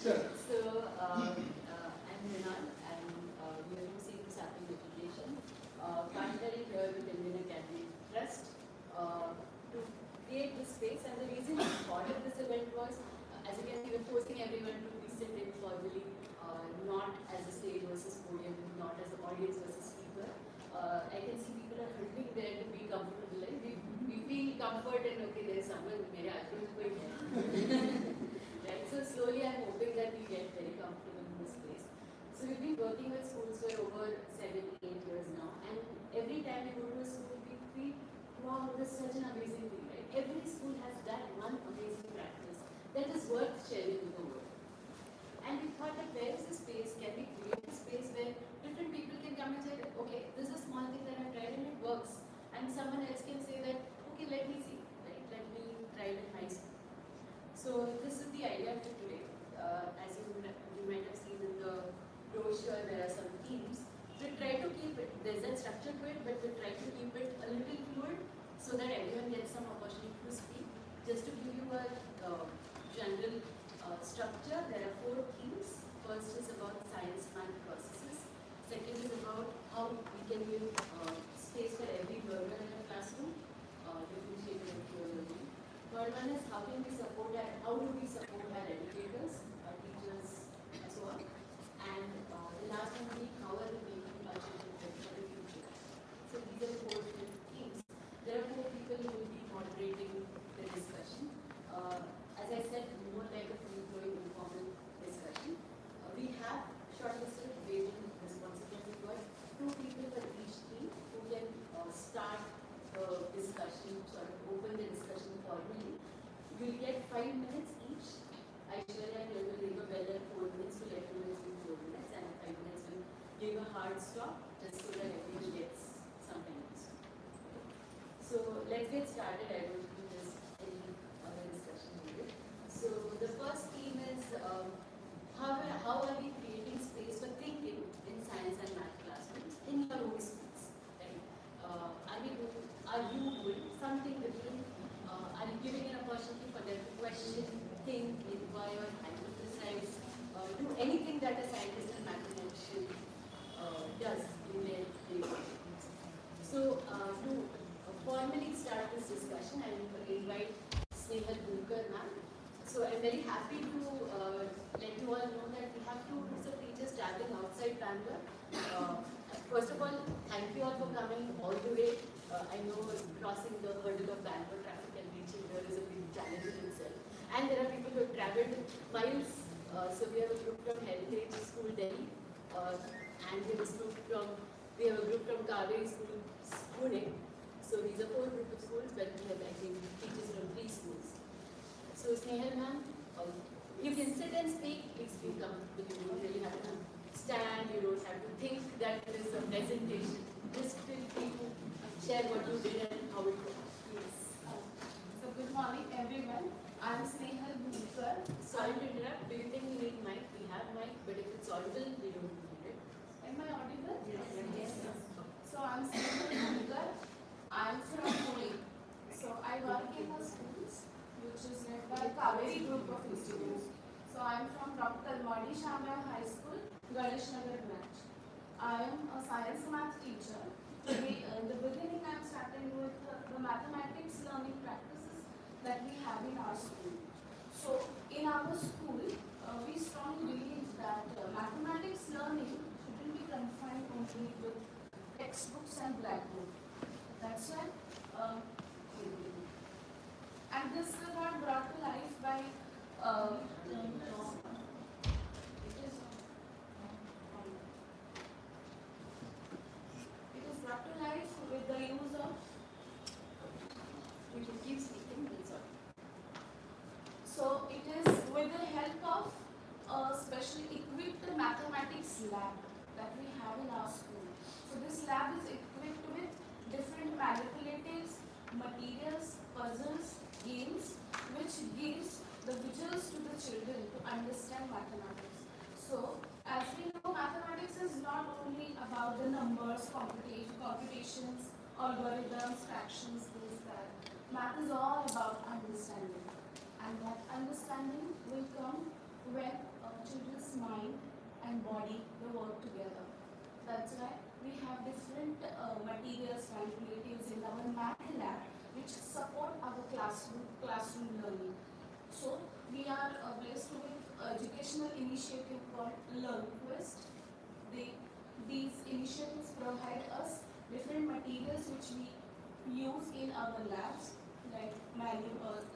Sure. So, I'm Renan, and we are using sampling education. Partnering here with Indian Academy Trust to create this space. And the reason we thought of this event was, as you can see, we're forcing everyone to be sit informally, not as a stage versus podium, not as an audience versus speaker. I can see people are hurting there to be comfortable. Like we feel comfort and okay, there's someone, mere aajoo koi hai. Right? So slowly I'm hoping that we get very comfortable in this place. So we've been working with schools for over 7-8 years now, and every time we go to a school, we feel, wow, this is such an amazing thing, right? Every school has done one amazing practice that is worth sharing with the world. And we thought that where is the space? Can we create a space where different people can come and say that, okay, this is a small thing that I've tried and it works. And someone else can say that, okay, let me see, right? Let me try it in my school. So this is the idea for today. As you might have seen in the brochure, there are some themes. We try to keep it, there's a structure to it, but we try to keep it a little fluid so that everyone gets some opportunity to speak. Just to give you a general structure, there are 4 themes. First is about science math processes. Second is about how we can give space for every learner in a classroom, differentiated learning. Third one is how can we support how do we support our educators, our teachers, and so on. And the last one will be how are we making our children ready for the future. So these are the 4 different themes. There are 4 people who will be moderating the discussion. As I said, more like a free-flowing informal discussion. We have shortlisted weighted responsibility for 2 people for each team who can start the discussion, sort of open the discussion formally. You'll get 5 minutes each. Aishwarya and you will ring a bell at 4 minutes to let you know it's been 4 minutes, and 5 minutes will give a hard stop just so that everyone gets some time to speak. So let's get started. I don't think there's any other discussion needed. So the first theme is how are we creating space for thinking in science and math classrooms in your own schools? Right? Are you doing something different? Are you giving an opportunity for them to question, think, inquire, hypothesize, do anything that a scientist and mathematician does in their daily life? So to formally start this discussion, I will invite Snehal Bulkar ma'am. So I'm very happy to let you all know that we have 2 groups of teachers traveling outside Bangalore. First of all, thank you all for coming all the way. I know crossing the hurdle of Bangalore traffic and reaching here is a big challenge in itself. And there are people who have traveled miles. So we have a group from Heritage School Delhi, and we have a group from Kaveri School Pune. So these are 4 groups of schools, but we have actually teachers from 3 schools. So Snehal ma'am, you can sit and speak. Please feel comfortable. You don't really have to stand. You don't have to think that it is a presentation. Just feel free to share what you did and how it worked. Yes. So good morning everyone. I am Snehal Bulkar. Sorry to interrupt. Do you think we need mic? We have mic, but if it's audible, we don't need it. Am I audible? Yes. So I am Snehal Bulkar. I am from Pune. So I work in a schools which is led by Kaveri Group of Institutes. So I am from Dr. Almadi Shamra High School, Ganesh Nagar branch. I am a science math teacher. Today, in the beginning, I am starting with the mathematics learning practices that we have in our school. So in our school, we strongly believe that mathematics learning shouldn't be confined only with textbooks and blackboard. That's why, and this is not brought to life by it is brought to life with the use of. We can keep speaking. So it is with the help of a specially equipped mathematics lab that we have in our school. So this lab is equipped with different manipulatives, materials, puzzles, games, which gives the visuals to the children to understand mathematics. So as we know, mathematics is not only about the numbers, computations, algorithms, fractions, this, that. Math is all about understanding. And that understanding will come when body, they work together. That's why we have different materials, manipulatives in our math lab which support our classroom learning. So we are blessed with educational initiative called LearnQuest. These initiatives provide us different materials which we use in our labs, like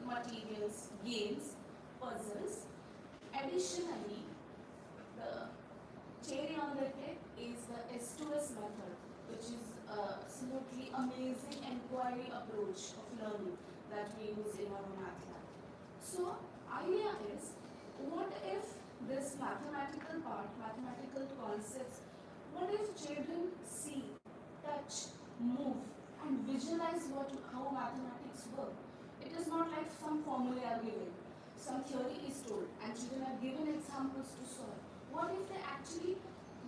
materials, games, puzzles. Additionally, the cherry on the cake is the S2S method, which is a absolutely amazing inquiry approach of learning that we use in our math lab. So, idea is, what if this mathematical part, mathematical concepts, what if children see, touch, move, and visualize how mathematics work? It is not like some formula are given, some theory is told, and children are given examples to solve. What if they actually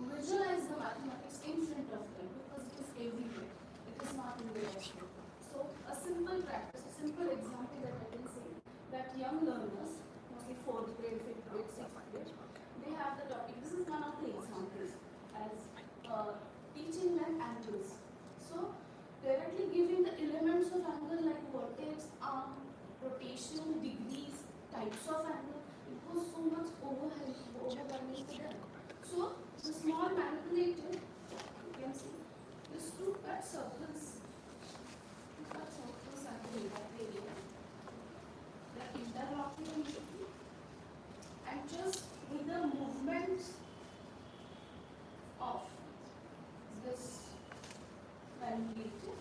visualize the mathematics in front of them, because it is everywhere. It is not in the textbook. So a simple practice, a simple example that I can say, that young learners, mostly 4th grade, 5th grade, 6th grade, they have the topic. This is one of the examples as teaching them angles. So directly giving the elements of angle like vertex, arm, rotation, degrees, types of angle, it was so much overwhelming to them. So the small manipulator, you can see, is to cut circles at the data area. The interlocking and just with the movement of this manipulator,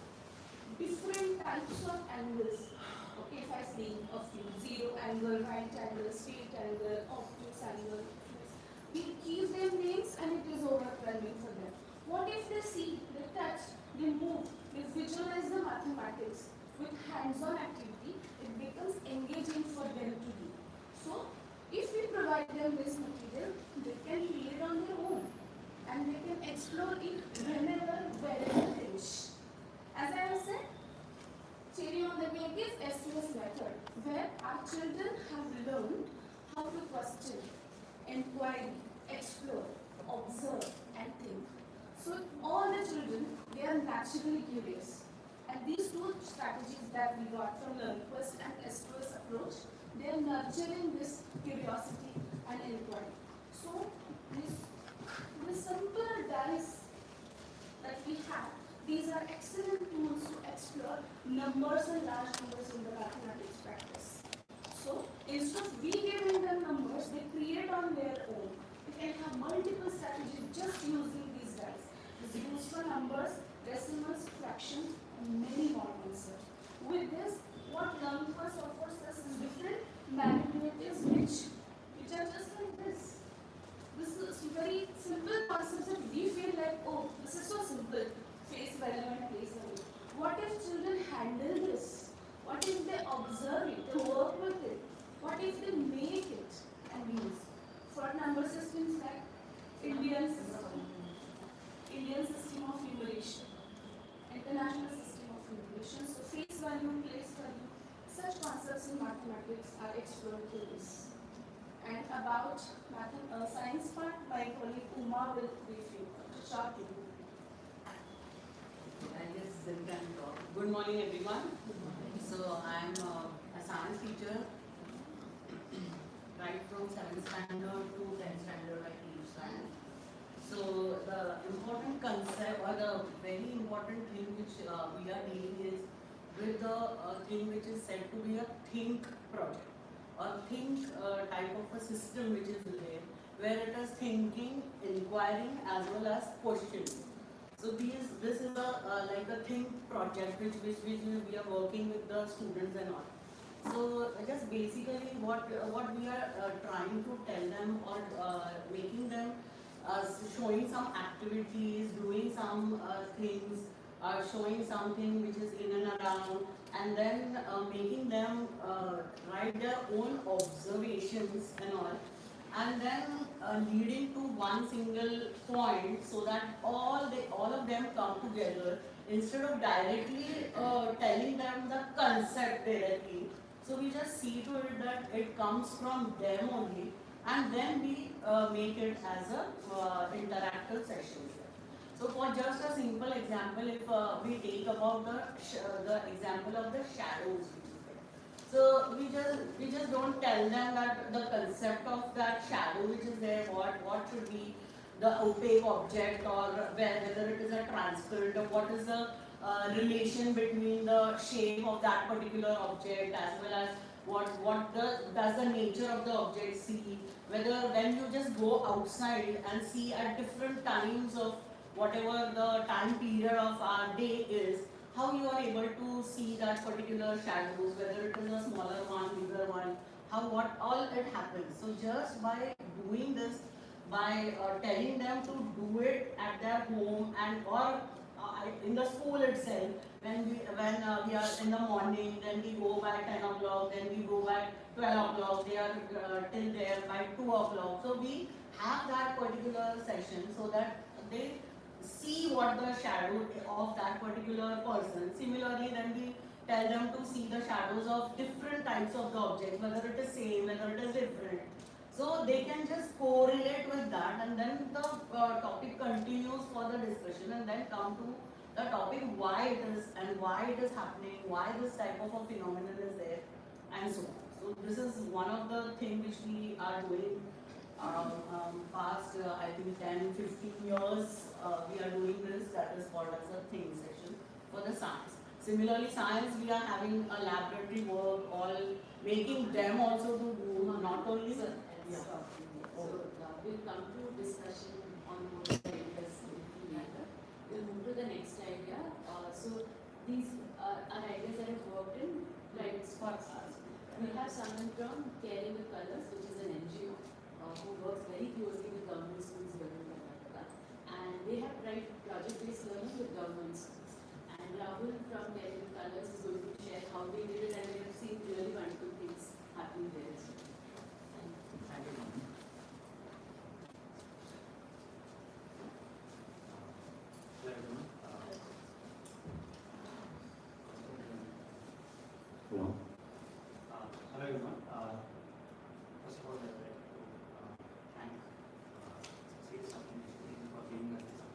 different types of angles. Okay, if I say a few, zero angle, right angle, straight angle, obtuse angle, we give them names and it is overwhelming for them. What if they see, they touch, they move, they visualize the mathematics with hands-on activity, it becomes engaging for them to do. So, if we provide them this material, they can feel it on their own and they can explore it whenever, wherever they wish. As I have said, cherry on the cake is S2S method, where our children have learned how to question, inquire, explore, observe, and think. So all the children, they are naturally curious. And these two strategies that we got from LearnQuest and S2S approach, they are nurturing this curiosity and inquiry. So this simple dice that we have, these are excellent tools to explore numbers and large numbers in the mathematics practice. So instead of we giving them numbers, they create on their own. They can have multiple strategies just using these dice. It's used for numbers, decimals, fractions, and many more concepts. With this, what LearnQuest offers us is different manipulatives which are just like this. This is very simple concepts that we feel like, oh, this is so simple. Face value and place value. What if children handle this? What if they observe it, they work with it? What if they make it and use? For number systems like Indian system of enumeration, international system of enumeration. So face value, place value, such concepts in mathematics are explored through this. And about science part, my colleague Uma will brief you. Short review. I guess Zim can talk. Good morning, everyone. So I'm a science teacher, right from 7th standard to 10th standard I teach science. So the important concept or the very important thing which we are dealing is with the thing which is said to be a think project or think type of a system which is there, where it is thinking, inquiring as well as questioning. So this is a like a think project which we are working with the students and all. So just basically what we are trying to tell them or making them showing some activities, doing some things, showing something which is in and around, and then making them write their own observations and all, and then leading to one single point so that all of them come together instead of directly telling them the concept directly. So we just see to it that it comes from them only, and then we make it as a interactive session. So for just a simple example, if we take about the example of the shadows, so we just don't tell them that the concept of that shadow which is there, what should be the opaque object, or whether it is a transparent, or what is the relation between the shape of that particular object, as well as does the nature of the object see, whether when you just go outside and see at different times of whatever the time period of our day is, how you are able to see that particular shadows, whether it is a smaller one, bigger one, how what all it happens. So just by doing this, by telling them to do it at their home, and or in the school itself, when we are in the morning, then we go back 10 o'clock, then we go back 12 o'clock, they are till there by 2 o'clock. So we have that particular session so that they see what the shadow of that particular person. Similarly, then we tell them to see the shadows of different types of the objects, whether it is same, whether it is different. So they can just correlate with that, and then the topic continues for the discussion, and then come to the topic why it is and why it is happening, why this type of a phenomenon is there, and so on. So this is one of the things which we are doing past I think 10-15 years. We are doing this, that is called as a thing session for the science. Similarly, science, we are having a laboratory work, all making them also to do not only. Sir, Yeah. so we'll come to discussion on both the ideas later. We'll move to the next idea. So these are ideas that have worked in private schools. We have someone from Caring with Colors, which is an NGO who works very closely with government schools here in Karnataka, and they have tried project-based learning with government schools. And Rahul from Caring with Colors is going to share how they did it, and we have seen really wonderful things happening there as well. Thank you, ma'am. Hello, everyone. Hello. Hello, everyone. First of all, I'd like to thank State Supplementation for being with us.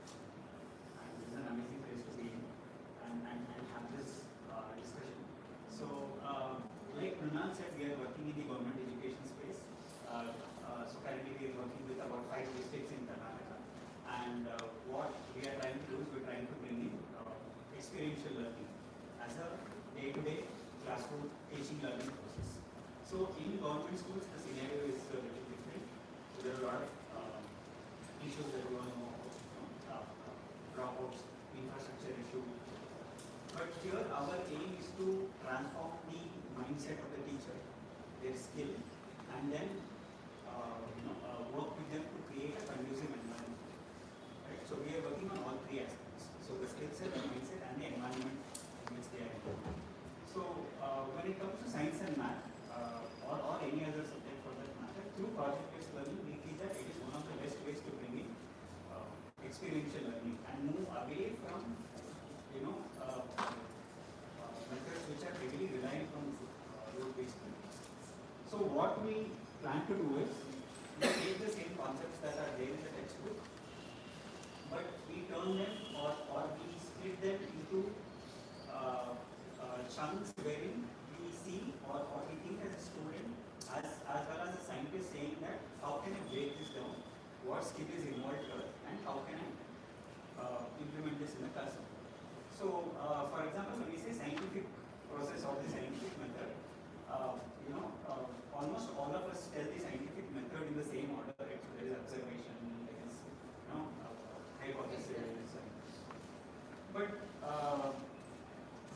And this is an amazing place to be in and have this discussion. So, like Mrinal said, we are working in the government education space. So currently we are working with about 5 districts in Karnataka, and what we are trying to do is we're trying to bring in experiential learning as a day-to-day classroom teaching learning process. So in government schools the scenario is a little different. So there are a lot of issues that we all know about, dropouts, infrastructure issue. But here our aim is to transform the mindset of the teacher, their skill, and then work with them to create a conducive environment. Right? So we are working on all 3 aspects. So the skill set, the mindset, and the environment in which they are in. So when it comes to science and math, or any other subject for that matter, through project-based learning, we feel that it is one of the best ways to bring in experiential learning and move away from methods which are heavily reliant on rote-based learning. So what we plan to do is we take the same concepts that are there in the textbook, but we turn them or we split them into chunks wherein we see or we think as a student as well as a scientist saying that how can I break this down, what skill is involved here, and how can I implement this in the classroom. So for example, when we say scientific process or the scientific method, almost all of us tell the scientific method in the same order, right? So there is observation, there is hypothesis, but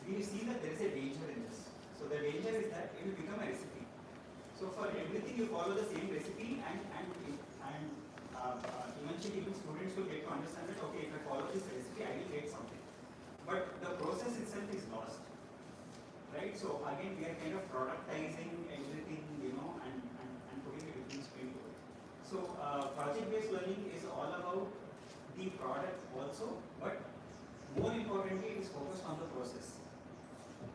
we see that there is a danger in this. So the danger is that it will become a recipe. So for everything you follow the same recipe, and eventually even students will get to understand that okay, if I follow this recipe, I will get something. But the process itself is lost, right? So again, we are kind of productizing everything, and putting a different spin to it. So project-based learning is all about the product also, but more importantly, it is focused on the process.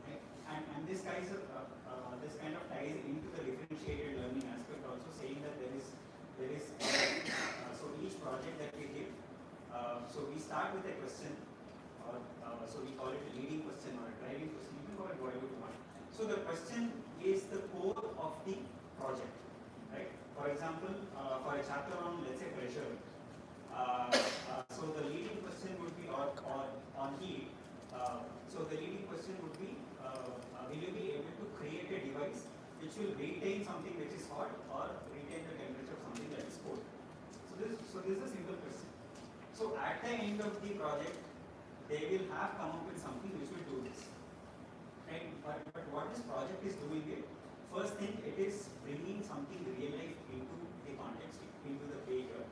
Okay? And this kind of ties into the differentiated learning aspect, also saying that there is there is so each project that we give, so we start with a question, or so we call it a leading question or a driving question. You can call it whatever you want. So the question is the core of the project, right? For example, for a chapter on, let's say, pressure, so the leading question would be, or on heat, so the leading question would be, will you be able to create a device which will retain something which is hot or retain the temperature of something that is cold? So this is a simple question. So at the end of the project, they will have come up with something which will do this. Right? But what this project is doing it, first thing, it is bringing something real life into the context, into the play here.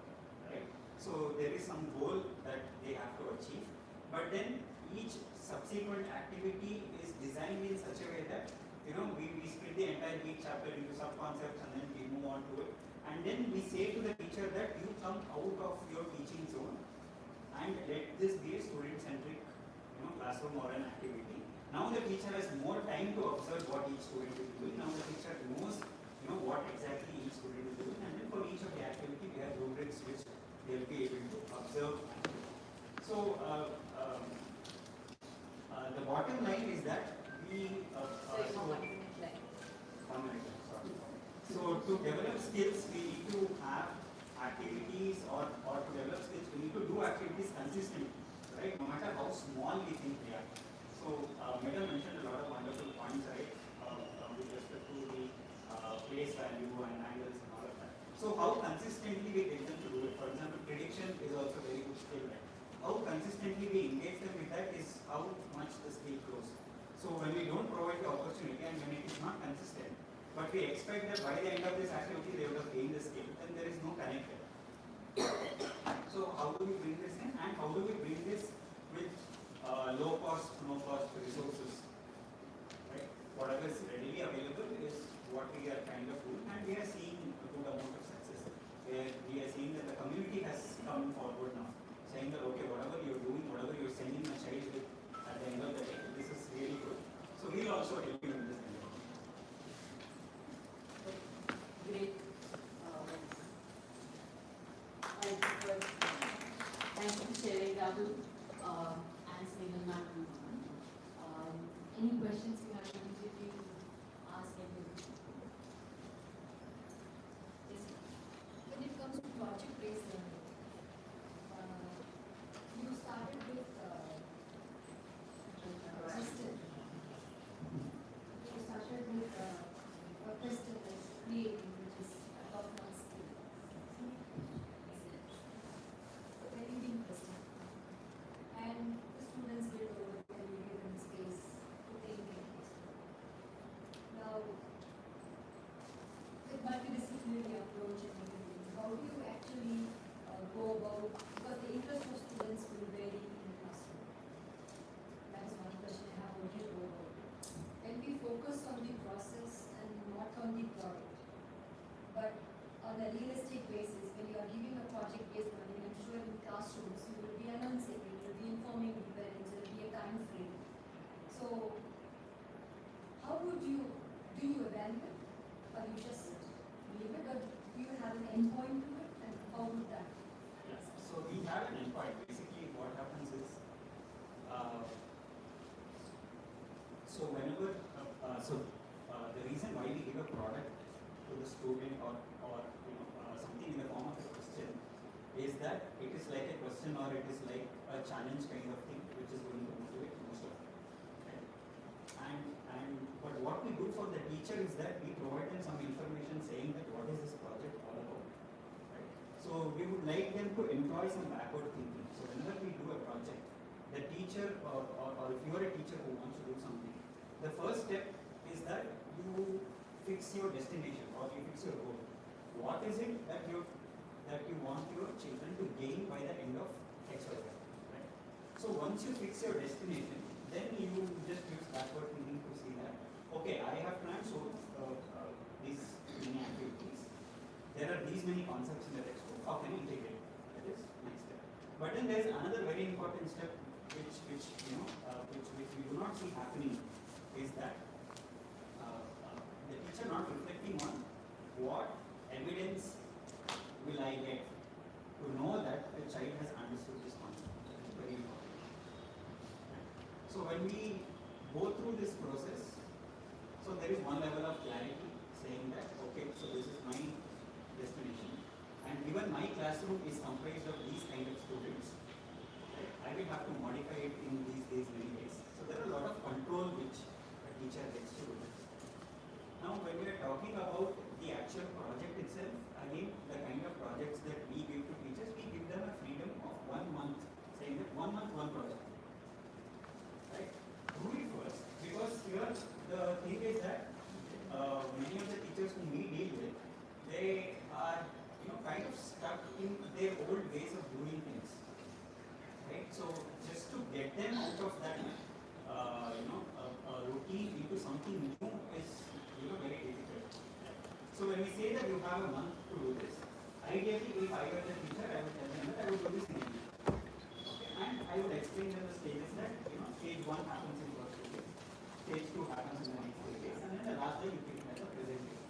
Right? So there is some goal that they have to achieve, but then each subsequent activity is designed in such a way that, you know, we split the entire heat chapter into sub concepts and then we move on to it, and then we say to the teacher that you come out of your teaching zone and let this be a student centric, you know, classroom or an activity. Now the teacher has more time to observe what each student is doing. Now the teacher knows, you know, what exactly each student is doing, and then for each of the activity we have rubrics which they will be able to observe. So the bottom line is that we So 1 minute line. 1 minute, sorry. So to develop skills, we need to have activities, or to develop skills, we need to do activities consistently, right? No matter how small we think they are. So Madam mentioned a lot of wonderful points, right? With respect to the place value and angles and all of that. So how consistently we get them to do it? For example, prediction is also a very good skill, right? How consistently we engage them with that is how much the skill grows. So when we don't provide the opportunity and when it is not consistent, but we expect that by the end of this activity they would have gained the skill, then there is no connect there. So how do we bring this in, and how do we bring this with low cost, no cost resources? Right? Whatever is readily available is what we are kind of doing, and we are seeing a good amount of success. Where we are seeing that the community has come forward now, saying that okay, whatever you're doing, whatever you're sending a child with at the end of the day, this is really good. So we'll also help you in this endeavor. Great. Thank you for sharing, Rahul, and Snehan Nadu. Any questions you have immediately ask anybody? Yes, ma'am. When it comes to project-based learning, you started with system. You started with a system that's creating, which is a top-notch skill. Very interesting. And the students get over it and you give them space to think and explore. Now, with multidisciplinary approach and everything, how do you actually go about, because the interest of students will vary in the classroom. That is one question I have, how do you go about it? When we focus on the process and not on the product, but on a realistic basis, when you are giving a project-based learning, I'm sure in classrooms, you will be announcing, you will be informing the parents, there will be a time frame. So, how would you, do you evaluate, or you just leave it, or do you have an endpoint to it, and how would that? Yes. So we have an endpoint. Basically, what happens is, so whenever, the reason why we give a product to the student, or you know, something in the form of a question, is that it is like a question, or it is like a challenge kind of thing, which is going to motivate most of them. Right? But what we do for the teacher is that we provide them some information saying that what is this project all about. Right? So we would like them to employ some backward thinking. So whenever we do a project, the teacher, or if you are a teacher who wants to do something, the first step is that you fix your destination, or you fix your goal. What is it that you want your children to gain by the end of XYZ? Right? So once you fix your destination, then you just use backward thinking to see that, okay, I have planned so these many activities. There are these many concepts in the textbook. How can you integrate? That is next step. But then there is another very important step which you know which we do not see happening, is that the teacher not reflecting on what evidence will I get to know that a child has understood this concept? It's very important. So when we go through this process, so there is one level of clarity saying that, okay, so this is my destination, and given my classroom is comprised of these kind of students, right, I will have to modify it in these many ways. So there are a lot of control which a teacher gets to do. Now when we are talking about the actual project itself, again the kind of projects that we give to teachers, we give them a freedom of 1 month, saying that 1 month, one project. Right? Do it first, because here the thing is that many of the teachers whom we deal with, they are kind of stuck in their old ways of doing things. Right? So just to get them out of that routine into something new is very difficult. So when we say that you have a month to do this, ideally if I were the teacher, I would tell them that I would do this in a week. Okay? And I would explain them the stages that stage 1 happens in first 2 days, stage 2 happens in the next 3 days, and then the last day you take it as a presentation.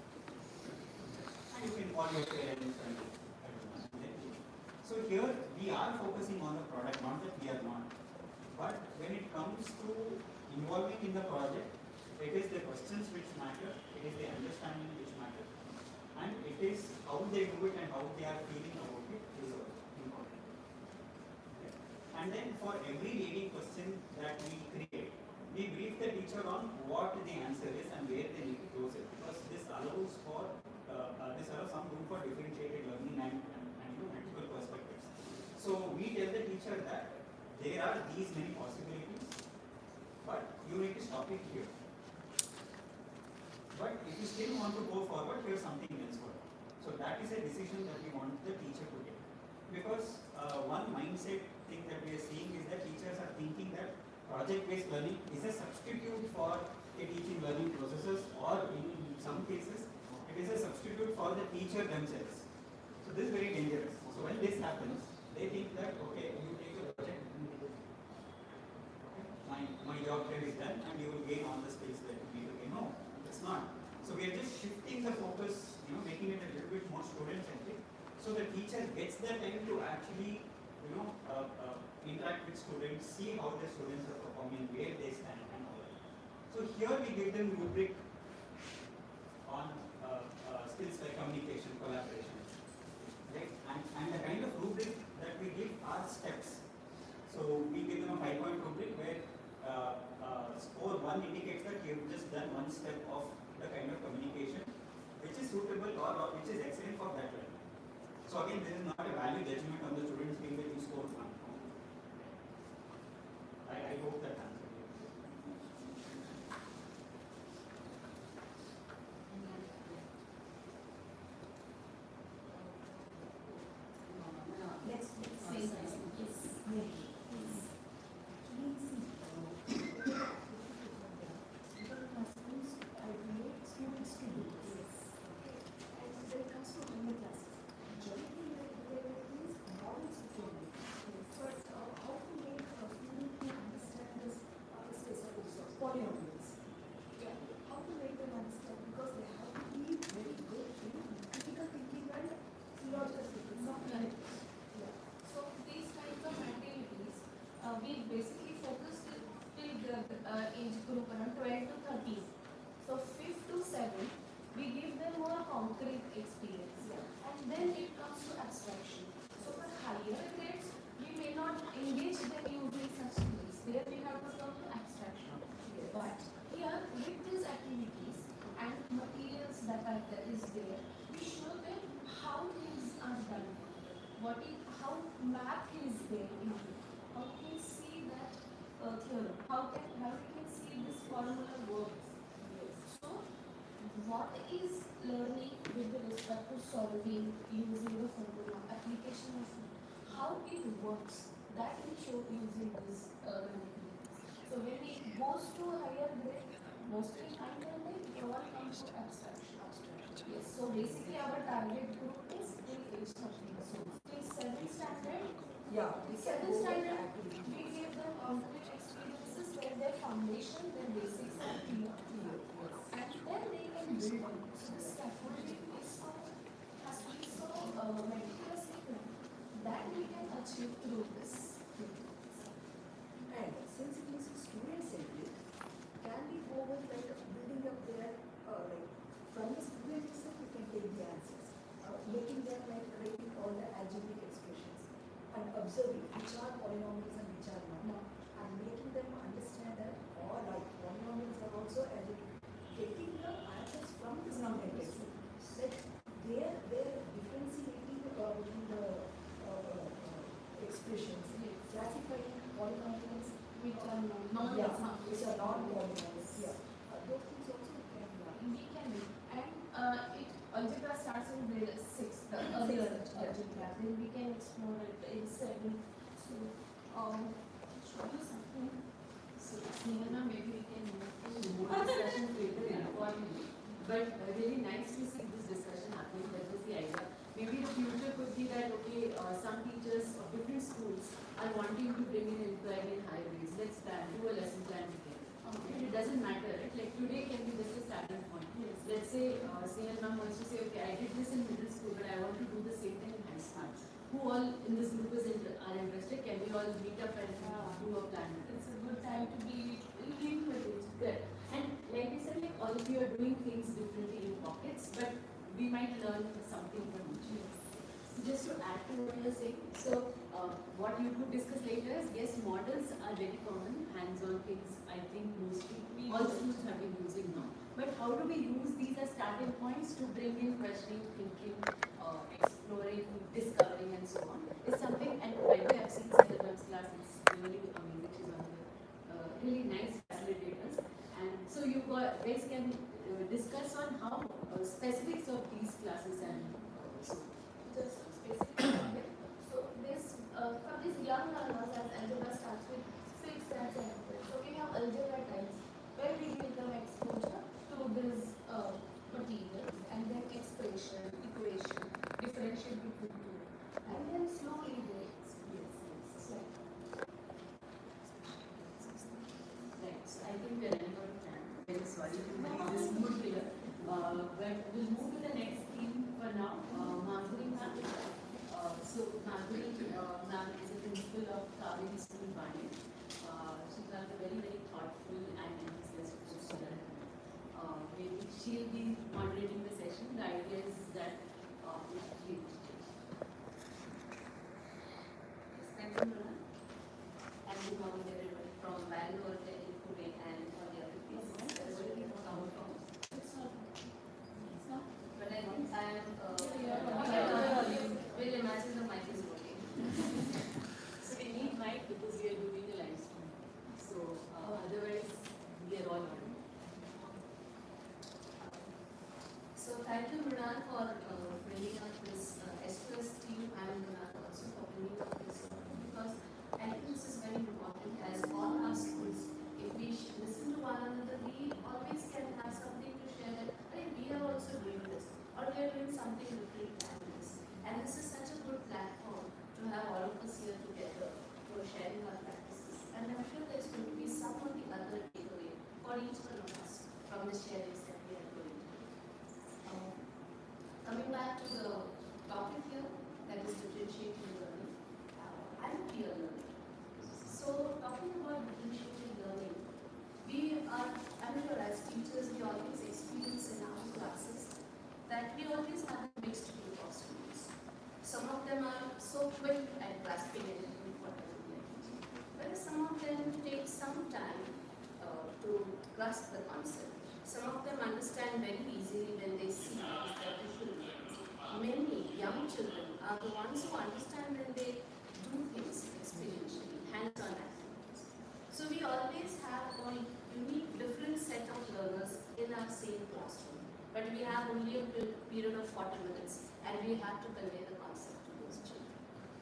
And you can call your parents and everyone. So here we are focusing on the product, not that we are not. But when it comes to involving in the project, it is the questions which matter, it is the understanding which matter, and it is how they do it and how they are feeling about it is also important. Okay. And then for every leading question that we create, we brief the teacher on what the answer is and where they need to close it, because this allows some room for differentiated learning and multiple perspectives. So we tell the teacher that there are these many possibilities, but you need to stop it here. But if you still want to go forward, here's something else for you. So that is a decision that we want the teacher to take. Because one mindset thing that we are seeing is that teachers are thinking that project-based learning is a substitute for a teaching learning processes, or in some cases, it is a substitute for the teacher themselves. So this is very dangerous. So when this happens, they think that, okay, you take a project, my job here is done, and you will gain all the skills that you need to gain. No, it's not. So we are just shifting the focus, making it a little bit more student-centric, so the teacher gets the time to actually, interact with students, see how the students are performing, where they stand, and all that. So here we give them rubric on skills like communication, collaboration, right? And the kind of rubric that we give are steps. So we give them a 5-point rubric where score 1 indicates that you have just done one step of the kind of communication which is suitable or which is excellent for that learning. So again, this is not a value judgment on the students being that you scored 1. I hope that answers it. Let's say this. Yes. We basically focused till the age group around 12 to 13. So 5th to 7th, we give them more concrete experience. And then it comes to abstraction. So for higher grades, we may not engage them using such things. There we have to come to abstraction. But here, with these activities and materials that are there, we show them how things are done. How math is there in it. How we can see that theorem. How we can see this formula works. So, what is learning with respect to solving using the formula, application of how it works, that we show using this manipulation. So when it goes to higher grade, mostly higher grade, it all comes to abstraction. Yes. So basically our target group is till age 13. So till 7th standard. Yeah. In 7th standard, we give them alternate experiences where their foundation, their basics are clear. And then they can build on. So the scaffolding is has to be so meticulously planned, that we can achieve through this. And since it is student-centric, can we go with like building up their, like from the student itself we can take the answers, making them like writing all the algebraic expressions and observing which are polynomials and which are not, and making them understand that all like polynomials are also algebraic, getting the answers from the student itself, like their differentiating between the expressions, classifying polynomials Which are not yeah, non-examples. which are non-polynomials. Yeah, those things also can be done. We can do. And algebra starts in grade 6, the earlier algebra. Then we can explore it in 7. So, show you something. So, Sneha, maybe we can move to more discussion later in accordingly. But really nice to see this discussion happening. That was the idea. Maybe the future could be that, okay, some teachers of different schools are wanting to bring in inquiry in higher grades. Let's do a lesson plan together. Okay. It doesn't matter, right? Like today can be just a starting point. Yes. Let's say Sneha ma'am wants to say, okay, I did this in middle school, but I want to do the same thing in high school. Who all in this group are interested? Can we all meet up and do a plan? It's a good time to be linked with it. Good. And like I said, like all of you are doing things differently in pockets, but we might learn something from each other. Just to add to what you're saying, so what you could discuss later is, yes, models are very common, hands-on things, I think mostly all schools have been using now. But how do we use these as starting points to bring in questioning, thinking, exploring, discovering and so on is something, and right now I've seen Sneha's class, it's really amazing, she's one of the really nice facilitators. And so you guys can discuss on how specifics of these classes and so. Just specific topic. So this for these young learners, as algebra starts with 6 and 7. So we have algebra times where we give them exposure to this materials and then expression, equation, differentiate between two, and then slowly they experience this. Right, so I think we are running out of time. Very sorry to make this mood here. But we'll move to the next theme for now. Madhuri ma'am. So Madhuri ma'am is a principal of Kaveri School, Bani. She's a very, very thoughtful and enthusiastic student. Maybe she'll be moderating the session. The idea is that we thank you, Mona. And good morning, everyone from Bangalore, Delhi, Pune, and all the other places. Everybody can come from. It's not. But I think I am. We'll imagine the mic is working. So we need mic because we are doing a live stream. So otherwise, we are all on. So thank you, Mridal, for bringing up this SQS team, and also for bringing up this because I think this is very important as all our schools. If we listen to one another, we always can have something to share that, hey, we are also doing this, or we are doing something different than this. And this is such a good platform to have all of us here together for sharing our practices. And I'm sure there's going to be some or the other takeaway for each one of us from the sharings that we are doing. Coming back to the topic here, that is differentiating learning. I'm a peer learner. So talking about differentiating learning, I'm sure as teachers, we always experience in our classes that we always have a mixed group of students. Some of them are so quick at grasping anything whatever we are teaching, whereas some of them take some time to grasp the concept. Some of them understand very easily when they see the visual. Many young children are the ones who understand when they do things experientially, hands-on activities. So we always have a unique, different set of learners in our same classroom, but we have only a period of 40 minutes, and we have to convey the concept to those children.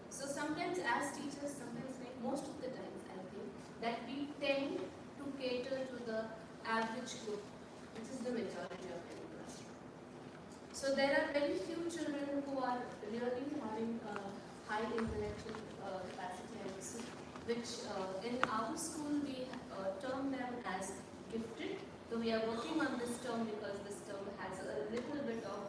So sometimes as teachers, sometimes like most of the times, I think that we tend to cater to the average group, which is the majority of any classroom. So there are very few children who are really having a high intellectual capacity, I would say, which in our school we term them as gifted. So we are working on this term because this term has a little bit of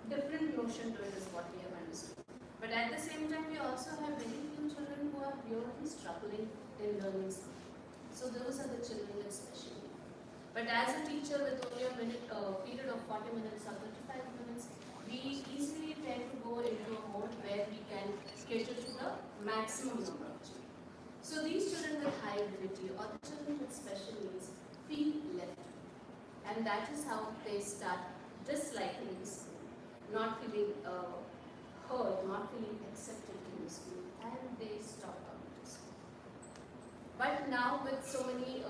different notion to it is what we have understood. But at the same time, we also have very few children who are really struggling in learning something. So those are the children with special need. But as a teacher with only a period of 40 minutes or 35 minutes, we easily tend to go into a mode where we can cater to the maximum number of children. So these children with high ability or the children with special needs feel left. And that is how they start disliking the school, not feeling heard, not feeling accepted in the school, and they stop coming to school. But now with so many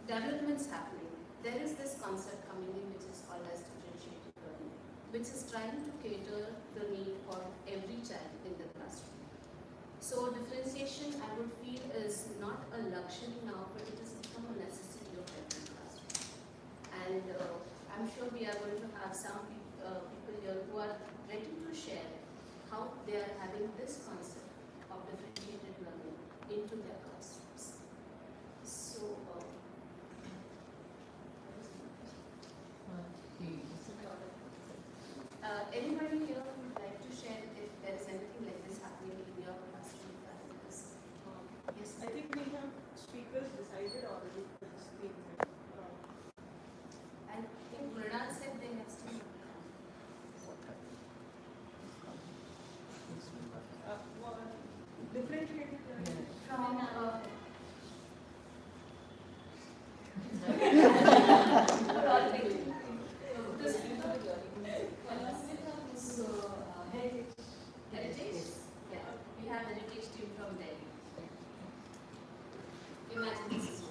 developments happening, there is this concept coming in which is called as differentiated learning, which is trying to cater the need for every child in the classroom. So differentiation, I would feel, is not a luxury now, but it has become a necessity of every classroom. And I'm sure we are going to have some people here who are ready to share how they are having this concept of differentiated learning into their classrooms. So, anybody here who would like to share if there is anything like this happening in your classroom? Yes. I think we have speakers decided already for this thing. And if Mrunal said they have still Differentiated from so heritage. Yeah, we have heritage team from Delhi. Imagine this is what.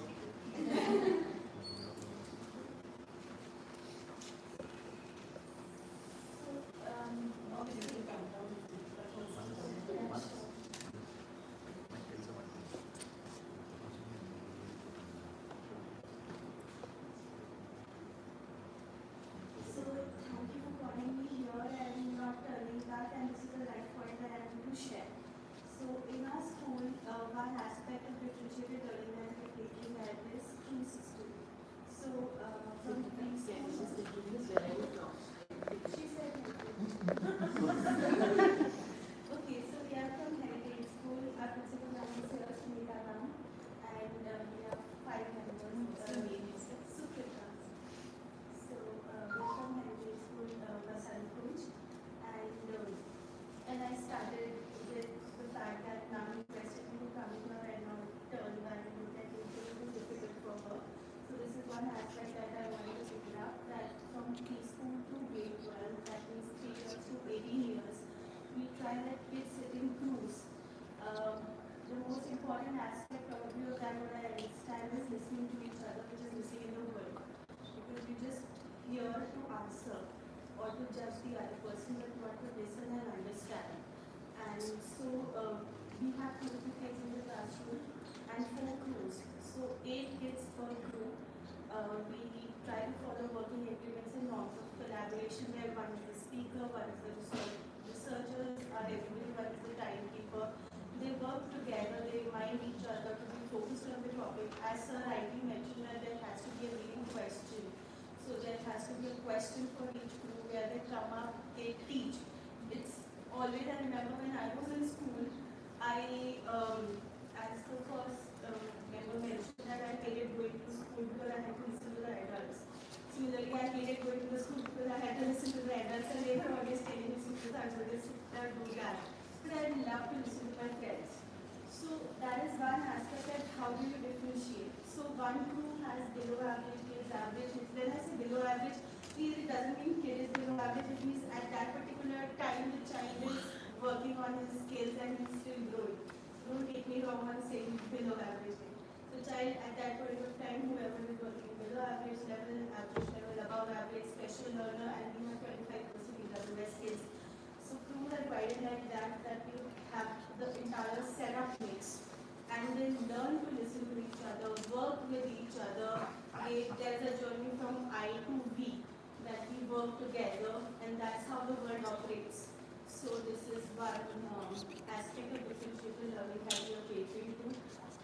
So thank you for calling me here and not turning back, and this is the right point that I want to share. So in our school, one aspect of differentiated learning that we're taking at is team system. So from preschool, she said okay, so we are from Heritage School. Our principal name is Sunita Ram, and we have 5 members. Sukrita. So we're from Heritage School, Basankuj, and I started with the fact that Nami requested me to come here and not turn back and look at it. It was difficult for her. So this is one aspect that I wanted to pick it up, that from preschool to grade 12, that means 3 years to 18 years, we try that kids sit in crews. The most important aspect probably of that, what I understand, is listening to each other, which is missing in the world. Because you just here to answer or to judge the other person, but what to listen and understand. And so we have 22 kids in the classroom and 4 crews. So 8 kids per crew. We try to follow working agreements and norms of collaboration where one is the speaker, one is the researchers, everybody, one is the timekeeper. They work together, they remind each other to be focused on the topic. As Sir rightly mentioned, that there has to be a leading question. So there has to be a question for each group where they come up, they teach. It's always, I remember when I was in school, as the first member mentioned, that I hated going to school because I had to listen to the adults. Similarly, I hated going to the school because I had to listen to the adults, and they were always telling me, "Sukrita, I'm going to sit there, do that." But I love to listen to my friends. So that is one aspect, that how do you differentiate? So one group has below average, kids average. When I say below average, please, it doesn't mean kid is below average. It means at that particular time the child is working on his skills and he's still growing. Don't take me wrong on saying below average. The child at that point of time, whoever is working below average level, above average, special learner, and we have 25% EWS kids. So crews are divided like that, that you have the entire setup mix, and then learn to listen to each other, work with each other. There's a journey from I to V, that we work together, and that's how the world operates. So this is one aspect of differentiated learning that we are catering to.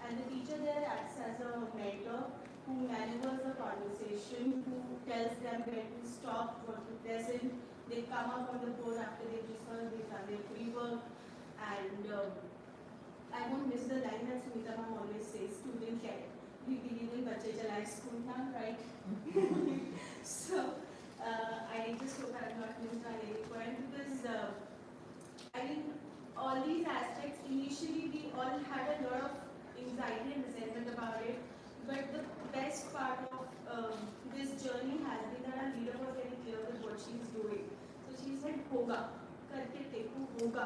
And the teacher there acts as a mentor who maneuvers the conversation, who tells them when to stop, what to present, They come up on the board after they've done their pre-work, and I won't miss the line that Smita ma'am always says, student care. We believe in bache chalaye school now, right? So, I just hope I have not missed on any point because, I mean, all these aspects, initially we all had a lot of anxiety and resentment about it, but the best part of this journey has been that our leader was very clear with what she's doing. So she said, होगा, करके देखो होगा,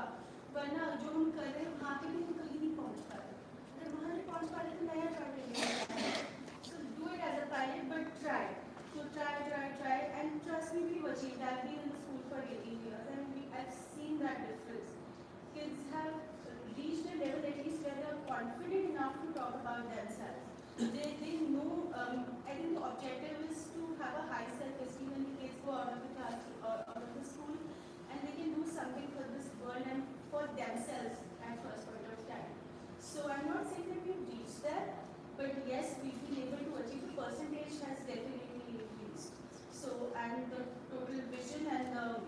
वरना जो हम कर रहे हैं वहाँ पे भी हम कहीं नहीं पहुँच पा रहे, अगर वहाँ नहीं पहुँच पा रहे तो नया try करेंगे. So do it as a pilot, but try. So try, and trust me, we've achieved. I've been in the school for 18 years, and I've seen that difference. Kids have reached a level at least where they're confident enough to talk about themselves. They know, I think the objective is to have a high self-esteem when the kids go out of the class or out of the school, and they can do something for this world and for themselves at first point of time. So I'm not saying that we've reached that, but yes, we've been able to achieve. The percentage has definitely increased. So, and the total vision and the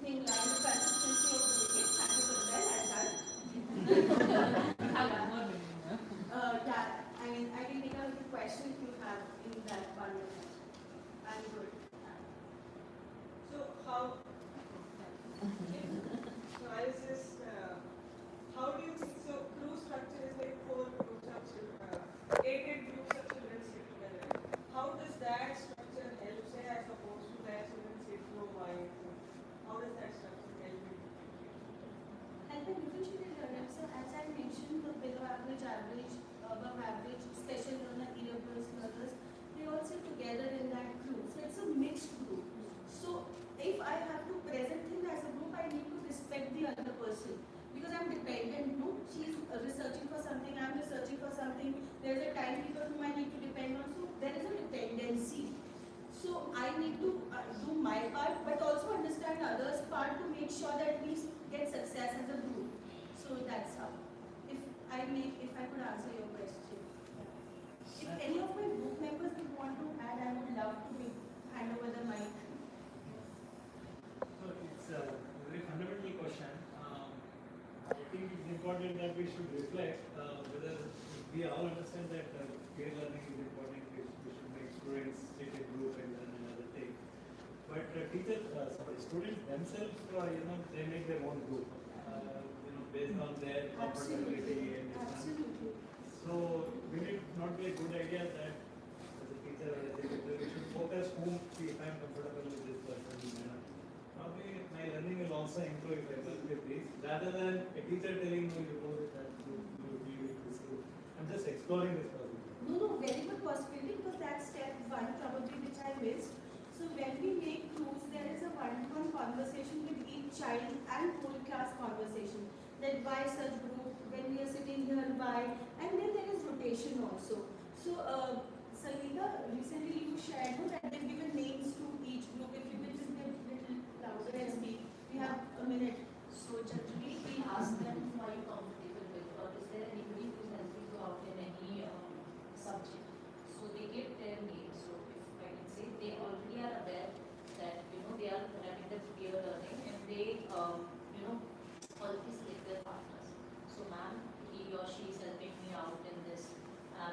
thing like the consistency of doing it, thank you for the bell, I'm done. Yeah, I mean, I can take out the question if you have in that 1 minute. I'm good. So how, so I was just, how do you think, so crew structure is like 4 groups of children, 8 groups of children sit together. How does that structure help, say, as opposed to that children sit row wide? How does that structure help in And the differentiated learning, so as I mentioned, the below average, above average, special learner, irregular learners, they all sit together in that group. So it's a mixed group. So if I have to present him as a group, I need to respect the other person. Because I'm dependent, no? She's researching for something, I'm researching for something. There's a timekeeper whom I need to depend on. So there is a dependency. So I need to do my part, but also understand others' part to make sure that we get success as a group. So that's how. If I could answer your question. If any of my group members would want to add, I would love to hand over the mic. So it's a very fundamental question. I think it's important that we should reflect whether we all understand that peer learning is important. We should make students sit in group and learn another thing. But students themselves, they make their own group, based on their comfortability and distance. Absolutely. So will it not be a good idea that as a teacher or educator, we should focus whom if I'm comfortable with this person, probably my learning will also improve if I work with this, rather than a teacher telling me you go with that group, you deal with this group. I'm just exploring this possibility. No, very good possibility because that's step 1 probably which I missed. So when we make groups, there is a one-to-one conversation with each child and whole class conversation. That why such group, when we are sitting here, why, and then there is rotation also. So, Sangeeta, recently you shared that they've given names to each group. If you could just get a little louder and speak. We have a minute. So generally we ask them who are you comfortable with, or is there anybody who is helping you out in any subject. So they give their names. So if I can say they already are aware that they are having the peer learning and they already select their partners. So ma'am, he or she is helping me out in this.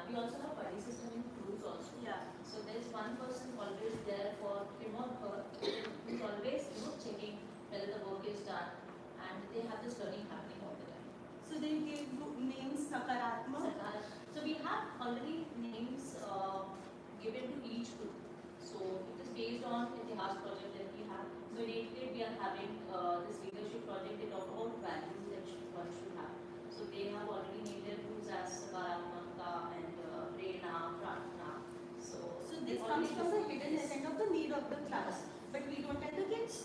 We also have buddy system in crews also. Yeah. So there is one person always there for him or her who's always checking whether the work is done, and they have this learning happening all the time. So they gave group names Sakaratma. So we have already names given to each group. So it is based on the Itihas project that we have. So in 8th grade we are having this leadership project. They talk about values that one should have. So they have already named their groups as Sakaratmaka and Prerna, Pratna. So This comes from the hidden essence of the need of the class, but we don't let the kids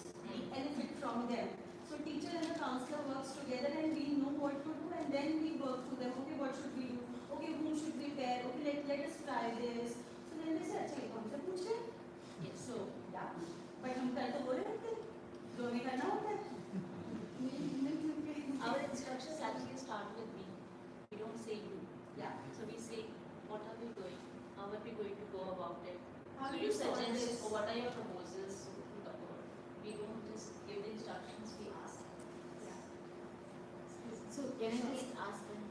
benefit from them. So teacher and the counselor works together and we know what to do and then we work through them. Okay, what should we do? Okay, whom should we pair? Okay, let us try this. So then they say, अच्छा हमसे पूछ ले. yes. So yeah, but हम कल तो बोले रहते हैं, दोनों करना होता है. Our instructions actually start with we. We don't say you. Yeah. So we say, what are we doing? How are we going to go about it? How So do you you solve suggest, this? what are your proposals to the board? We don't just give the instructions, we ask. So can I just ask them?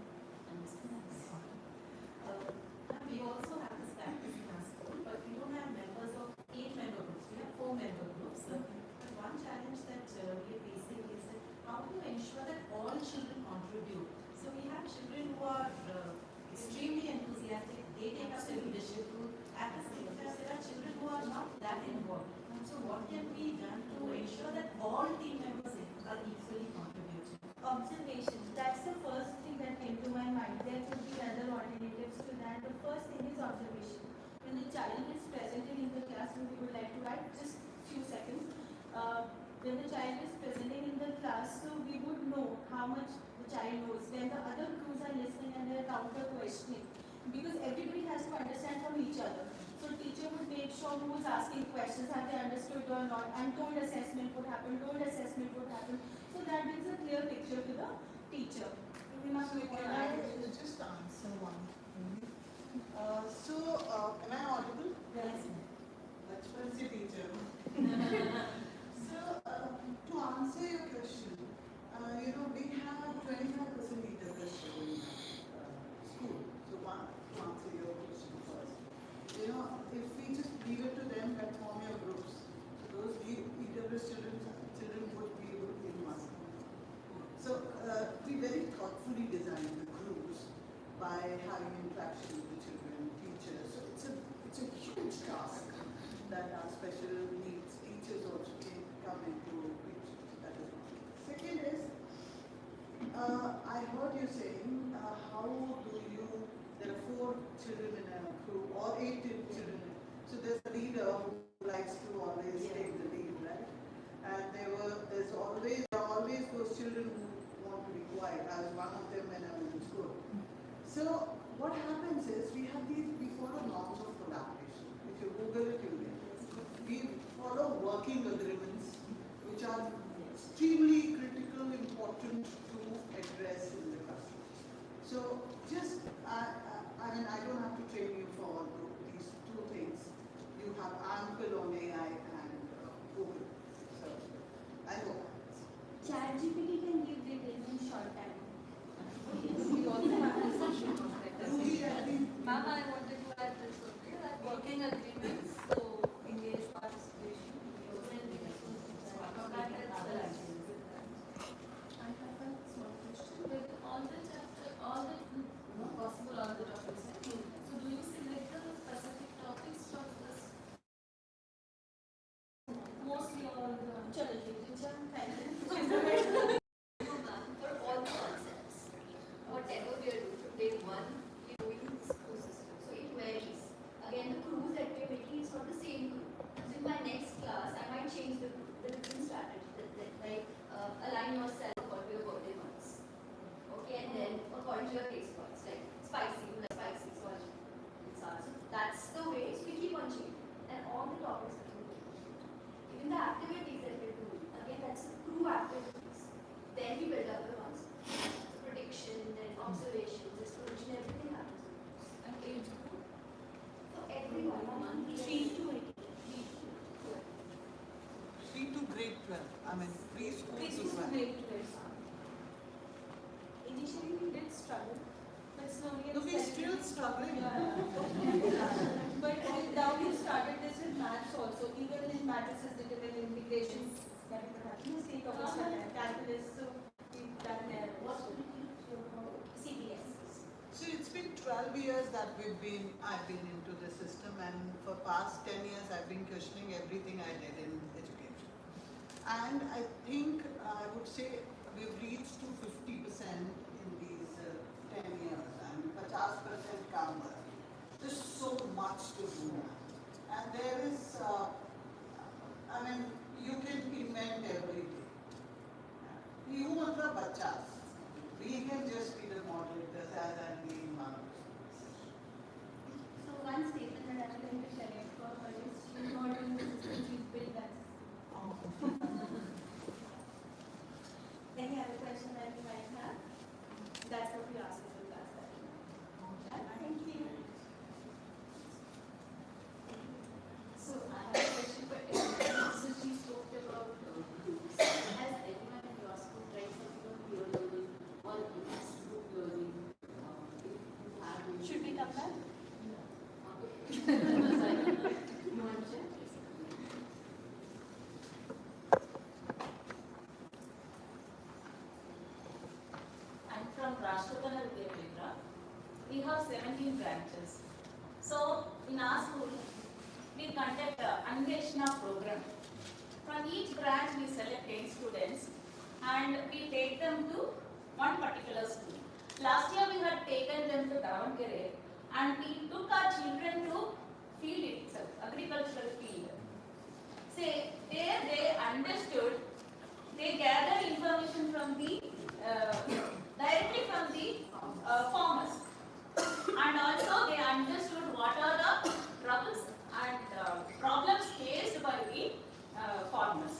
We also have this practice in our school, but we don't have members of 8-member groups. We have 4-member groups. But one challenge that we are facing is that how to ensure that all children contribute. So we have children who are extremely enthusiastic. They take up the leadership role. At the same time, there are children who are not that involved. So what can be done to ensure that all team members are equally contributing? Observation. That's the first thing that came to my mind. There could be other alternatives to that. The first thing is observation. When the child is presented in the classroom, we would like to write just few seconds. When the child is presenting in the class, so we would know how much the child knows. When the other crews are listening and they are counter questioning, because everybody has to understand from each other. So teacher would make sure who is asking questions, have they understood or not, untold assessment would happen, told assessment would happen. So that gives a clear picture to the teacher. So can I just answer one thing? Am I audible? Yes. That's for the teacher. So, to answer your question, we have 25% leader ratio in school. So, to answer your question first, if we just leave it to them and form your groups, so those EWS children would be in one group. So, we very thoughtfully design the groups by having interaction with the children, teachers. So it's a huge task that our special needs teachers also can come into which that is one. Second is, I heard you saying, how do you, there are 4 children in a group or 8 children. So there's a leader who likes to always take the lead, right? And there are always those children who want to be quiet. I was one of them when I was in school. So what happens is we follow norms of collaboration. If you Google it, you'll get it. We follow working agreements, which are extremely critical, important to address in the classroom. So just, I don't have to train you for these 2 things. You have ample on AI and Google. So I hope. ChatGPT can give details in short time. We also have this issue of Ruby, I think. Ma'am, I wanted to add this only, that working agreements, so engage participation, we also need to that helps the license. I have a small question. With all the chapter, all the, possible all the topics, right? So do you select the specific topics for this? Mostly all the. Chalo, teacher, thank you. No, ma'am, for all the concepts, whatever we are doing, from day one, we are doing this crew system. So it varies. Again, the crews that we are making is not the same crew. So in my next class, I might change the different strategy. Like align yourself according to your birthday months. Okay, and then according to your taste buds, like spicy, you like spicy, so that's the way. So we keep on changing, and all the topics that we do, even the activities that we do, again, that's the crew activities. Then we build up the ones, prediction, then observations, exploration, everything happens. And age group? So everyone, 3 to 8. 3 to grade 12. I mean, preschool to 12. Initially we did struggle, but slowly No, we're still struggling. But now we started this with maths also, even in matrices, determinant integrations, calculus, so we've done there. CBS. So it's been 12 years that I've been into the system, and for past 10 years I've been questioning everything I did in education. And I think I would say we've reached to 50% in these 10 years, and 50% come. There's so much to do. And there is, you can invent every day. You मतलब बच्चा. We can just be the moderators as and being models. So one statement that I'm going to share for her is she's not doing the system, she's built that. Any other question that you might have? That's what we asked in the class. Thank you. So I have a question for everyone. So she spoke about from Rashtrapana Vidyapitra. We have 17 branches. So in our school, we conduct a Anveshna program. From each branch, we select 10 students and we take them to one particular school. Last year, we had taken them to Davangere and we took our children to field itself, agricultural field. Say, there they understood, they gathered information from the, directly from the farmers. And also they understood what are the troubles and problems faced by the farmers.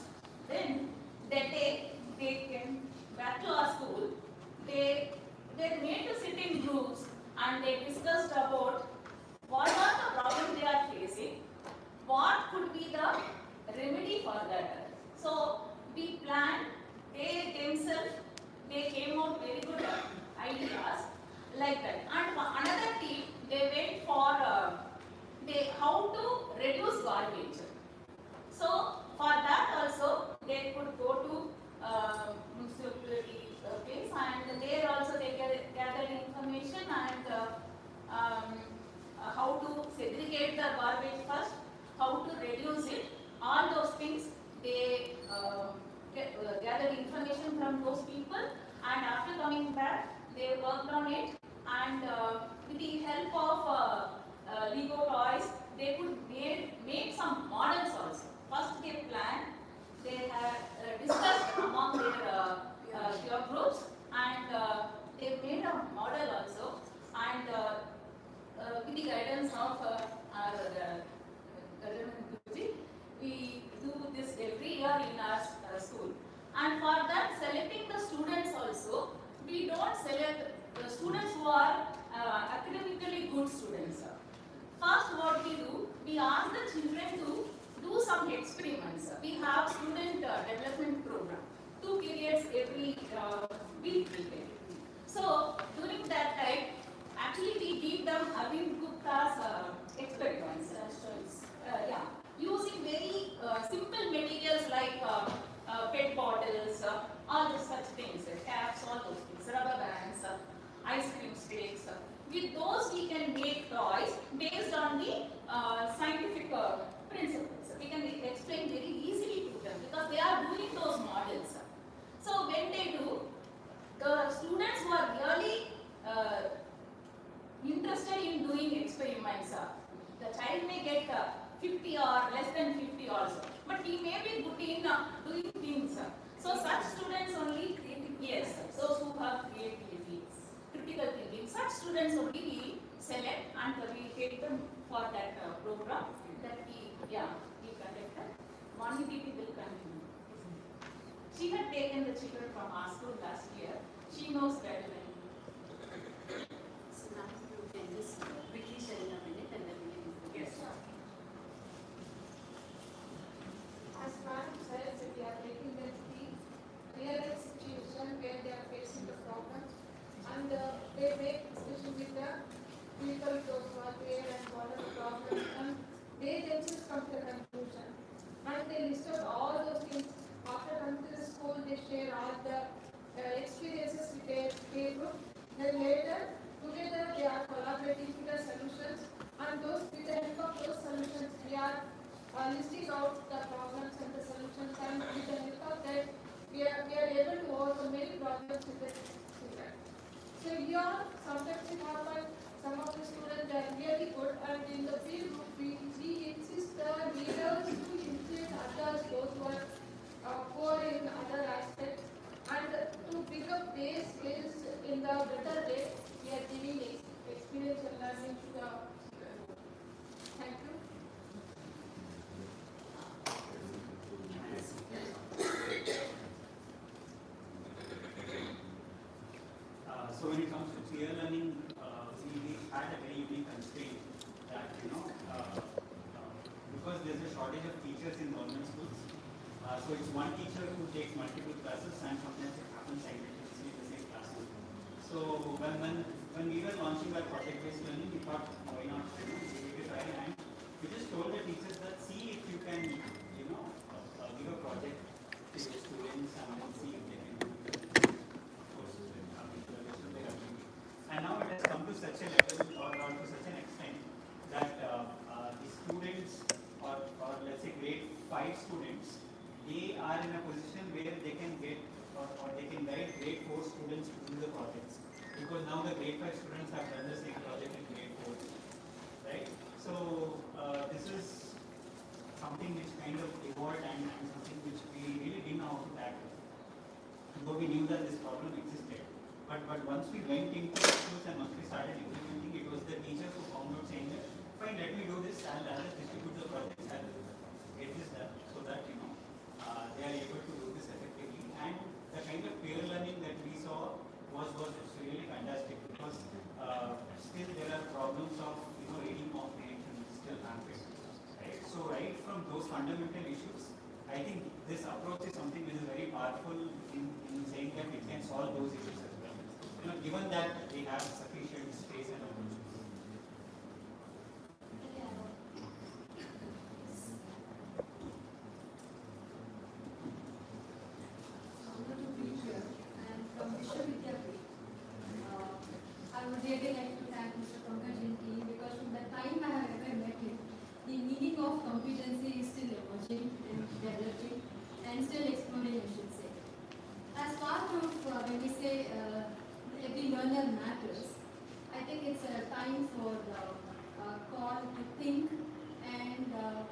Then that day they came back to our school. They made to sit in groups and they discussed about what are the problems they are facing, what could be the remedy for that. So we planned, they themselves, they came out very good ideas like that. And another team, they went for how to reduce garbage. So for that also, they could go to municipality place and there also they gathered information and how to segregate the garbage first, how to reduce it, all those things they gathered information from those people and after coming back they worked on it and with the help of Lego toys they could make some models also. First they planned, they had discussed among their peer groups and they made a model also and with the guidance of our we do this every year in our school. And for that, selecting the students also, we don't select the students who are academically good students. First, what we do, we ask the children to do some experiments. We have student development program, 2 periods every week. So during that time, actually we give them Arvind Gupta's experiments. Yeah, using very simple materials like PET bottles, all those such things, caps, all those things, rubber bands, ice cream sticks. With those we can make toys based on the scientific principles. We can explain very easily to them because they are doing those models. So when they do, the students who are really interested in doing experiments, the child may get 50 or less than 50 also, but he may be good in doing things. So such students only, yes, those who have creativity, critical thinking, such students only we select and we take them for that program that we conducted. Manipiti will continue. She had taken the children from our school last year. She knows better than me. So now you can just quickly share in a minute and then we can move. Yes. As Madam says, if we are taking them to the real life situation where they are facing the problems and they make discussion with the people those who are there and what are the problems and they themselves come to the conclusion and they list out all those things. After coming to the school, they share all the experiences with their peer group. Then later, together they are collaborating to the solutions and those with the help of those solutions, we are listing out the problems and the solutions and with the help of that, we are able to overcome many problems with the children. So here, sometimes it happens, some of the students are really good and in the field group, we insist the leaders to influence others, those who are poor in other aspects and to pick up their skills in the better way, we are giving experiential learning to the children. Thank you. So when it comes to peer learning, we had a very unique constraint that, because there's a shortage of teachers in government schools, so it's one teacher who takes multiple classes and sometimes it happens simultaneously in the same classroom. So when we were launching our project-based learning, we thought, why not, give it a try, and we just told the teachers that see if you can, give a project to your students and then see if they can do it. Of course, they or they can guide grade 4 students to do the projects. Because now the grade 5 students have done the same project in grade 4. Right? So this is something which kind of evolved and something which we really didn't know how to tackle. Though we knew that this problem existed. But once we went into schools and once we started implementing, it was the teachers who found out saying that, fine, let me do this, I'll distribute the projects, I'll get this done, so that they are able to do this effectively. And the kind of peer learning that we saw was really fantastic, because still there are problems of reading comprehension still rampant. Right? So right from those fundamental issues, I think this approach is something which is very powerful in saying that it can solve those issues as well. Given that we have sufficient space and opportunity. I would really like to thank Mr. Pankaj and team, because from the time I have ever met him, the meaning of competency is still emerging and developing and still exploring, I should say. As part of when we say every learner matters, I think it's a time for call to think and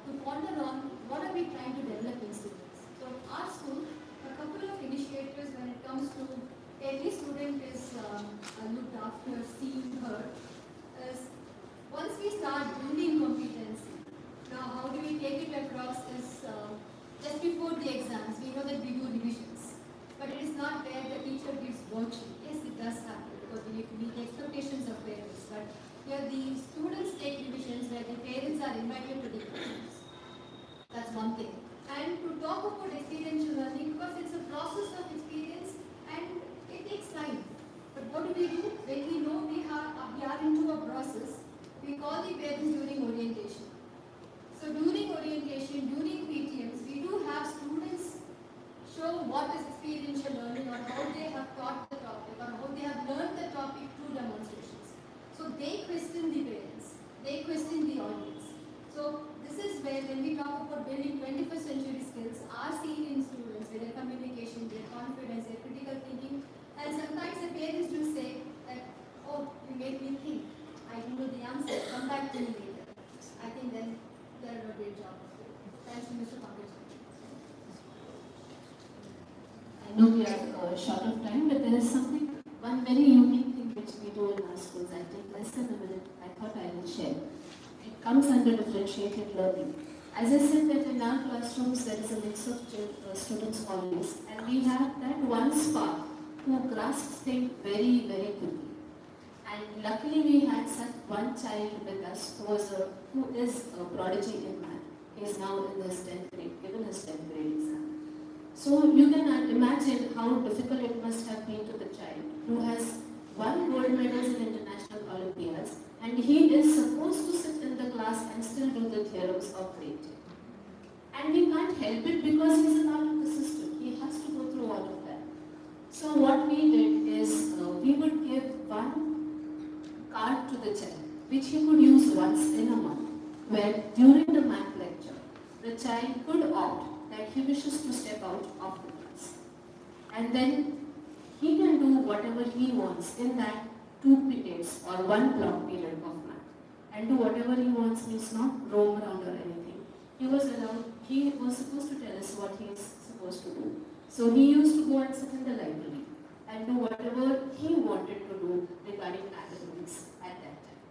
to ponder on what are we trying to develop in students. So our school, a couple of initiatives when it comes to every student is looked after, seen, heard, is once we start building competency, now how do we take it across is just before the exams, we know that we do revisions. But it is not where the teacher gives worksheet. Yes, it does happen because we need to meet the expectations of parents. But here the students take revisions where the parents are invited to the revisions. That's one thing. And to talk about experiential learning, because it's a process of experience and it takes time. But what do? When we know we are into a process, we call the parents during orientation. So during orientation, during PTMs, we do have students show what is experiential learning or how they have taught the topic or how they have learned the topic through demonstrations. So they question the parents, they question the audience. So this is where when we talk about building 21st century skills are seen in students with their communication, their confidence, their critical thinking, and sometimes the parents do say that, oh, you made me think, I don't know the answer, come back to me later. I think then they're a great job of it. Thank you, Mr. Pankaj. I know we are short of time, but there is one very unique thing which we do in our schools. I take less than a minute. I thought I will share. It comes under differentiated learning. As I said that in our classrooms there is a mix of students always, and we have that one spark who grasps things very, very quickly. And luckily we had such one child with us who is a prodigy in math. He is now in his 10th grade, given his 10th grade exam. So you can imagine how difficult it must have been to the child who has won gold medals in international Olympiads, and he is supposed to sit in the class and still do the theorems of grade 10. And we can't help it because he's a part of the system. He has to go through all of that. So what we did is we would give one card to the child, which he could use once in a month, where during the math lecture, the child could opt that he wishes to step out of the class. And then he can do whatever he wants in that 2 periods or 1 block period of math. And do whatever he wants, means not roam around or anything. He was supposed to tell us what he is supposed to do. So he used to go and sit in the library and do whatever he wanted to do regarding academics at that time.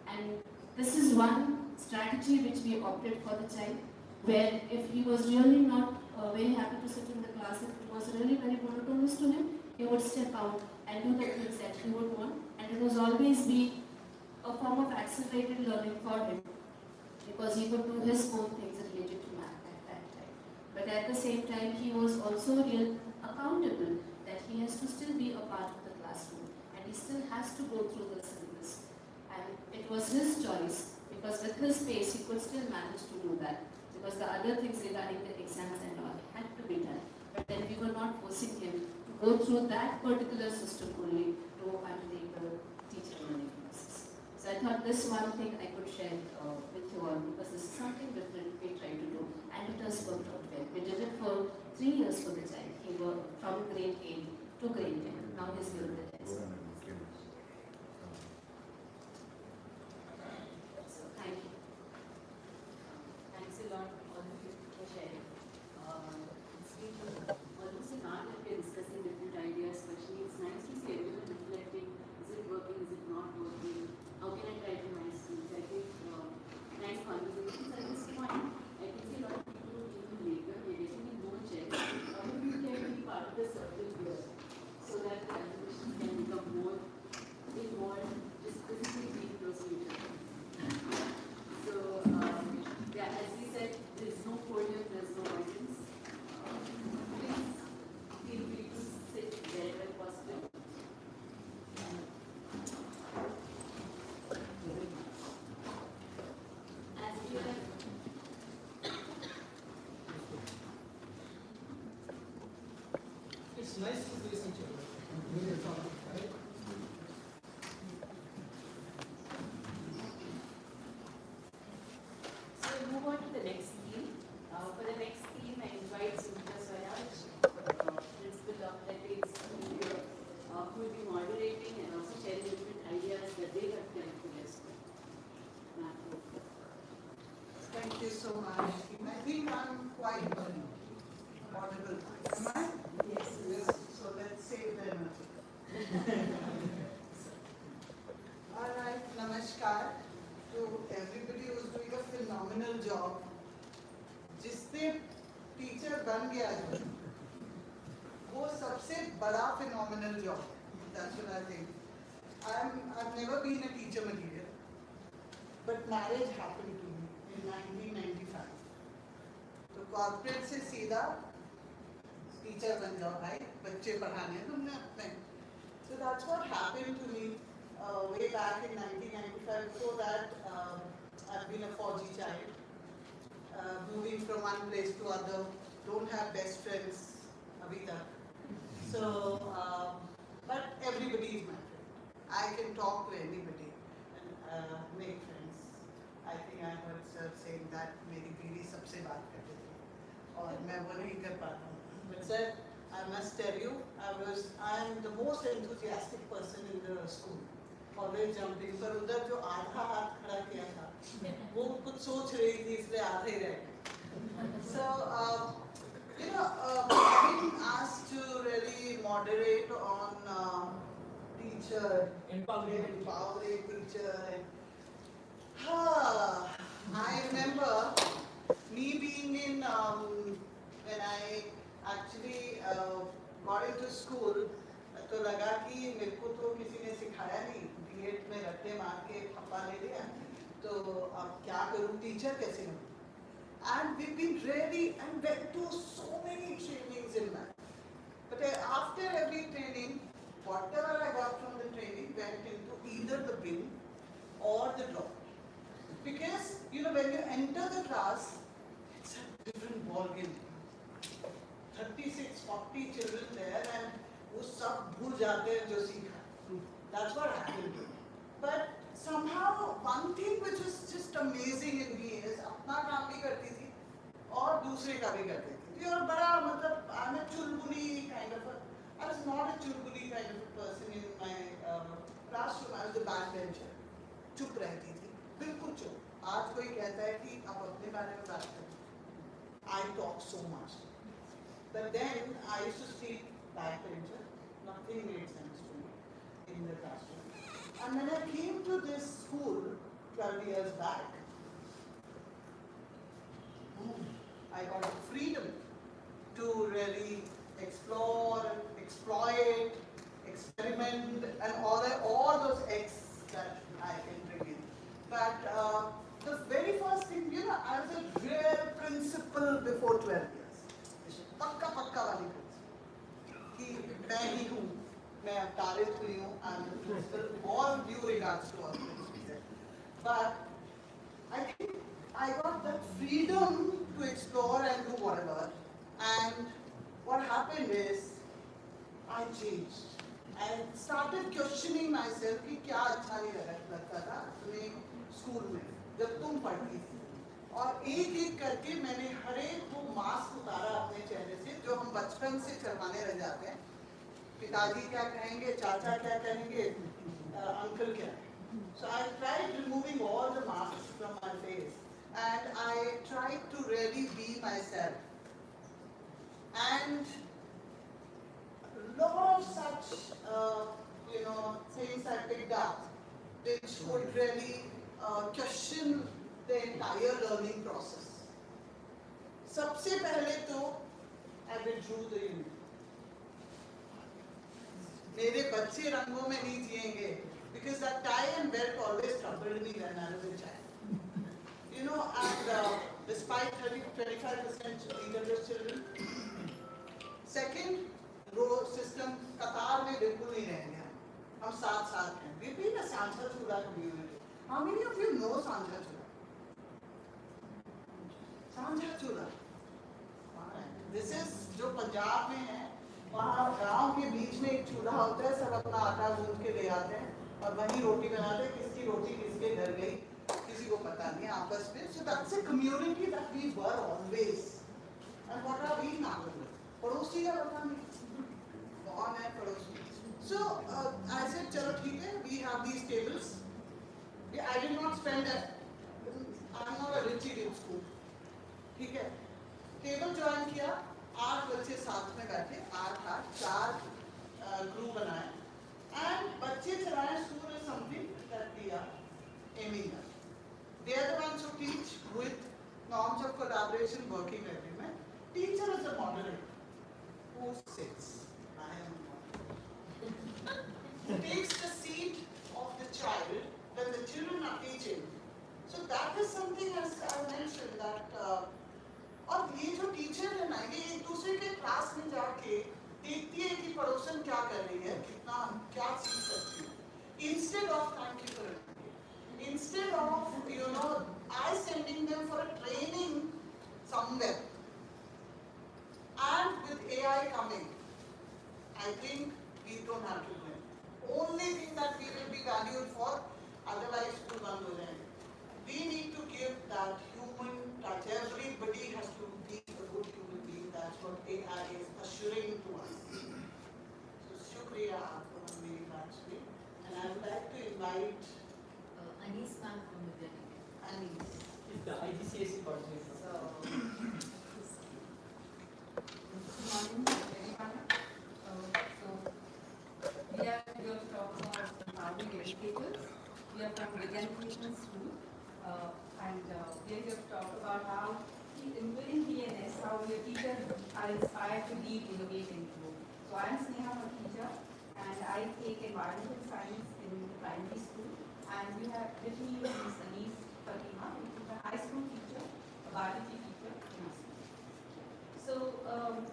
And this is one strategy which we opted for the child, where if he was really not very happy to sit in the class, if it was really very monotonous to him, he would step out and do the things that he would want, and it was always be a form of accelerated learning for him, because he could do his own things related to math at that time. But at the same time, he was also real accountable that he has to still be a part of the classroom, and he still has to go through the syllabus. And it was his choice, because with his pace, he could still manage to do that. Because the other things regarding the exams and all had to be done. But then we were not forcing him to go through that particular system only to undertake the teacher learning process. So I thought this one thing I could share with you all, because this is something different we try to do, and it has worked out well. We did it for 3 years for the child. He worked from grade 8 to grade 10. Now he's given the test. So thank you. Thanks a lot all of you for sharing. It's been almost an hour that we are discussing different ideas, especially it's nice to see everyone reflecting, is it working, is it not working, how can I try to my students? I think nice conversations at this point. I can see a lot of people who came in later, we are getting in more chairs. All of you can be part of the circle here so that the conversation can become more involved, just physically being close to each other. So, yeah, as we said, there is no podium, there is no audience. Please feel free to sit wherever possible. As we are It's nice to face each other when you're talking, right? So we'll move on to the next theme. For the next theme, I invite Sumitra Swaraj, Principal of Ethics, who will be moderating and also sharing different ideas that they have connected us with. Thank you so much. I think I'm quite audible. Am I? Yes. So let's save the energy. All right, namaskar to everybody who's doing a phenomenal job. जिसने teacher बन गया जो वो सबसे बड़ा phenomenal job. That's what I think. I've never been a teacher material, but marriage happened to me in 1995. तो corporate से सीधा टीचर बन जाओ भाई, बच्चे पढ़ाने तुमने अपने. So that's what happened to me way back in 1995. Before that, I've been a 4G child, moving from one place to other. Don't have best friends, abhi tak. So, but everybody is my friend. I can talk to anybody and make friends. I think I heard sir saying that मेरी बीवी सबसे बात करती थी और मैं वो नहीं कर पाता हूँ. But sir, I must tell you, I am the most enthusiastic person in the school. Always jumping. पर उधर जो आधा हाथ खड़ा किया था, वो कुछ सोच रही थी इसलिए आधे ही रह गए. So, you know, I've been asked to really moderate on teacher, empowering teacher. I remember me being in, when I actually got into school, तो लगा कि मेरे को तो किसी ने सिखाया नहीं, बीएड में रट्टे मार के फप्पा ले लिया, तो अब क्या करूँ, टीचर कैसे हूँ? And we've been really and went to so many trainings in that. But after every training, whatever I got from the training went into either the bin or the drawer. Because, you know, when you enter the class, it's a different ballgame. 36, 40 children there and वो सब भूल जाते हैं जो सीखा. That's what happened. But somehow one thing which was just amazing in me is अपना काम भी करती थी और दूसरे का भी करती थी. और बड़ा मतलब I'm a Chulbuli kind of a. I was not a Chulbuli kind of a person in my classroom. I was the backbencher. चुप रहती थी, बिल्कुल चुप. आज कोई कहता है कि आप अपने बारे में बात करें. I talk so much. But then I used to speak backbencher. Nothing made sense to me in the classroom. And when I came to this school 12 years back, I got the freedom to really explore, exploit, experiment, and all those X that I can bring in. But the very first thing, you know, I was a real principal before 12 years. पक्का वाली principal. कि मैं ही हूँ, मैं अवतारित हुई हूँ, I'm the principal. All due regards to all principals. But I think I got that freedom to explore and do whatever. And what happened is, I changed. I started questioning myself कि क्या अच्छा नहीं लगता था अपने school में जब तुम पढ़ती थी और एक एक करके मैंने हर एक को मास्क उतारा अपने चेहरे से, जो हम बचपन से चलवाने रह जाते हैं। पिताजी क्या कहेंगे, चाचा क्या कहेंगे, अंकल क्या। So I tried removing all the masks from my face and I tried to really be myself. And a lot of such, things I picked up, which would really question the entire learning process. सबसे पहले तो I withdrew the uniform. मेरे बच्चे रंगों में नहीं जिएंगे, because that tie and belt always troubled me when I was a child. And despite 25% leaderless children, second row system कतार में बिल्कुल नहीं रहेंगे हम साथ साथ हैं. We've been a सांझा चूल्हा community. How many of you know सांझा चूल्हा? सांझा चूल्हा. This is जो पंजाब में है, वहाँ गांव के बीच में एक चूल्हा होता है, सब अपना आटा गूंथ के ले आते हैं और वही रोटी बनाते हैं. किसकी रोटी किसके घर गई किसी को पता नहीं आपस में. So that's a community that we were always. And what are we now? पड़ोसी का पता नहीं कौन है पड़ोसी. So I said चलो ठीक है, we have these tables. I did not spend I'm not a rich kid in school. ठीक है, टेबल ज्वाइन किया, 8 बच्चे साथ में बैठे, 8 4 ग्रुप बनाए. And बच्चे चलाए school is something that we are aiming at. They are the ones who teach with norms of collaboration, working agreement. Teacher is the moderator. Who sits? I am the moderator. Who takes the seat of the child when the children are teaching. So that is something, as I mentioned, that और ये जो teacher है ना, ये एक दूसरे के class में जाके देखती है कि पड़ोसन क्या कर रही है, कितना क्या सीख सकती है. Instead of, thank you for it, instead of I sending them for a training somewhere, and with AI coming, I think we don't have to do it. Only thing that we will be valued for, otherwise school band ho jayenge. We need to give that human touch. Everybody has to be a good human being. That's what AI is assuring to us. So, shukriya aapko मेरी बात सुनी. And I would like to invite Anis ma'am from the Anis. The IGCSE coordinator. So, good morning, everyone. So, we are here to talk about empowering educators. We are from Vidyanathan School, and we are here to talk about how, within BNS, how your teachers are inspired to lead, innovate, and grow. So, I am Sneha, a teacher, and I take environmental science in primary school. And we have with me Ms. Anis Fatima, who is a high school teacher, a biology teacher in our school. So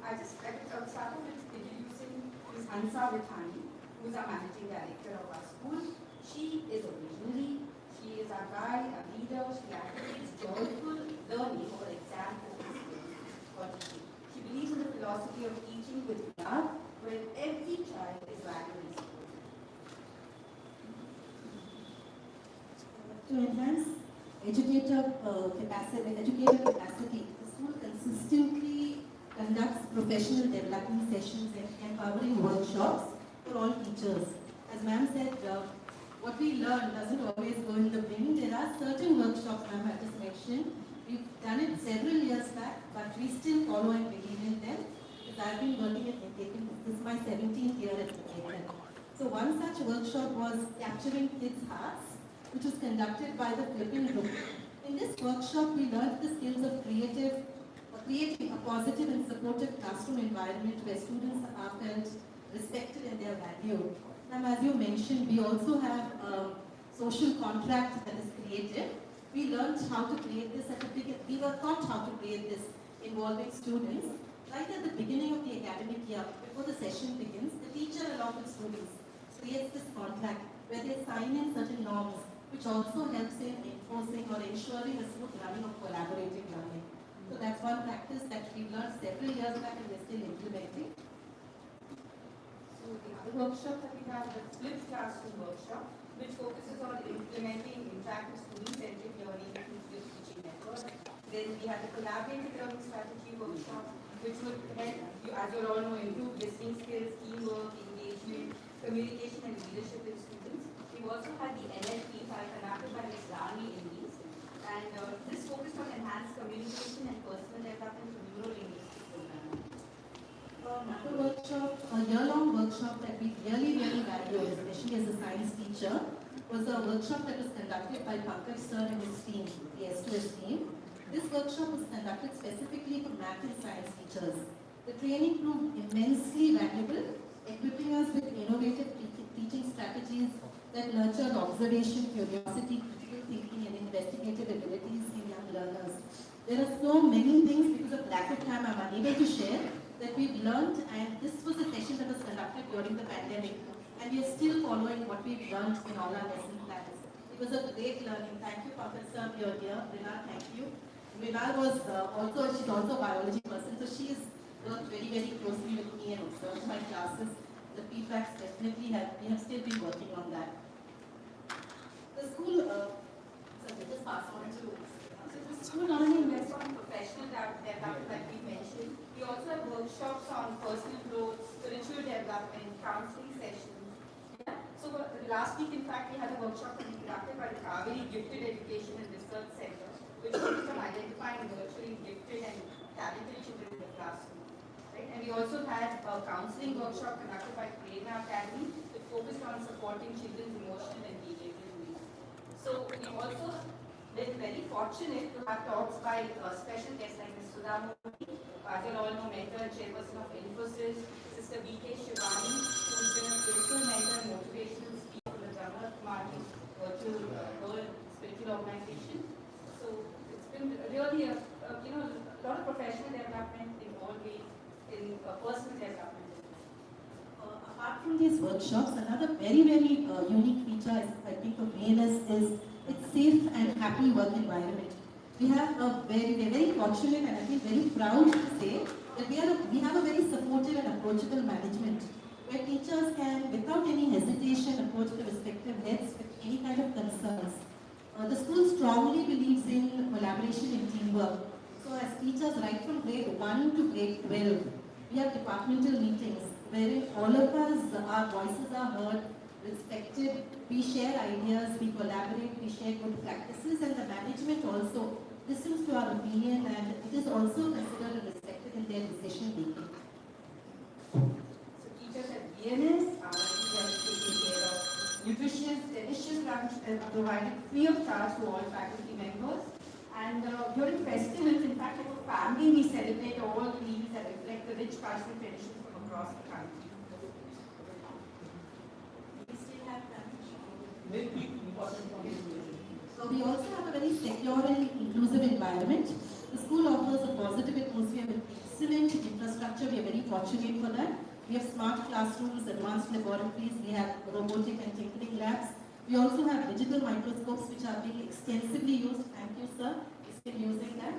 I will start off with introducing Ms. Hansa Vithani, who is our managing director of our school. She is a visionary, she is our guide, a leader, she advocates joyful learning over exam-focused learning. She believes in the philosophy of teaching with love, where every child is valued and supported. To enhance educator capacity, the school consistently conducts professional development sessions and empowering workshops for all teachers. As ma'am said, what we learn doesn't always go in the brain. There are certain workshops ma'am had just mentioned. We've done it several years back, but we still follow and believe in them. Because I've been working at Niketan. This is my 17th year at Niketan. So one such workshop was Capturing Kids' Hearts, which was conducted by the Flippin Group. In this workshop, we learned the skills of creating a positive and supportive classroom environment where students are felt respected and they are valued. And as you mentioned, we also have a social contract that is created. We learned how to create this we were taught how to create this involving students. Right at the beginning of the academic year, before the session begins, the teacher along with students creates this contract where they sign in certain norms, which also helps in enforcing or ensuring a smooth running of collaborative learning. So that's one practice that we learned several years back and we're still implementing. So the other workshop that we have, the flipped classroom workshop, which focuses on implementing interactive student-centric learning through the teaching method. Then we have the collaborative learning strategy workshop, which would help you, as you all know, improve listening skills, teamwork, engagement, communication, and leadership in students. We've also had the NLP conducted by Ms. Rani in these, and this focused on enhanced communication and personal development for neuro-linguistic programming. Another workshop, a year-long workshop that we really valued, especially as a science teacher, was a workshop that was conducted by Pankaj sir and his team, the S2S team. This workshop was conducted specifically for math and science teachers. The training proved immensely valuable, equipping us with innovative teaching strategies that nurtured observation, curiosity, critical thinking, and investigative abilities in young learners. There are so many things, because of lack of time I'm unable to share, that we've learned, and this was a session that was conducted during the pandemic, and we are still following what we've learned in all our lesson plans. It was a great learning. Thank you, Pankaj sir, you're here. Vinal, thank you. Vinal was she's also a biology person, so she has worked very closely with me and observed my classes. The feedbacks definitely we have still been working on that. The school, so we just pass on to. So the school not only invests on professional development like we mentioned, we also have workshops on personal growth, spiritual development, counseling sessions. Yeah? So last week, in fact, we had a workshop that we conducted by the Kaveri Gifted Education and Research Center, which focused on identifying virtually gifted and talented children in the classroom. Right? And we also had a counseling workshop conducted by Prerna Academy, which focused on supporting children's emotional and behavioral needs. So we also been very fortunate to have talks by special guests like Ms. Sudha Murthy, as you all know, mentor and chairperson of Infosys, Sister B.K. Shivani, who has been a spiritual mentor and motivational speaker for the Jamala Kumari Virtual World Spiritual Organization. So it's been really a lot of professional development in all ways, in personal development. Apart from these workshops, another very unique feature, I think, of VNS is its safe and happy work environment. We have we're very fortunate, and I feel very proud to say that we have a very supportive and approachable management, where teachers can, without any hesitation, approach the respective heads with any kind of concerns. The school strongly believes in collaboration and teamwork. So as teachers, right from grade 1 to grade 12, we have departmental meetings wherein all of us, our voices are heard, respected, we share ideas, we collaborate, we share good practices, and the management also listens to our opinion, and it is also considered and respected in their decision making. So teachers at VNS are taking care of nutritious, delicious lunch provided free of charge to all faculty members. And during festivals, in fact, as a family, we celebrate all these that reflect the rich cultural traditions from across the country. We still have time. So we also have a very secure and inclusive environment. The school offers a positive atmosphere with excellent infrastructure. We are very fortunate for that. We have smart classrooms, advanced laboratories, we have robotic and tinkering labs. We also have digital microscopes which are being extensively used. Thank you, sir. We're still using that.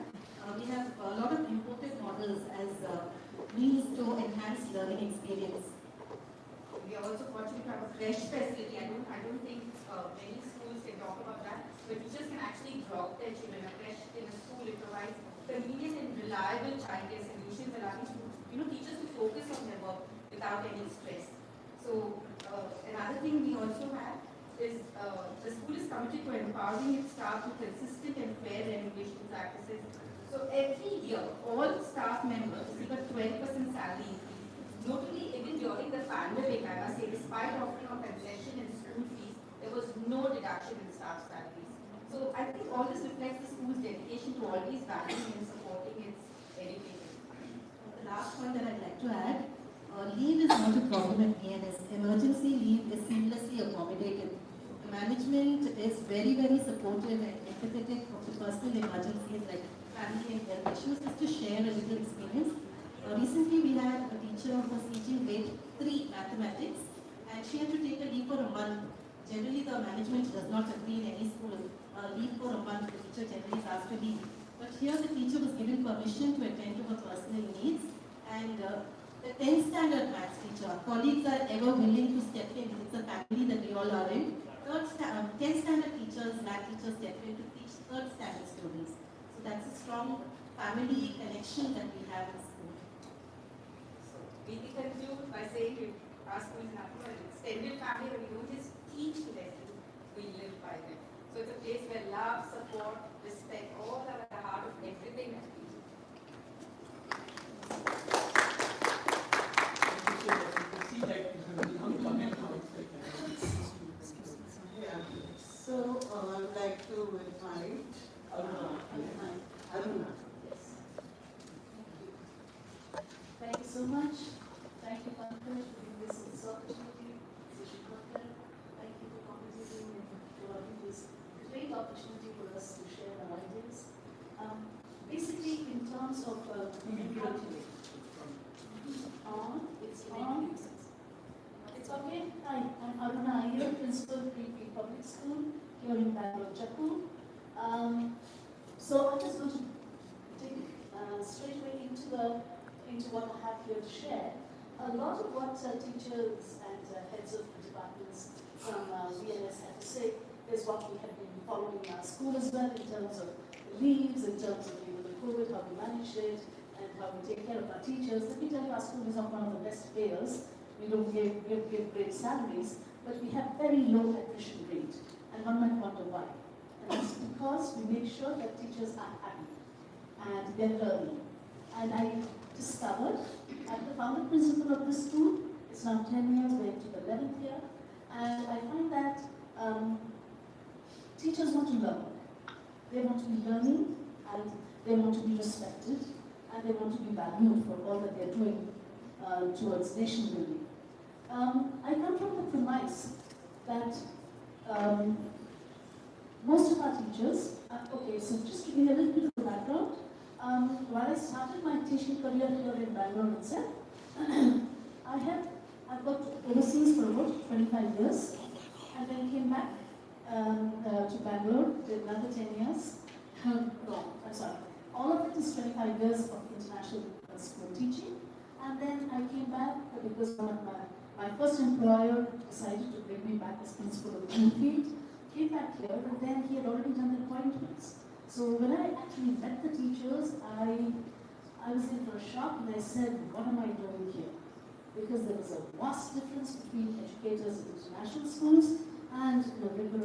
We have a lot of imported models as means to enhance learning experience. We are also fortunate to have a fresh facility. I don't think many schools can talk about that. But teachers can actually drop their children afresh in a school. It provides convenient and reliable childcare solutions, allowing teachers to focus on their work without any stress. So another thing we also have is the school is committed to empowering its staff with consistent and fair remuneration practices. So every year, all staff members receive a 12% salary increase. Notably, even during the pandemic, I must say, despite offering a concession in school fees, there was no deduction in staff salaries. So I think all this reflects the school's dedication to always valuing and supporting its educators. The last point that I'd like to add, leave is not a problem at VNS. Emergency leave is seamlessly accommodated. The management is very supportive and empathetic of the personal emergencies like family and health issues. Just to share a little experience. Recently we had a teacher who was teaching grade 3 mathematics, and she had to take a leave for a month. Generally the management does not agree in any school. Leave for a month, the teacher generally is asked to leave. But here the teacher was given permission to attend to her personal needs, and the 10th standard maths teacher, colleagues are ever willing to step in. It's a family that we all are in. 3rd 10th standard teachers, math teachers, they're going to teach 3rd standard students. So that's a strong family connection that we have in school. So we can conclude by saying our school is nothing but an extended family where we don't just teach lessons, we live by them. So it's a place where love, support, respect, all are at the heart of everything that we do. Yeah. So I would like to invite Aruna. Thank you so much. Thank you, Pankaj, for giving this opportunity. Thank you for contributing and providing this great opportunity for us to share our ideas. Basically, in terms of it's on. It's okay. Hi, I'm Aruna Iyer, Principal Pre Public School here in Bangalore, Chakku. So I'm just going to dig straight away into what I have here to share. A lot of what teachers and heads of departments from VNS have to say is what we have been following in our school as well, in terms of leaves, in terms of the COVID, how we managed it, and how we take care of our teachers. Let me tell you, our school is not one of the best payers. We don't give great salaries, but we have very low attrition rate. And one might wonder why. And that's because we make sure that teachers are happy and they're learning. And I discovered, I'm the founder principal of this school. It's now 10 years, we're into the 11th year. And I find that teachers want to learn. They want to be learning, and they want to be respected, and they want to be valued for all that they're doing towards nation building. I come from the premise that most of our teachers, okay, so just to give you a little bit of the background, while I started my teaching career here in Bangalore itself, I've worked overseas for about 25 years, and then came back to Bangalore, did another 10 years. No, I'm sorry. All of it is 25 years of international school teaching. And then I came back because one of my first employer decided to bring me back as principal of Greenfield. Came back here, and then he had already done the appointments. So when I actually met the teachers, I was in for a shock, and I said, what am I doing here? Because there was a vast difference between educators in international schools and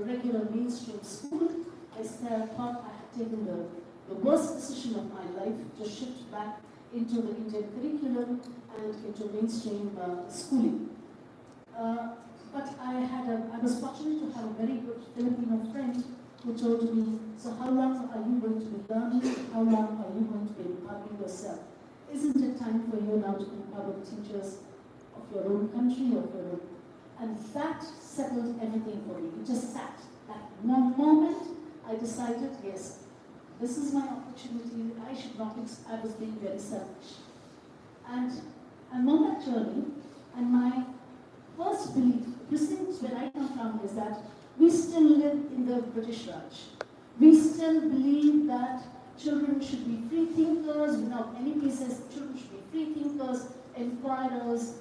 regular mainstream school. I thought I had taken the worst decision of my life to shift back into the Indian curriculum and into mainstream schooling. But I was fortunate to have a very good Filipino friend who told me, so how long are you going to be learning? How long are you going to be empowering yourself? Isn't it time for you now to empower the teachers of your own country, of your own? And that settled everything for me. It just sat. That one moment, I decided, yes, this is my opportunity. I should not be, I was being very selfish. And I'm on that journey, and my first belief, since where I come from, is that we still live in the British Raj. We still believe that children should be free thinkers. Without any pieces, children should be free thinkers, inquirers,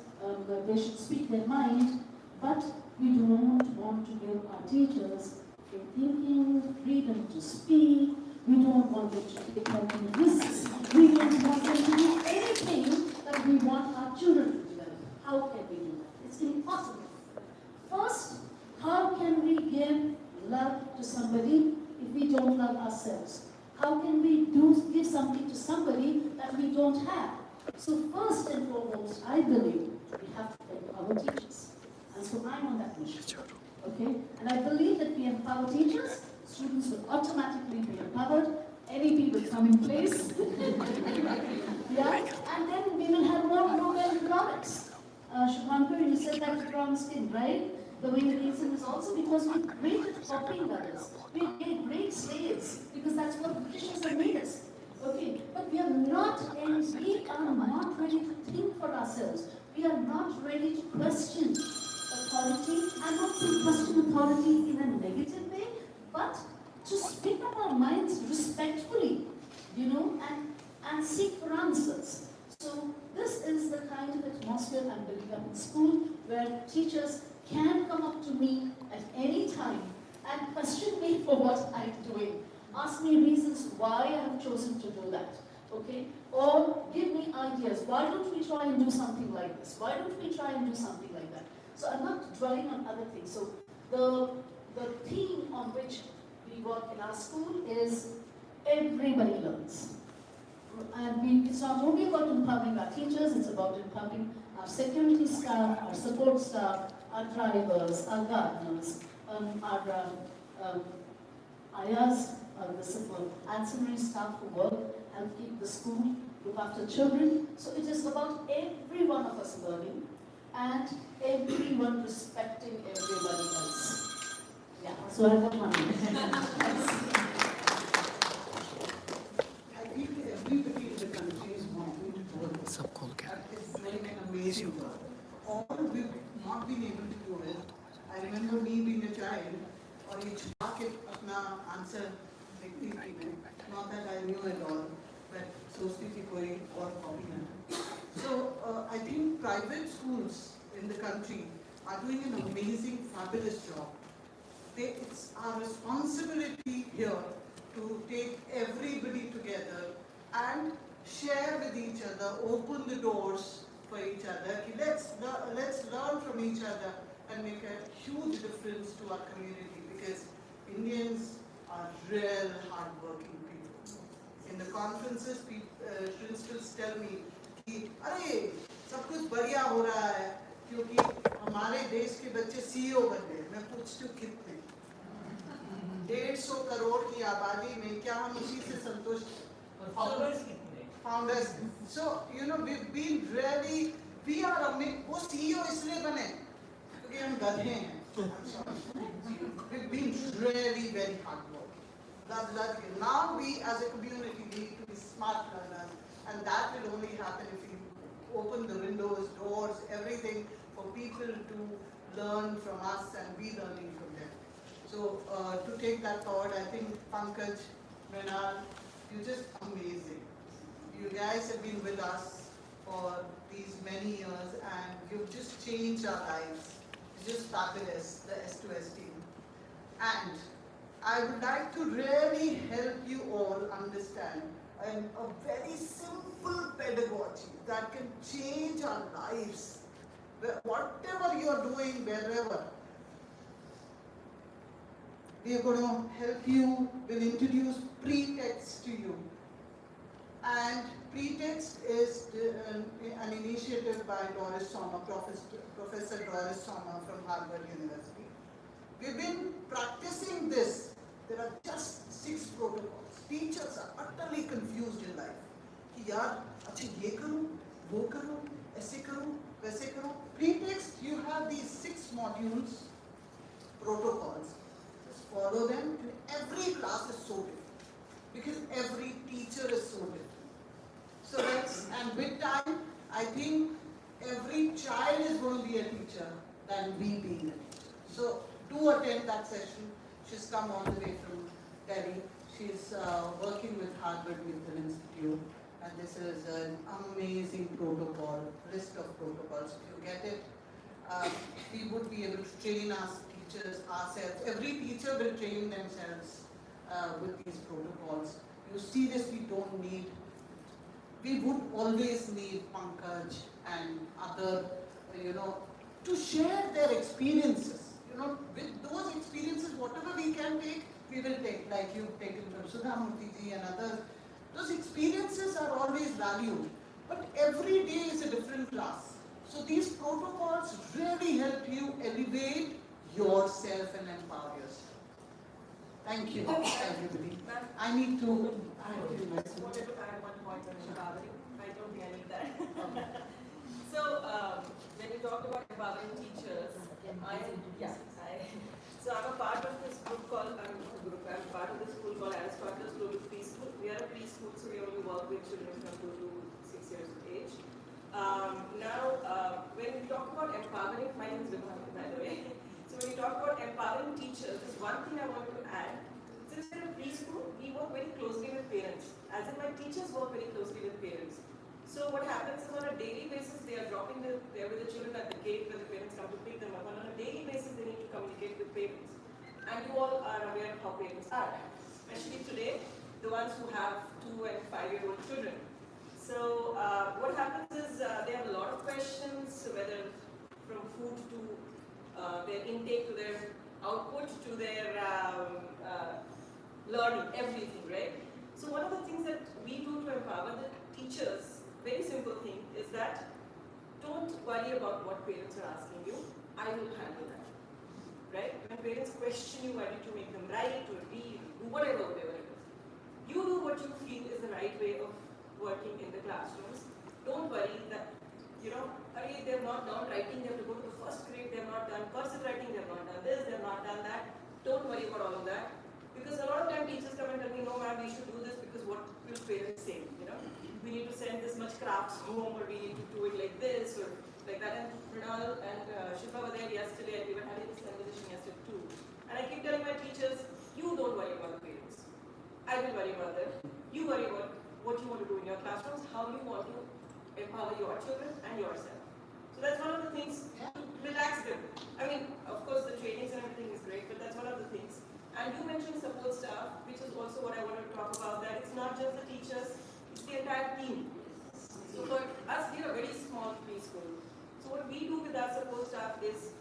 they should speak their mind. But we do not want to give our teachers free thinking, freedom to speak. We don't want them to take any risks. We don't want them to do anything that we want our children to do. How can we do that? It's impossible. First, how can we give love to somebody if we don't love ourselves? How can we give something to somebody that we don't have? So first and foremost, I believe we have to empower teachers. And so I'm on that mission. Okay? And I believe that we empower teachers, students will automatically be empowered, NEP will come in place. Yeah? And then we will have more Nobel economics. Shubhankar, you said that you promised him, right? The main reason is also because we're great at copying others. We're great slaves, because that's what the Britishers have made us. Okay, but we are not ready to think for ourselves. We are not ready to question authority. I'm not saying question authority in a negative way, but to speak up our minds respectfully, and seek for answers. So this is the kind of atmosphere I'm building up in school, where teachers can come up to me at any time and question me for what I'm doing. Ask me reasons why I have chosen to do that. Okay? Or give me ideas. Why don't we try and do something like this? Why don't we try and do something like that? So I'm not dwelling on other things. So the theme on which we work in our school is everybody learns. And it's not only about empowering our teachers, it's about empowering our security staff, our support staff, our drivers, our gardeners, our ayahs, the support ancillary staff who work and keep the school, look after children. So it is about every one of us learning and everyone respecting everybody else. Yeah, so I've got one minute. I think everybody in the country is wanting to do it. It's like an amazing work. All we've not been able to do it. I remember me being a child, और ये छुपा के अपना answer लिखती थी मैं. Not that I knew it all, but सोचती थी कोई और कॉपी ना. So I think private schools in the country are doing an amazing, fabulous job. It's our responsibility here to take everybody together and share with each other, open the doors for each other. Let's learn from each other and make a huge difference to our community, because Indians are real hard-working people. In the conferences, principals tell me, "अरे सब कुछ बढ़िया हो रहा है क्योंकि हमारे देश के बच्चे CEO बन गए." मैं पूछती हूँ कितने? 150 करोड़ की आबादी में क्या हम उसी से संतुष्ट? Founders. So we've been really, we are वो CEO इसलिए बने क्योंकि हम गधे हैं. I'm sorry. We've been really very hardworking. Now we as a community need to be smart learners, and that will only happen if we open the windows, doors, everything for people to learn from us and we learning from them. So to take that forward, I think Pankaj, Mrinal, you're just amazing. You guys have been with us for these many years and you've just changed our lives. It's just fabulous, the S2S team. And I would like to really help you all understand a very simple pedagogy that can change our lives. Whatever you're doing, wherever, we are going to help you, we'll introduce pretext to you. And pretext is an initiative by Doris Sommer, Professor Doris Sommer from Harvard University. We've been practicing this. There are just 6 protocols. Teachers are utterly confused in life. कि यार अच्छा ये करूँ, वो करूँ, ऐसे करूँ, वैसे करूँ. Pretext, you have these 6 modules, protocols. Just follow them. And every class is so different because every teacher is so different. So and with time, I think every child is going to be a teacher than we being a teacher. So do attend that session. She's come all the way from Delhi. She's working with Harvard Milton Institute, and this is an amazing protocol, list of protocols. If you get it, we would be able to train our teachers ourselves. Every teacher will train themselves with these protocols. You seriously don't need. We would always need Pankaj and other, to share their experiences. With those experiences, whatever we can take, we will take, like you've taken from Sudha Murthy ji and others. Those experiences are always valued, but every day is a different class. So these protocols really help you elevate yourself and empower yourself. Thank you, everybody. I need to I wanted to add one point on empowering. I don't think I need that. So when you talk about empowering teachers, so I'm a part of this group called, I'm part of this school called Aristotle Global Preschool. We are a preschool, so we only work with children from 2 to 6 years of age. When we talk about empowering, my name is Vibhavi, by the way. So when we talk about empowering teachers, there's one thing I want to add. Since we're a preschool, we work very closely with parents. As in my teachers work very closely with parents. So what happens is on a daily basis, they are dropping there with the children at the gate when the parents come to pick them up. And on a daily basis, they need to communicate with parents. And and you all are aware of how parents are, especially today, the ones who have 2 and 5-year-old children. So what happens is they have a lot of questions, whether from food to their intake to their output to their learning, everything, right? So one of the things that we do to empower the teachers, very simple thing, is that don't worry about what parents are asking you. I will handle that, right? When parents question you, whether to make them write or read, do whatever it is. You do what you feel is the right way of working in the classrooms. Don't worry that, they're not done writing, they have to go to the first grade, they're not done cursive writing, they're not done this, they're not done that. Don't worry about all of that. Because a lot of time teachers come and tell me, no ma'am, we should do this because what will parents say, We need to send this much crafts home, or we need to do it like this, or like that. And Mrinal and Shifa were there yesterday, and we were having this conversation yesterday too. And I keep telling my teachers, you don't worry about the parents. I will worry about them. You worry about what you want to do in your classrooms, how you want to empower your children and yourself. So that's one of the things, to relax them. I mean, of course the trainings and everything is great, but that's one of the things. And you mentioned support staff, which is also what I wanted to talk about, that it's not just the teachers, it's the entire team. So for us, we are a very small preschool. So what we do with our support staff is,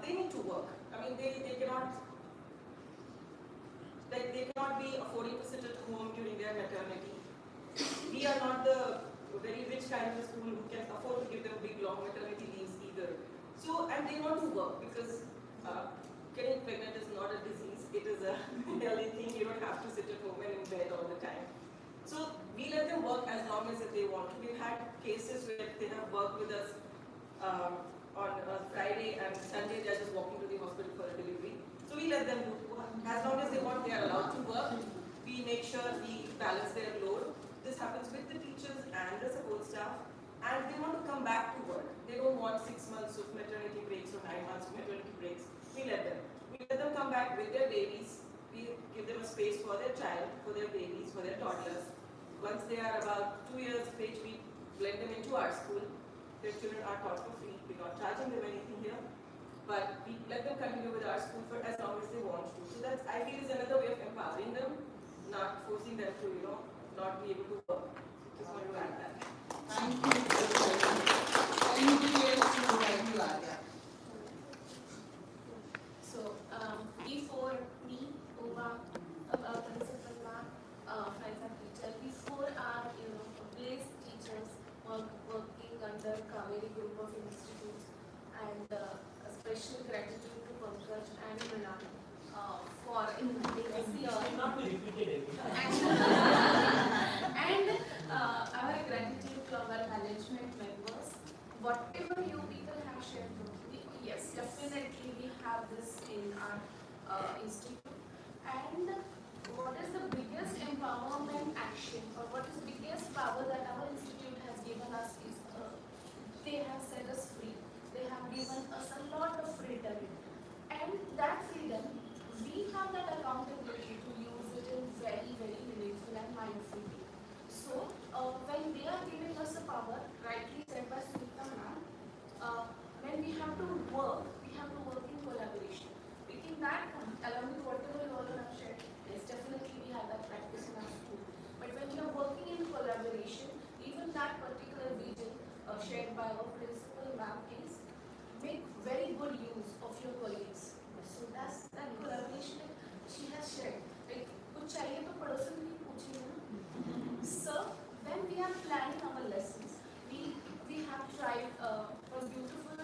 they need to work. I mean, they cannot, they cannot be affording to sit at home during their maternity. We are not the very rich kind of a school who can afford to give them big long maternity leaves either. So, and they want to work because getting pregnant is not a disease, it is a healthy thing. You don't have to sit at home and in bed all the time. So we let them work as long as they want to. We've had cases where they have worked with us on Friday and Sunday they're just walking to the hospital for a delivery. So we let them do, as long as they want, they are allowed to work. We make sure we balance their load. This happens with the teachers and the support staff, and they want to come back to work. They don't want 6 months of maternity breaks or 9 months of maternity breaks. We let them. We let them come back with their babies. We give them a space for their child, for their babies, for their toddlers. Once they are about 2 years of age, we blend them into our school. Their children are taught for free. We're not charging them anything here. But we let them continue with our school for as long as they want to. So that's, I feel, is another way of empowering them, not forcing them to, not be able to work. Just want to add that. Thank you. Anybody else who would like to add that? So, before me, Uma, principal ma'am, friends and teacher, before our, placed teachers working under Kaveri Group of Institutes, and a special gratitude to Pankaj and Mrinal for inviting us here. Not be repeated And our gratitude to our management members. Whatever you people have shared, yes, definitely we have this in our institute. And what is the biggest empowerment action, or what is the biggest power that our institute has given us is they have set us free. They have given us a lot of freedom. And that freedom, we have that accountability to use it in very, very meaningful and mindful way. So, when they are giving us a power, rightly said by Sunita ma'am, when we have to work in collaboration. Picking that point, along with whatever you all have shared, yes, definitely we have that practice in our school. But when we are working in collaboration, even that particular vision shared by our principal ma'am is make very good use of your colleagues. So that's that collaboration she has shared. Like, कुछ चाहिए तो पड़ोसन भी पूछिए ना. So when we are planning our lessons, we have tried a beautiful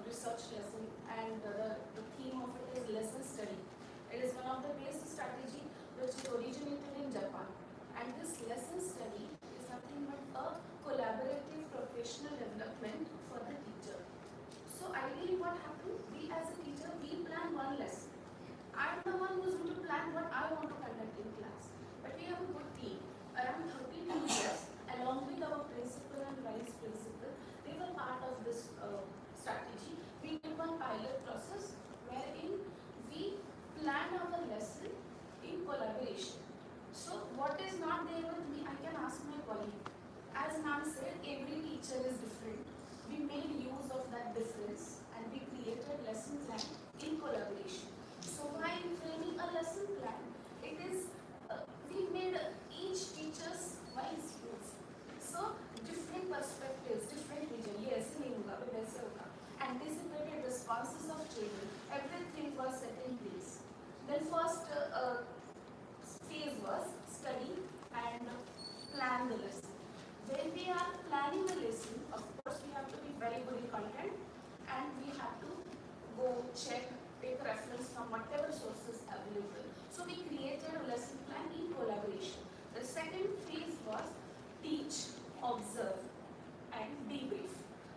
research lesson, and the theme of it is lesson study. It is one of the best strategy which is originated in Japan. And this lesson study is nothing but a collaborative professional development for the teacher. So ideally what happens, we as a teacher, we plan one lesson. I'm the one who's going to plan what I want to conduct in class. But we have a good team, around 30 teachers, along with our principal and vice principal. They were part of this strategy. We did one pilot process wherein we planned our lesson in collaboration. So what is not there with me, I can ask my colleague. As ma'am said, every teacher is different. We made use of that difference and we created lesson plan in collaboration. So while framing it was set in place. Then first phase was study and plan the lesson. When we are planning the lesson, of course we have to be very good in content and we have to go check, take reference from whatever sources available. So we created a lesson plan in collaboration. The second phase was teach, observe and debrief.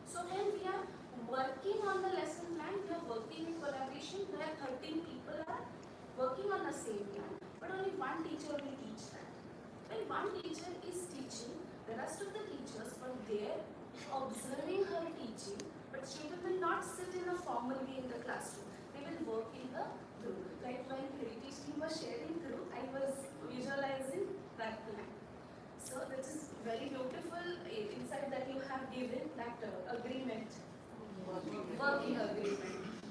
So when we are working on the lesson plan, we are working in collaboration where 13 people are working on the same plan, but only one teacher will teach that. When one teacher is teaching, the rest of the teachers were there observing her teaching, but children will not sit in a formal way in the classroom. They will work in the group. Like when heritage team was sharing group, I was visualizing that plan. So this is very beautiful insight that you have given, that agreement, working agreement.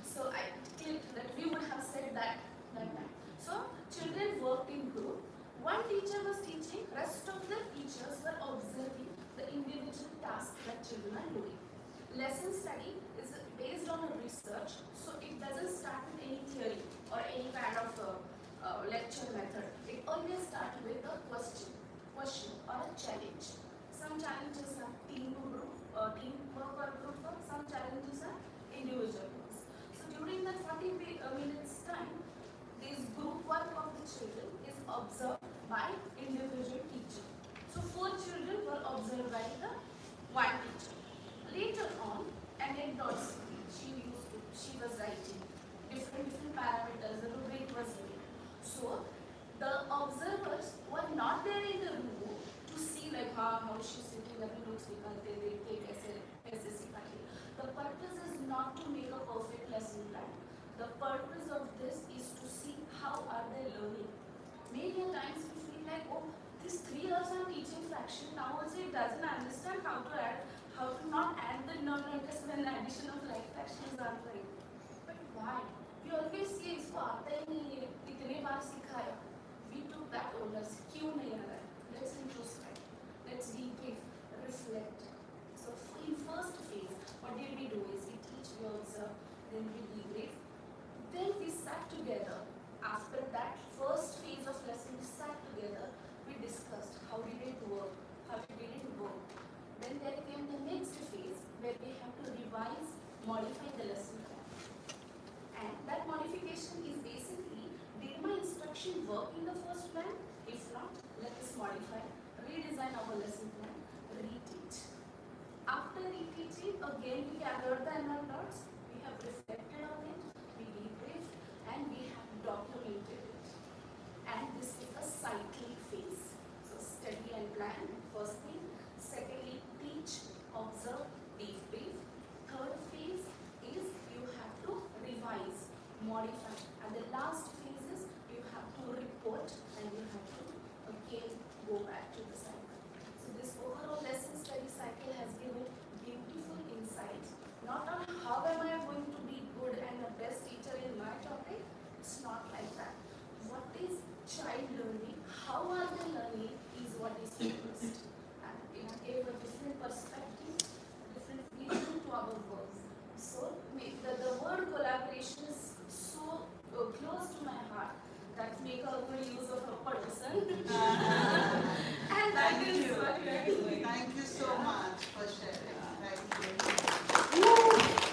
So I clicked that we would have said that time. So children worked in group. One teacher was teaching, rest of the teachers were observing the individual tasks that children are doing. Lesson study is based on a research, so it doesn't start with any theory or any kind of lecture method. It always starts with a question or a challenge. Some challenges are teamwork or group work, some challenges are individual works. So during that 40 minutes time, this group work of the children is observed by individual teacher. So 4 children were observed by the one teacher. Later on, an endorse she was writing different parameters, the rubric was made. So the observers were not there in the room to see like how she's sitting, the notes निकालते देखते कैसे सिखाती. The purpose is not to make a perfect lesson plan. The purpose of this is to see how are they learning. Many times we feel like, oh, these 3 years I'm teaching fraction, now also it doesn't understand how to add, how to not add the non-notice when the addition of like fractions are right. But why? We always say इसको आता ही नहीं है, इतने बार सिखाया. We took that onus. क्यों नहीं आ रहा है? Let's introspect. Let's debrief, reflect. So in first phase, what did we do is we teach, we observe, then we debrief. Then we sat together. After that first phase of lesson, we sat together. We discussed how did it work, how did it work. Then there came the next phase where we have to revise, modify the lesson plan. And that modification is basically, did my instruction work in the first plan? If not, let us modify, redesign our lesson plan, reteach. After reteaching, again we gathered the anecdotes, we have reflected on it, we debriefed, and we have documented it. And this is a cyclic phase. So study and plan, first thing. Secondly, teach, observe, debrief. Third phase is you have to revise, modify. And the last phase is you have to report and you have to again go back to the cycle. So this overall lesson study cycle has given beautiful insights, not on how am I going to be good and the best teacher in my topic. It's not like that. What is child learning? How are they learning is what is focused. And it gave a different perspective, different vision to our work. So the word collaboration is so close to my heart that make a good use of a person. And that is what we are doing. Thank you so much for sharing. Thank you.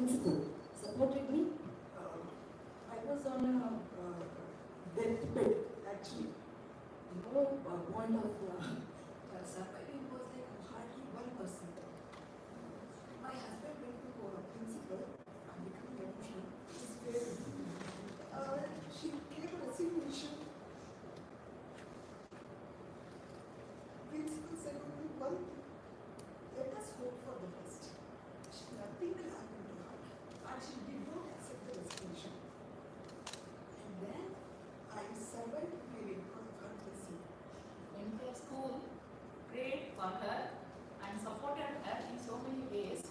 principal supported me. I was on a deathbed actually. No point of surviving was like hardly one person. My husband went to a principal and became emotional. She's very, she gave a resignation. Principal said only one thing. Let us hope for the best. Nothing will happen to her. And she did not accept the resignation. And then I survived maybe because of her blessing. In her school, prayed for her and supported her in so many ways.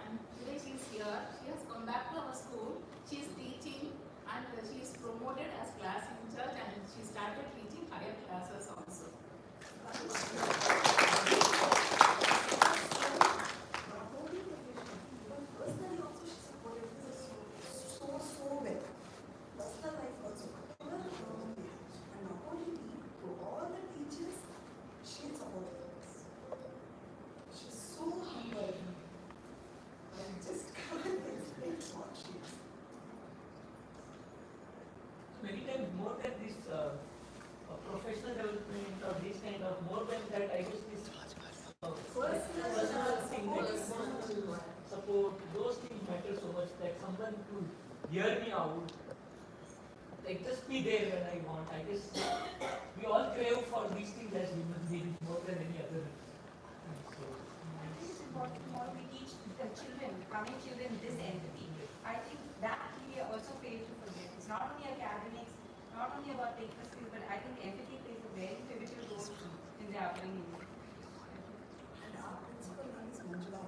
And today she is here. She has come back to our school. She is teaching and she is promoted as class in church and she started teaching higher classes also. Not only professionally, even personally also she supported me so well. Personal life also. And not only me, to all the teachers, she supported us. She's so humble. I just can't explain what she is. Many times more than this professional development or this kind of, more than that, I guess this personal thing, like emotional support, those things matter so much, that someone to hear me out, like just be there when I want. I guess we all crave for these things as human beings more than any other. So, I think it's important more we teach the children, coming children, this empathy. I think that we also fail to forget. It's not only academics, not only about paper skills, but I think empathy plays a very pivotal role in their upbringing. And our principal name is Manjula.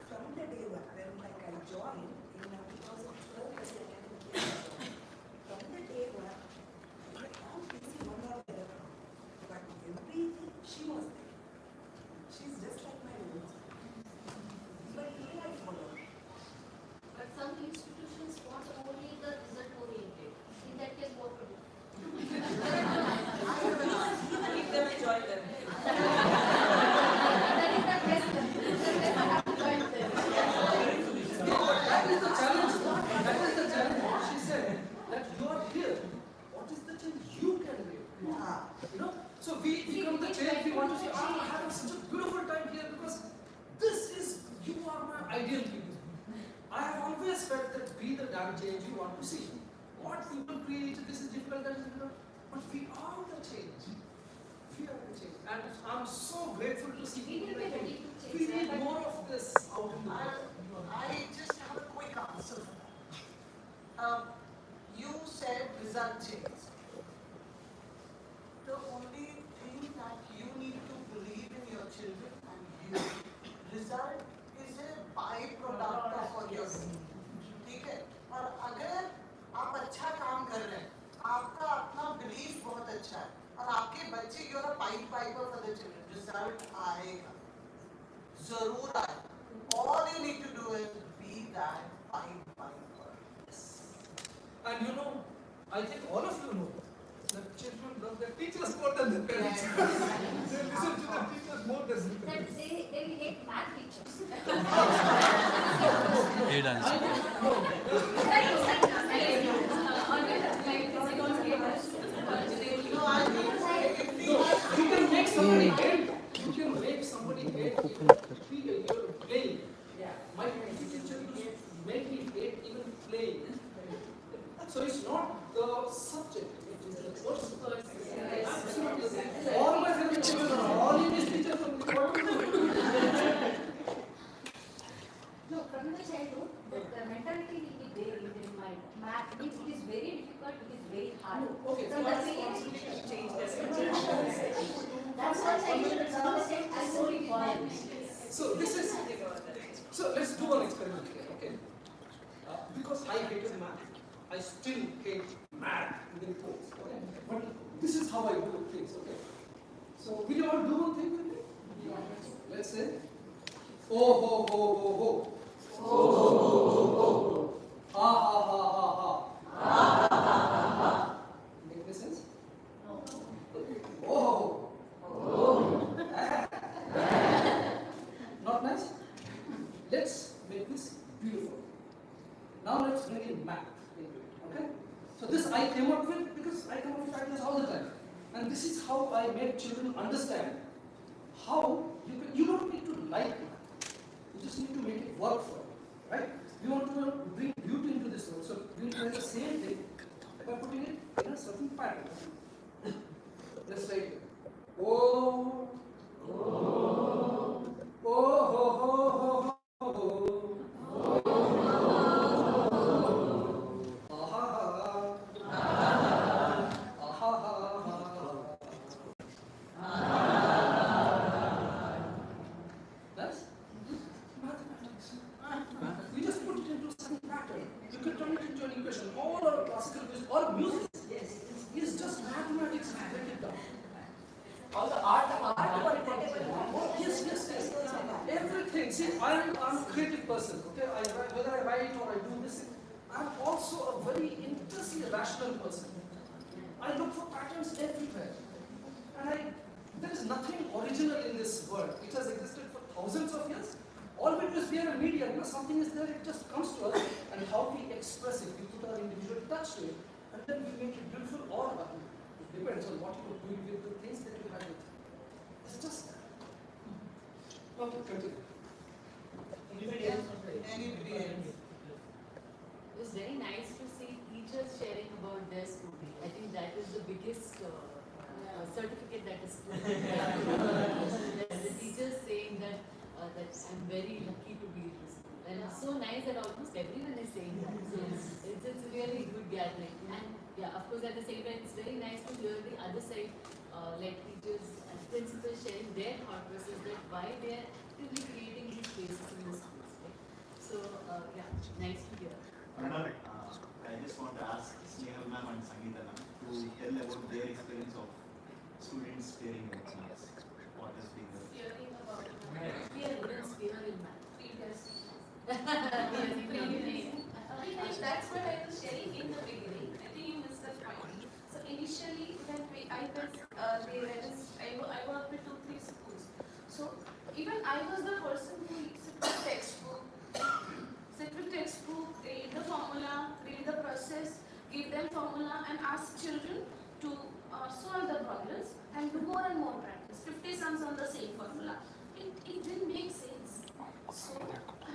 From the day when I joined in 2012 as an academic year, from the day when I found busy one or the other, but everything she was there. She's just like my own. But here I follow. But some institutions want only the result oriented. In that case, what to do? Leave them and join them. That is the best. That is the challenge. That is the challenge. She said that you are here. What is the change you can make? You know? So we become the change we want to see. I'm having such a beautiful time here because this is, you are my ideal people. I have always felt that be the damn change you want to see. What people create, this is difficult, that is difficult. But we are the change. We are the change. And I'm so grateful to see people like you. We need more of this out in the world. I just have a quick answer for that. You said result change. The only thing that you need to believe in your children and you, result is a byproduct of your doing. ठीक है? और अगर आप अच्छा काम कर रहे हैं, आपका अपना बिलीफ बहुत अच्छा है, और आपके बच्चे की और pipe Piper for the children, result आएगा, जरूर आएगा. All you need to do is be that pipe piper. And you know, I think all of you know that children love their teachers more than their parents. They listen to their teachers more than their parents. They will hate math teachers. You can make somebody hate. You can make somebody hate. You're playing. My teacher used to make me hate even playing. So it's not the subject, it is the person. Absolutely. All my favorite teachers are all English teachers from the world. No, from the childhood, the mentality will be there in their mind. Math means it is very difficult, it is very hard. Okay, From the change, that's why I am so important. So this is, so let's do one experiment here, okay? Because I hated math, I still hate math in the reports, okay? But this is how I do things, okay? So will you all do one thing with me? Let's say, oh ho ho ho ho. Oh ho ho ho ho. Ha ha ha ha ha. Ha ha ha ha ha. Make this sense? No. Oh. Oh. Not nice? Let's make this Now let's bring in math into it. Okay? So this I came up with because I come up with ideas all the time. And this is how I make children understand how you don't need to like math. You just need to make it work for you. Right? We want to bring beauty into this world. So we will try the same thing by putting it in a certain pattern. Let's try it. Oh, oh, oh, ho, ho, ho, ho. That's mathematics. We just put it into some pattern. You can turn it into an equation. All our classical music or music is just mathematics if you break it down. Also art, whatever. Yes. Everything. See, I'm a creative person. Okay, whether I write or I do this, I'm also a very intensely rational person. I look for patterns everywhere, and there is nothing original in this world. It has existed for thousands of years. All we do is we are a medium. Something is there. It just comes to us, and how we express it, we put our individual touch to it, and then we make it beautiful or ugly. It depends on what you are doing with the things that you have with. It's just that. Okay, continue. Anybody else? It was very nice to see teachers sharing about their school. I think that is the biggest certificate that is the teachers saying that I'm very lucky to be in this school. And it's so nice that almost everyone is saying that. So it's really good gathering. And yeah, of course at the same time it's very nice to hear the other side, like teachers and principals sharing their thought process that why they are actively creating these spaces in the schools. Right? So yeah, nice to hear. Madam, I just want to ask Snehal ma'am and Sangeeta ma'am to tell about their experience of students fearing in class. What has been the Hearing about Fear in math. That's what I was sharing in the beginning. I think you missed that point. So initially, when I worked with 2-3 schools. So even I was the person who sit with textbook, read the formula, read the process, give them formula, and ask children to solve the problems and do more and more practice. 50 sums on the same formula. It didn't make sense. So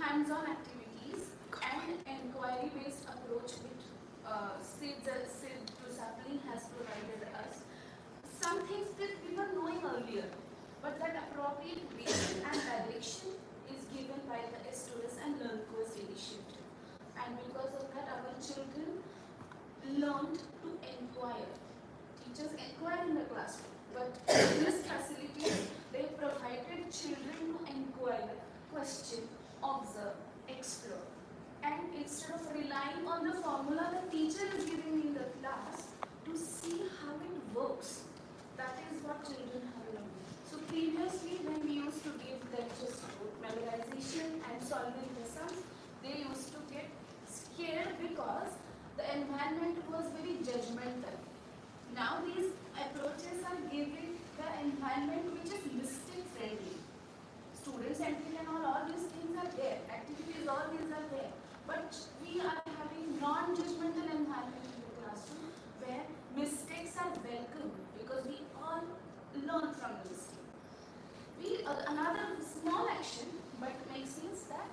hands-on activities and inquiry-based approach which Sid to Sapling has provided us. Some things that we were knowing earlier, but that appropriate vision and direction is given by the SOS and Learn Course initiative. And because of that, our children learned to inquire. Teachers inquire in the classroom, but in this facility, they provided children to inquire, question, observe, explore. And instead of relying on the formula the teacher is giving in the class, to see how it works. That is what children have learned. So previously, when we used to give them just memorization and solving the sums, they used to get scared because the environment was very judgmental. Now these approaches are giving the environment which is mistake friendly. Student-centric and all these things are there. Activities, all these are there. But we are having non-judgmental environment in the classroom where mistakes are welcome because we all learn from the mistake. Another small action but makes sense that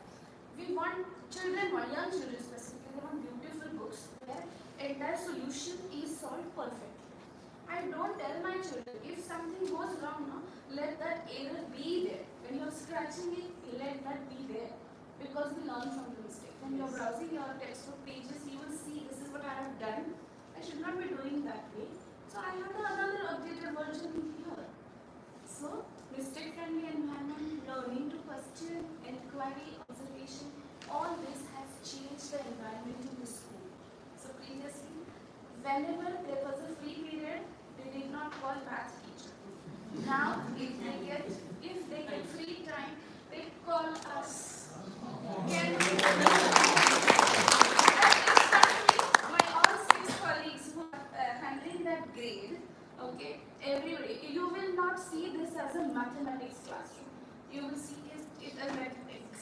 we want young children specifically, they want beautiful books where entire solution is solved perfectly. I don't tell my children if something goes wrong, no, let that error be there. When you're scratching it, let that be there because we learn from the mistake. When you're browsing your textbook pages, you will see this is what I have done. I should not be doing that way. So I have another updated version here. So mistake-friendly environment, learning to question, inquiry, observation, all this has changed the environment in the school. So previously, whenever there was a free period, they did not call math teacher. Now, if they get free time, they call us. My all 6 colleagues who are handling that grade, okay, everybody, you will not see this as a mathematics classroom. You will see it as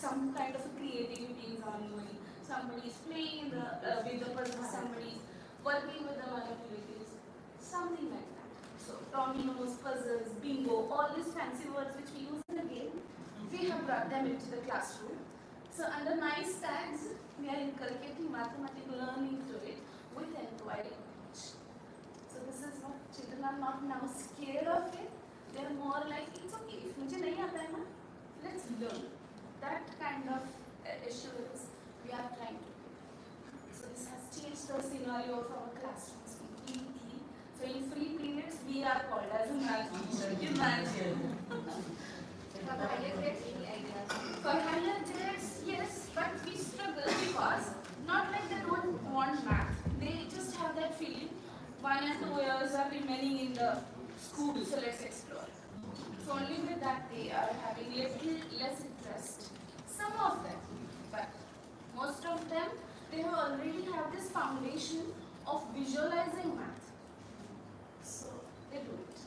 some kind of creativity is ongoing, somebody's playing with the puzzle, somebody's working with the manipulatives, something like that. So dominoes, puzzles, bingo, all these fancy words which we use in the game, we have brought them into the classroom. So under nice tags, we are inculcating mathematical learning to it with inquiry approach. So this is what children are not now scared of it. They are more like, it's okay, if मुझे नहीं आता है ना, let's learn. That kind of assurance we are trying to do. So this has changed the scenario of our classrooms completely. So in free periods, we are called as a math teacher. Imagine. For the higher grades, any ideas? For higher grades, yes, but we struggle because not like they don't want math. They just have that feeling. 1 and 2 years are remaining in the school, so let's explore. So only with that they are having little less interest. Some of them, but most of them, they already have this foundation of visualizing math. So they do it.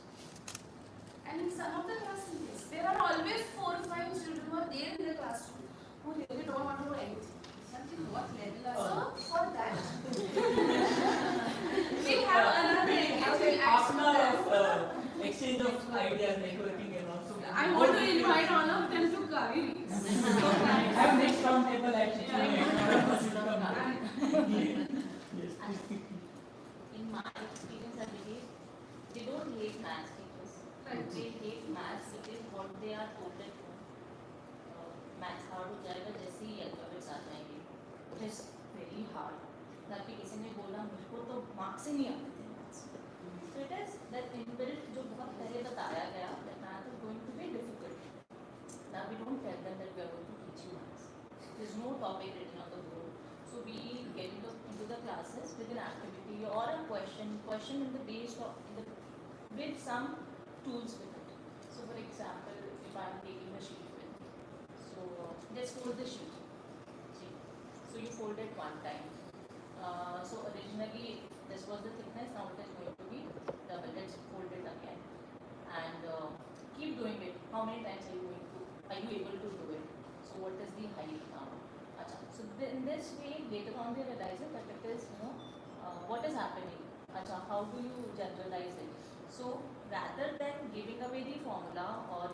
And in some of the classes, there are always 4 or 5 children who are there in the classroom who really don't want to do anything. Something what level So for that, we have another engaging Half an hour action. of exchange of ideas, networking and also. I want to invite all of them to Kaveri. Have next round table actually. In my experience, I believe they don't hate maths teachers. Right. They hate maths because what they are told that maths hard हो जाएगा जैसे ही alphabets आ जाएंगे. It is very hard. ताकि किसी ने बोला मुझको तो मार्क्स ही नहीं आते थे maths. So it is that inbuilt जो बहुत पहले बताया गया that math is going to be difficult. Now we don't tell them that we are going to teach you maths. There is no topic written on the board. So we get into the classes with an activity or a question in the base of with some tools with it. So for example, if I am taking a sheet with, so let's fold the sheet. See, so you fold it one time. So originally this was the thickness. Now it is going to be double. Let's fold it again and keep doing it. How many times are you able to do it? So what is the height now? So in this way, later on they realize that it is, what is happening. How do you generalize it? So rather than giving away the formula or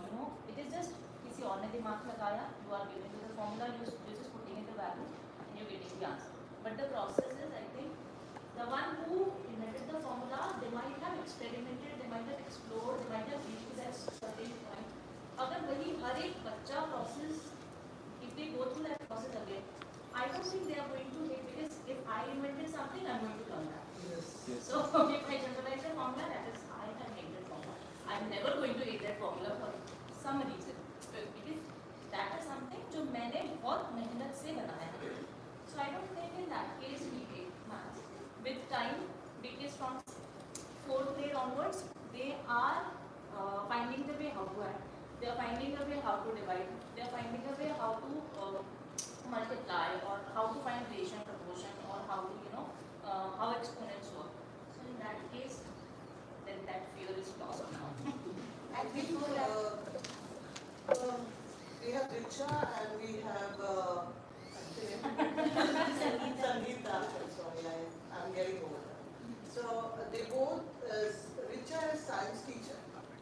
it is just किसी और ने दिमाग लगाया, you are giving the formula, you are just putting in the value and you are getting the answer. But the process is, I think, the one who invented the formula, they might have experimented, they might have explored, they might have reached to that certain point. अगर वही हर एक बच्चा process, if they go through that process again, I don't think they are going to hate because if I invented something, I'm going to come back. Yes. So if I generalize the formula, that is, I have made that formula. I'm never going to hate that formula for some reason. Because that is something जो मैंने बहुत मेहनत से बनाया है. So I don't think in that case we hate maths. With time, because from 4th grade onwards, they are finding the way how to add. They are finding a way how to divide. They are finding a way how to multiply or how to find ratio and proportion or how to how exponents work. So in that case, then that fear is lost now. I think we have Richa and we have Sangeeta. Sorry, I'm getting over that. So they both, Richa is science teacher,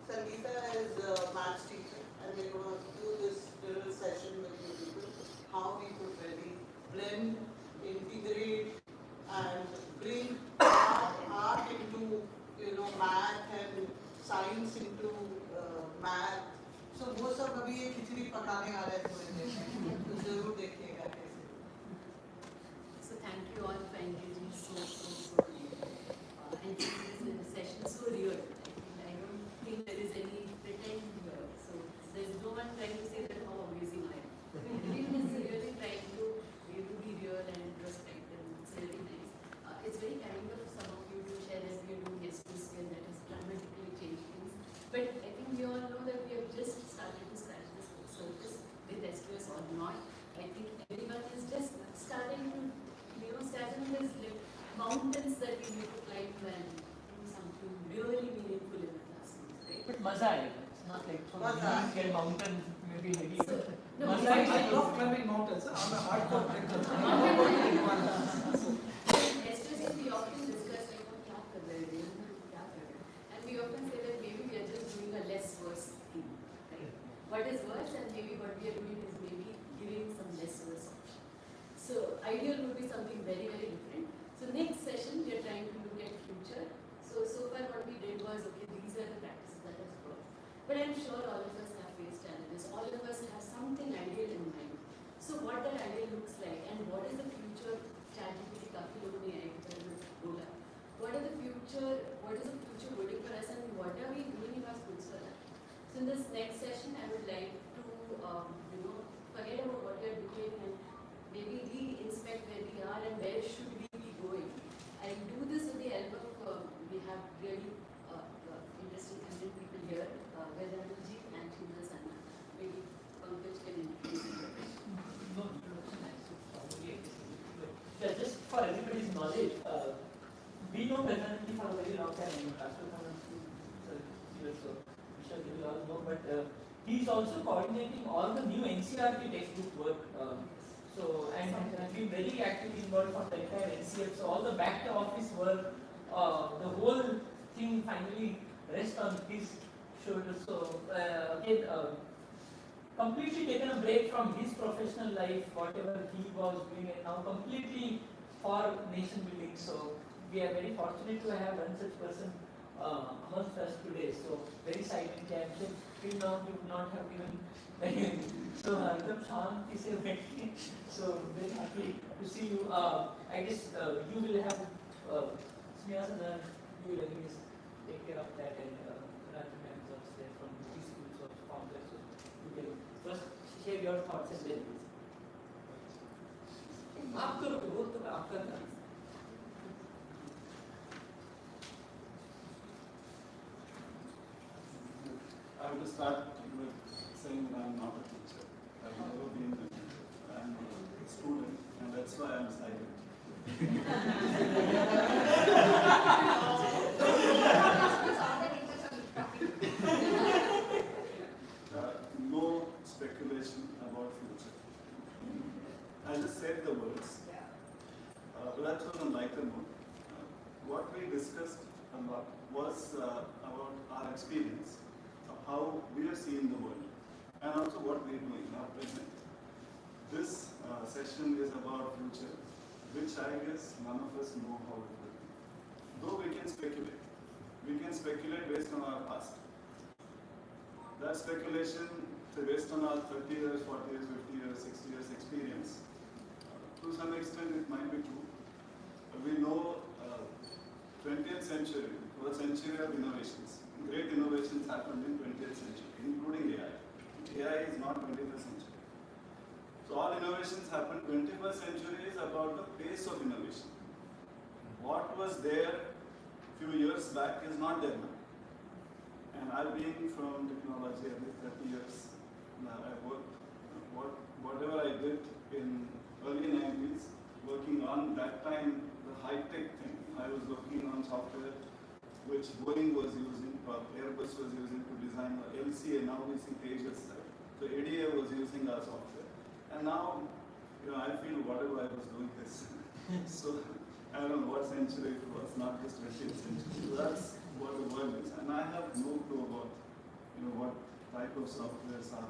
Sangeeta is maths teacher, and we're going to do this little session with you people, how we could really blend, integrate, and bring art into math and science into math. So वो सब अभी ये खिचड़ी पकाने आ रहे हैं थोड़ी देर में, तो जरूर देखिएगा कैसे. So thank you all for engaging so and this session so real. I don't think there is any pretend here. So there's no one trying to say that how amazing I am. Everyone is really trying to be real and introspect, and it's really nice. It's very kind of some of you to share as we are doing SPC and that has dramatically changed things. But I think we all know that we have just started to scratch the surface with SQS or not. I think everyone is just starting to starting these mountains that we need to climb and do something really meaningful in the classrooms, right? But मजा आएगा. It's not like from get mountain maybe heavy. I love climbing mountains. I'm a hardcore trekker. But I'm sure all of us have faced challenges. All of us have something ideal in mind. So what that ideal looks like and what is the future ChatGPT काफी लोगों ने AI के बारे में बोला. What is the future waiting for us and what are we doing in our schools for that? So in this next session, I would like to forget about what we are doing and maybe re-inspect where we are and where should we be going. I'll do this with the help of we have really interesting eminent people here, Vedanji and Shimla Sanna. Maybe Pankaj can introduce you. Yeah, just for everybody's knowledge, we know Vedanji for a very long time. So Vishal, you will all know, but he is also coordinating all the new NCRT textbook work. And been very actively involved for the entire NCF. So all the back to office work, the whole thing finally rests on his shoulders. So again, completely taken a break from his professional life, whatever he was doing, and now completely for nation building. So we are very fortunate to have one such person amongst us today. So very silently, I'm sure till now you would not have given. So so very happy to see you. I guess you will have Sneha, you will anyways take care of that, and Ranjan ma'am is also there from these schools of complex. So you can first share your thoughts and then आप करो वो तो आप करना. I will start with saying that I'm not a teacher. I've never been a teacher. I'm a student, and that's why I'm silent. No speculation about future. I just said the words. But that's on a lighter note. What we discussed a lot was about our experience of how we are seeing the world and also what we are doing now present. This session is about future, which I guess none of us know how it will be. Though we can speculate. We can speculate based on our past. That speculation based on our 30 years, 40 years, 50 years, 60 years experience, to some extent it might be true. We know 20th century was a century of innovations. Great innovations happened in 20th century, including AI. AI is not 21st century. So all innovations happened. 21st century is about the pace of innovation. What was there a few years back is not there now. And I've been from technology every 30 years. I worked, whatever I did in early 90s, working on that time the high-tech thing. I was working on software which Boeing was using, or Airbus was using to design the LCA. Now we see Tejas, right? So ADA was using our software. And now, I feel whatever I was doing this. So I don't know what century it was, not just 20th century. So that's what the world is. And I have no clue about, what type of softwares are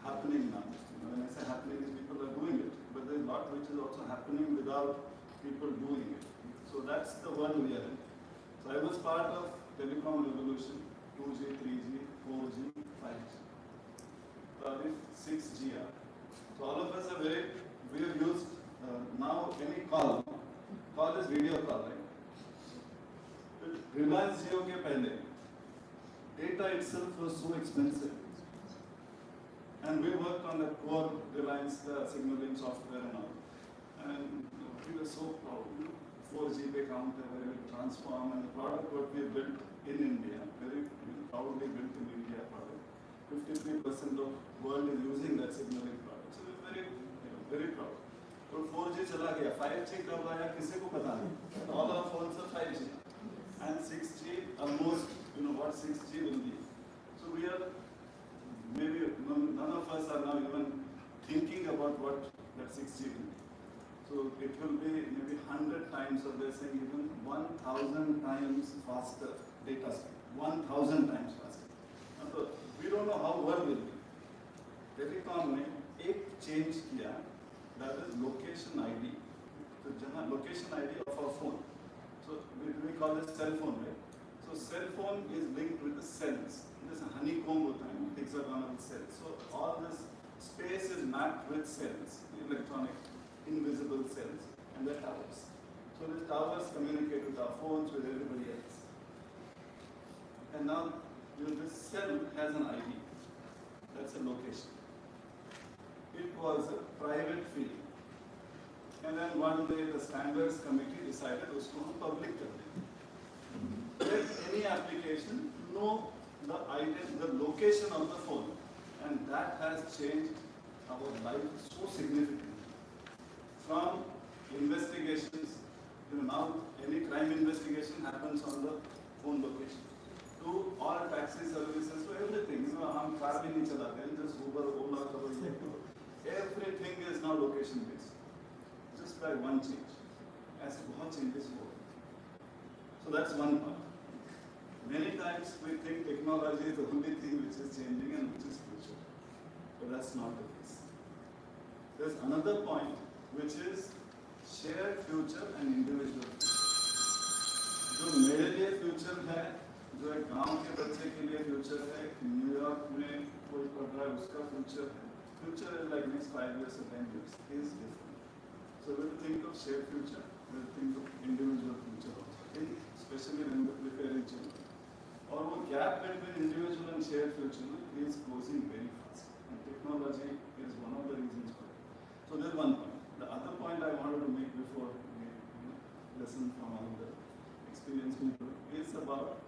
happening now. When I say happening, is people are doing it. But there's a lot which is also happening without people doing it. So that's the world we are in. So I was part of telecom revolution, 2G, 3G, 4G, 5G. Probably 6G. So all of us are we have used now any call is video call, right? Reliance Jio ke pehle, data itself was so expensive. And we worked on the core Reliance signaling software and all. And we were so proud. 4G pe count where we transform, and the product what we built in India, very proudly built in India product. 53% of world is using that signaling product. So we're very, very proud. But 4G chala gaya, 5G kab aaya, kisi ko pata nahi. All our phones are 5G. And 6G, almost, what 6G will be. So we are, maybe none of us are now even thinking about what that 6G will be. So it will be maybe 100 times, or they're saying even 1,000 times faster data speed. 1,000 times faster. So we don't know how world will be. Telecom ने एक change किया, that is location ID. So जहाँ location ID of our phone. So we call this cell phone, right? So So cell phone is linked with the cells. This honeycomb hota hai, hexagonal cells. So all this space is mapped with cells, electronic, invisible cells, and the towers. So the towers communicate with our phones, with everybody else. And now, this cell has an ID. That's a location. It was a private field. And then one day the standards committee decided usko hum public kar deंगे. Let any application know the location of the phone, and that has changed our life so significantly. From investigations, now any crime investigation happens on the phone location. To all taxi services, to everything. हम car भी नहीं चलाते हैं, just Uber, Ola, करो ये करो. Everything is now location based. Just by one change. ऐसे बहुत changes हो गए. So that's one part. Many times we think technology is the only thing which is changing and which is future. But that's not the case. There's another point which is shared future and individual future. जो मेरे लिए future है, जो एक गांव के बच्चे के लिए फ्यूचर है, न्यूयॉर्क में कोई पढ़ रहा है उसका फ्यूचर है. Future is like next 5 years or 10 years is different. So we'll think of shared future, we'll think of individual future also, especially when we're preparing children. और वो gap between individual and shared future is closing very fast, and technology is one of the reasons for it. So there's one point. The other point I wanted to make before we listen from all the experienced people is about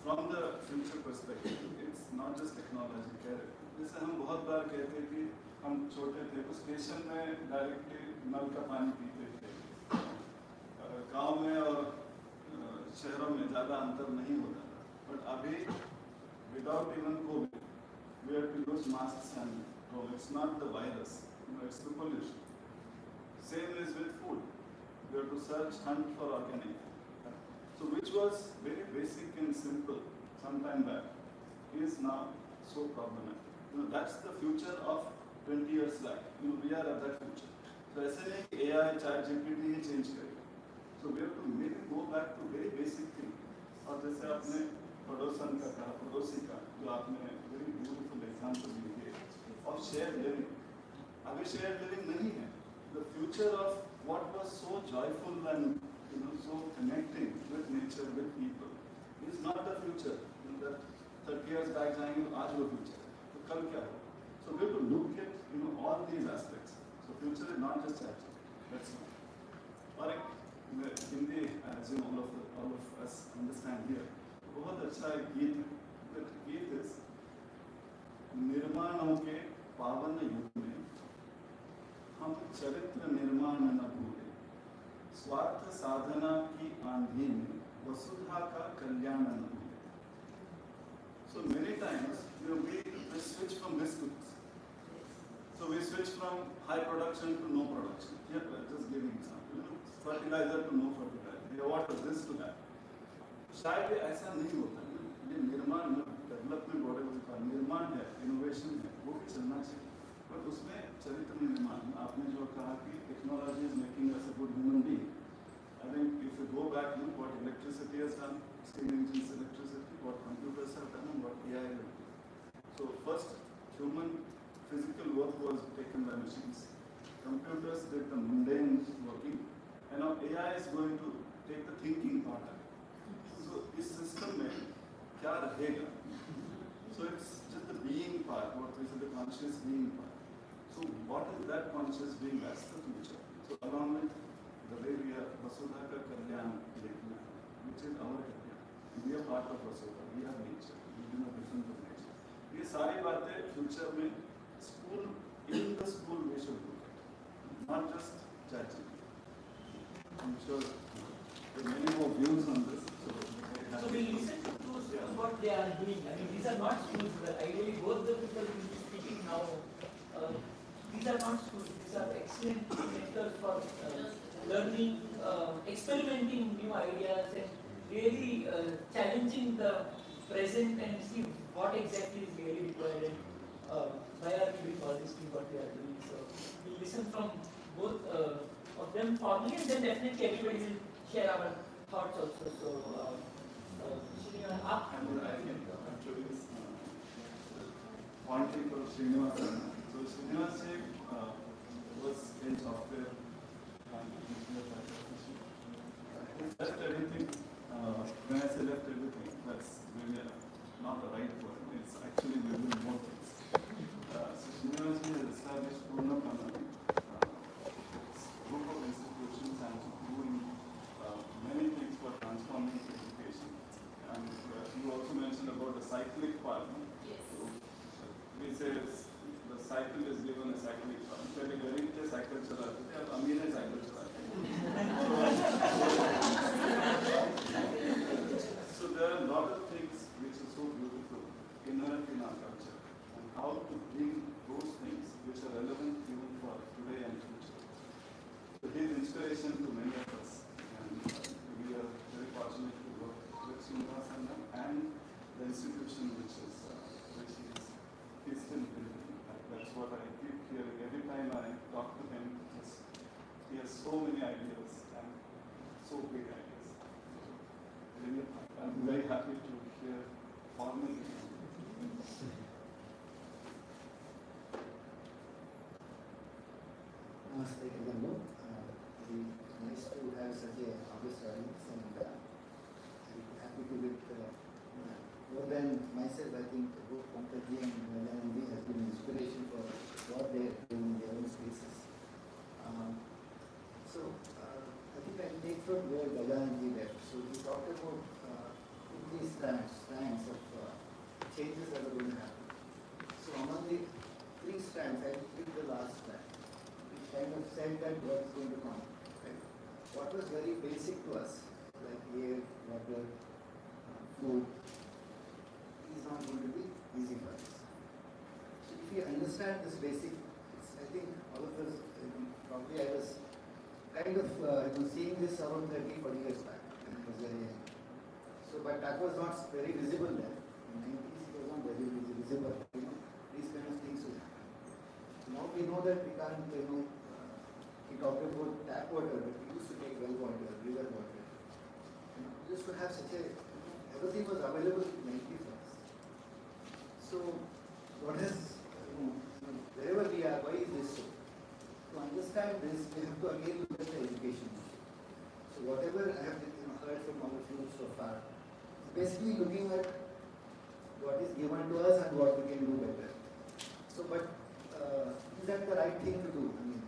from the future perspective. It's not just technology. जैसे हम बहुत बार कहते कि हम छोटे थे तो station में डायरेक्टली नल का पानी पीते थे. गांव में और शहरों में ज़्यादा अंतर नहीं होता था. बट अभी without even COVID, we have to use masks and it's not the virus, it's the pollution. Same is with food. We have to hunt for organic. So which was very basic and simple some time back is now so problematic. That's the future of 20 years back. We are at that future. So ऐसे नहीं कि AI, ChatGPT ही change करेगा. So we have to maybe go back to very basic thing. और जैसे आपने पड़ोसन का कहा, पड़ोसी का, जो आपने very beautiful example दिए of shared living. अभी shared living नहीं है. The future of what was so joyful and so connecting with nature, with people, is not the future. That 30 years back जाएंगे तो आज वो future है. तो कल क्या होगा? So we have to look at all these aspects. So future is not just that. That's all. और एक Hindi, as you know, all of us understand here. बहुत अच्छा एक गीत है. That गीत is निर्माणों के पावन युग में हम चरित्र निर्माण न भूले, स्वार्थ साधना की आंधी में वसुधा का कल्याण न भूले. So many times, we switch from this to this. So we switch from high production to no production. Here, just giving example. Fertilizer to no fertilizer. Water this to that. शायद ये ऐसा नहीं होता है. ये निर्माण, डेवलपमेंट, वॉटेवर का निर्माण है, इनोवेशन है, वो भी चलना चाहिए. बट उसमें चरित्र निर्माण, आपने जो कहा कि technology is making us a good human being. I think if you go back, what electricity has done, steam engines, electricity, what computers have done, and what AI will do. So first, human physical work was taken by machines. Computers did the mundane working, and now AI is going to take the thinking part of it. So this system में क्या रहेगा? So it's just the being part, what we say the conscious being part. So what is that conscious being? That's the future. So along with the way we are Vasudha ka Kalyan, which is our Kalyan. We are part of Vasudha. We are nature. We do not different from nature. ये सारी बातें future में school, in the school we should look at, not just judging. I'm sure there are many more views on this. So we listen to what they are doing. I mean, these are not schools. Ideally, both the people who are speaking now, these are not schools. These are excellent mentors for learning, experimenting new ideas, and really challenging the present and see what exactly is really required and why are we doing all this thing what we are doing. So we listen from both of them formally, and then definitely everybody will share our thoughts also. So, Srinivas, I can introduce one thing for Srinivas. So Srinivas was in software and computer application. He left everything. When I say left everything, that's really not the right word. It's actually we will more things. So Srinivas has established Purna Pranali, group of institutions and doing many things for transforming education. And you also mentioned about the cyclic part. No? Yes. So, we say the cycle is given a cyclic part. पहले गरीब थे cycle चलाते थे, अब अमीर है cycle चलाते हैं. So there are a lot of things which are so beautiful inherent in our culture, and how to bring those things which are relevant even for today and future. So he is inspiration to many of us, and we are very fortunate to work with Srinivas and the institution which he is still building. That's what I keep hearing every time I talk to him. He has so many ideas and so big ideas. Really, I'm very happy to hear formally. Namaste, Kadambo. Very nice to have such a august audience, and I'm happy to with more than myself. I think both Pankaj and Nalanji has been an inspiration for what they are doing in their own spaces. I think I'll take from where Gajanji left. So he talked about these strands of changes that are going to happen. So among the three strands, I will pick the last strand. Kind of said that what is going to come. Right? What was very basic to us, like air, water, food, is not going to be easy for us. So if you understand this basic, I think all of us, probably I was kind of seeing this around 30-40 years back when I was very young. So, but that was not very visible then. In the 90s it was not very visible. These kind of things will happen. Now we know that we can't, we talked about tap water, but we used to take well water, river water. We used to have such a, everything was available in 90s for us. So, what is, wherever we are, why is this so? To understand this, we have to again look at the education. So, whatever I have heard from all of you so far, basically looking at what is given to us and what we can do better. So, but is that the right thing to do? I mean,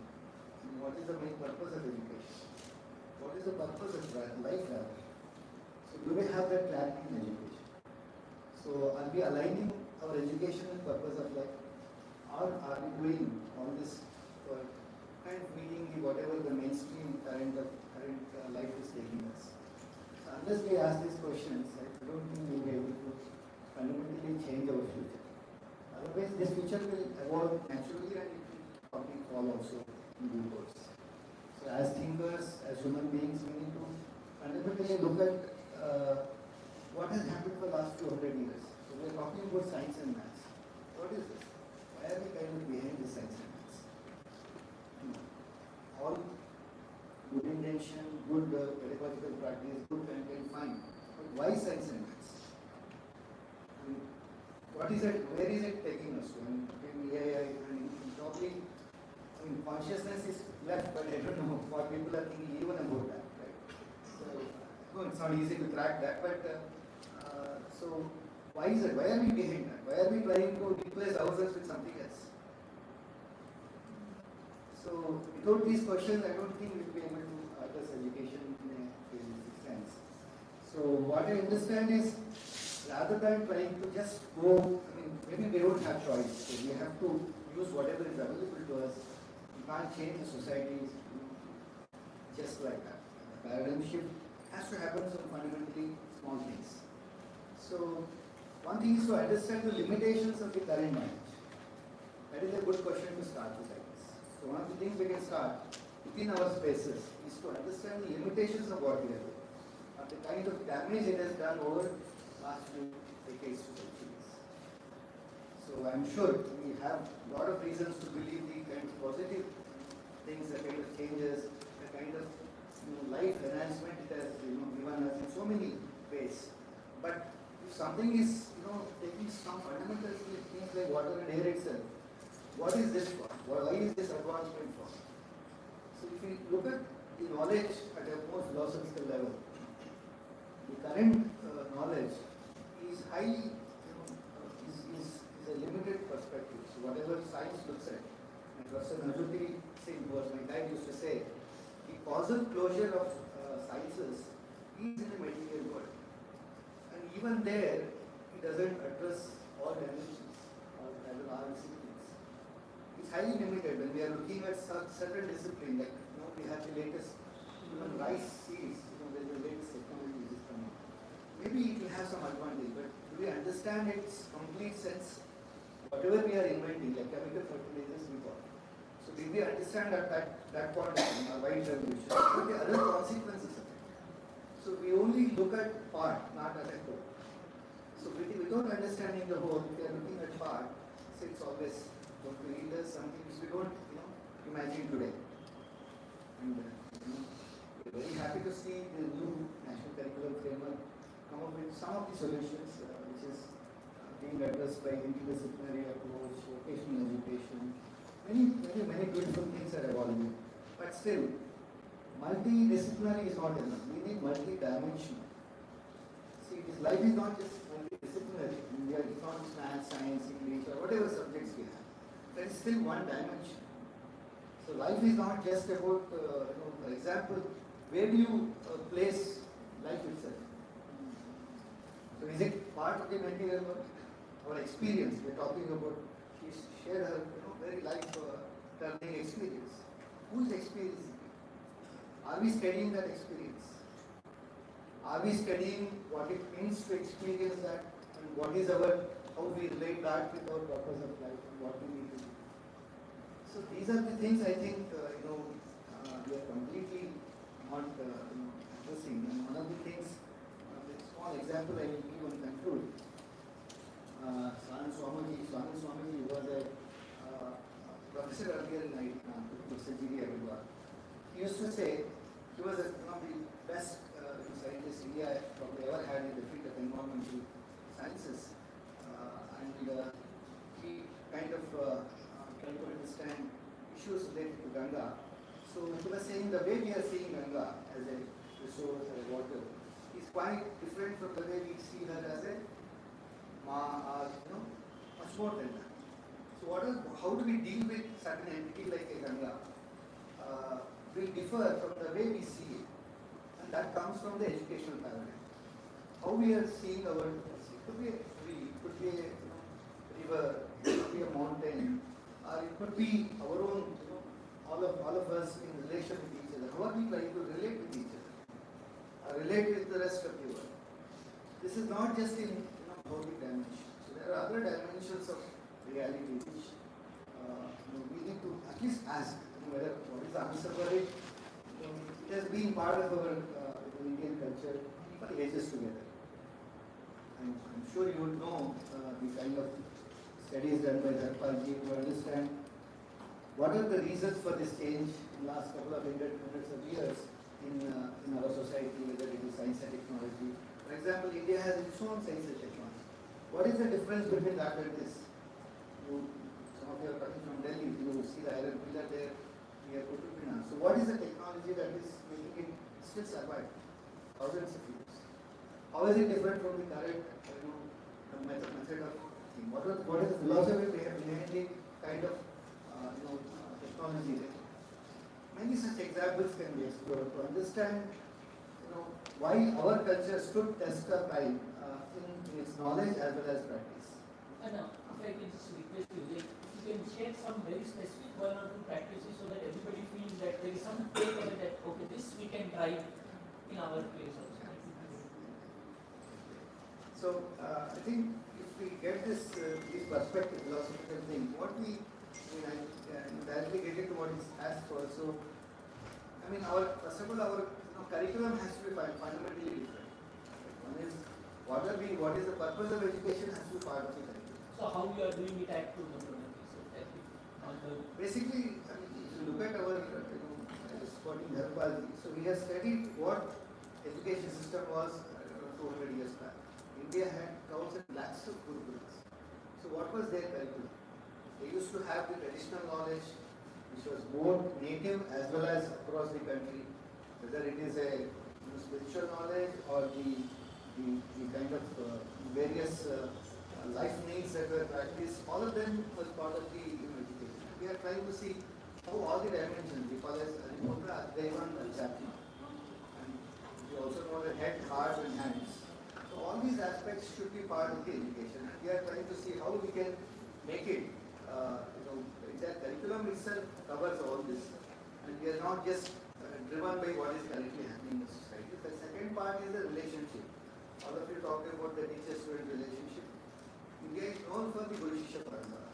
what is the main purpose of education? What is the purpose of life rather? So do we have that clarity in education? So are we aligning our education with purpose of life? Or are we doing all this for kind of meeting whatever the mainstream current life is taking us? So unless we ask these questions, I don't think we will be able to fundamentally change our future. Otherwise, this future will evolve naturally and it will probably fall also in due course. So as thinkers, as human beings, we need to fundamentally look at what has happened for the last 200 years. So we are talking about science and maths. What is this? Why are we kind of behind this science and maths? All good intention, good pedagogical practice, good content, fine. But why science and maths? What is it? Where is it taking us to? And AI, probably, consciousness is left, but I don't know what people are thinking even about that, right? So, no, it's not easy to crack that, but so why is it? Why are we behind that? Why are we trying to replace ourselves with something else? So, without these questions, I don't think we'll be able to address education in a basic sense. So, what I understand is, rather than trying to just go, maybe we don't have choice, so we have to use whatever is available to us. We can't change the society just like that. The paradigm shift has to happen from fundamentally small things. So, one thing is to understand the limitations of the current knowledge. That is a good question to start with, I guess. So, one of the things we can start within our spaces is to understand the limitations of what we are doing, of the kind of damage it has done over last few decades to centuries. So I'm sure we have a lot of reasons to believe the kind of positive things, the kind of changes, the kind of life enhancement it has given us in so many ways. But if something is taking some fundamental things like water and air itself, what is this for? Why is this advancement for? So if we look at the knowledge at a more philosophical level, the current knowledge is highly, is a limited perspective. So whatever science looks at, and Professor Najuti Singh, who was my guide, used to say, the causal closure of sciences is in the material world. And even there, it doesn't address all dimensions or our disciplines. It's highly limited when we are looking at certain discipline, like we have the latest rice seeds, there's the latest technology which is coming. Maybe it will have some advantage, but do we understand its complete sense? Whatever we are inventing, like chemical fertilizers, we got. So did we understand at that point in our wide revolution? What are the other consequences of it? So we only look at part, not at a whole. So without understanding the whole, if we are looking at part, so it's always going to lead us something which we don't imagine today. And we're very happy to see the new national curriculum framework come up with some of the solutions which is being addressed by interdisciplinary approach, vocational education. Many beautiful things are evolving. But still, multidisciplinary is not enough. We need multi-dimensional. See, this life is not just multidisciplinary. It's not just math, science, English, or whatever subjects we have. There is still one dimension. So life is not just about, for example, where do you place life itself? So is it part of the material world? Our experience, we're talking about, she shared her very life-turning experience. Who is experiencing it? Are we studying that experience? Are we studying what it means to experience that, and what is how we relate that with our purpose of life and what we need to do? So these are the things I think we are completely not addressing. And one of the things, a small example I will give and conclude. Swanand Swamiji was a professor earlier in Professor G.D. Agarwal. He used to say he was one of the best scientists India probably ever had in the field of environmental sciences. And he kind of tried to understand issues related to Ganga. So he was saying the way we are seeing Ganga as a resource, as a water, is quite different from the way we see her as a much more than that. So how do we deal with certain entity like a Ganga? Will differ from the way we see it, and that comes from the educational paradigm. How we are seeing our world. It could be a tree, it could be a river, it could be a mountain, or it could be our own. All of us in relation with each other. How are we trying to relate with each other? Relate with the rest of the world. This is not just in bodic dimension. So there are other dimensions of reality which we need to at least ask whether what is the answer for it. It has been part of our Indian culture for ages together. And I'm sure you would know the kind of studies done by Dharpalji to understand what are the reasons for this change in the last couple of hundreds of years in our society, whether it is science and technology. For example, India has its own science and technology. What is the difference between that and this? Some of you are coming from Delhi, you see the iron pillar there near Qutub Minar. So what is the technology that is making it still survive thousands of years? How is it different from the current method of thinking? What is the philosophy behind the kind of technology there? Many such examples can be explored to understand why our culture stood test of time in its knowledge as well as practice. And if I can just request you, like, you can share some very specific one or two practices so that everybody feels that there is some takeaway that okay, this we can try in our place also. So I think if we get this perspective, philosophical thing, I directly get into what is asked for. So first of all, our curriculum has to be fundamentally different. One is what is the purpose of education has to be part of the curriculum. So how we are doing it at to Basically, if you look at our supporting Dharpalji, so he we have studied what education system was 200 years back. India had thousands lakhs of gurukulas. So what was their curriculum? They used to have the traditional knowledge, which was more native as well as across the country, whether it is a spiritual knowledge or the kind of various life needs that were practiced. All of them was part of the education. We are trying to see how all the dimensions, we call as Devan Adhyatma. And we also know the head, heart and hands. So all these aspects should be part of the education. And we are trying to see how we can make it, that curriculum itself covers all this. And we are not just driven by what is currently happening in the society. The second part is the relationship. All of you talked about the teacher-student relationship. India is known for the Guru Shishya Parampara.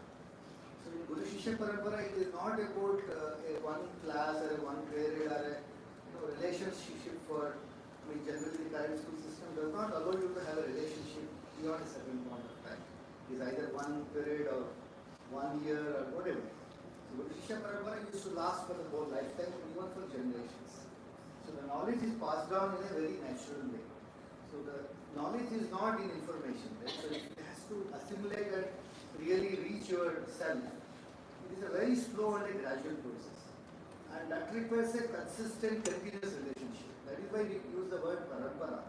So in Guru Shishya Parampara, it is not about a one class or a one period or a relationship for, generally the current school system does not allow you to have a relationship beyond a certain point of time. It is either one period or 1 year or whatever. So Guru Shishya Parampara used to last for the whole lifetime and even for generations. So the knowledge is passed down in a very natural way. So the knowledge is not in information, right? So it has to assimilate and really reach yourself. It is a very slow and a gradual process. And that requires a consistent, continuous relationship. That is why we use the word parampara.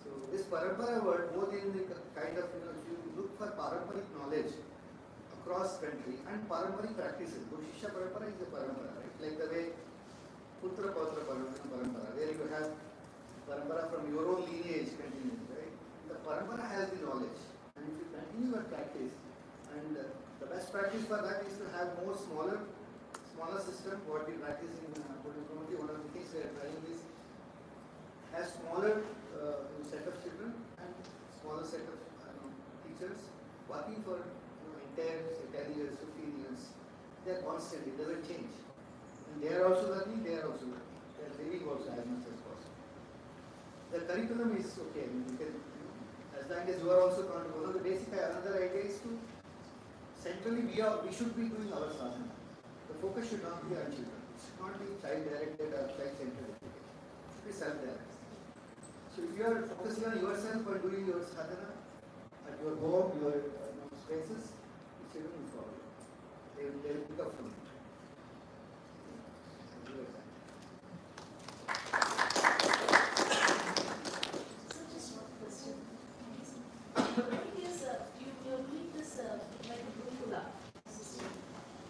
So this parampara word, both in the kind of, if you look for paramparic knowledge across country and paramparic practices, Guru Shishya Parampara is a parampara, right? Like the way Putra Pautra Parampara, where you have parampara from your own lineage continues, right? The parampara has the knowledge, and if you continue your practice, and the best practice for that is to have more smaller system. What we practice in Purnakumati, one of the things we are trying is have smaller set of children and smaller set of teachers working for entire 10 years, 15 years. They are constant, it doesn't change. And they are also learning, they are also learning. They are living also as much as possible. The curriculum is okay. You can, as long as you are also comfortable. The basic another idea is to centrally we should be doing our sadhana. The focus should not be on children. It should not be child-directed or child-centered education. It should be self-directed. So if you are focusing on yourself or doing your sadhana at your home, your spaces, the children will follow. They will pick up from it. So just one question. You need this like a Gurukula system.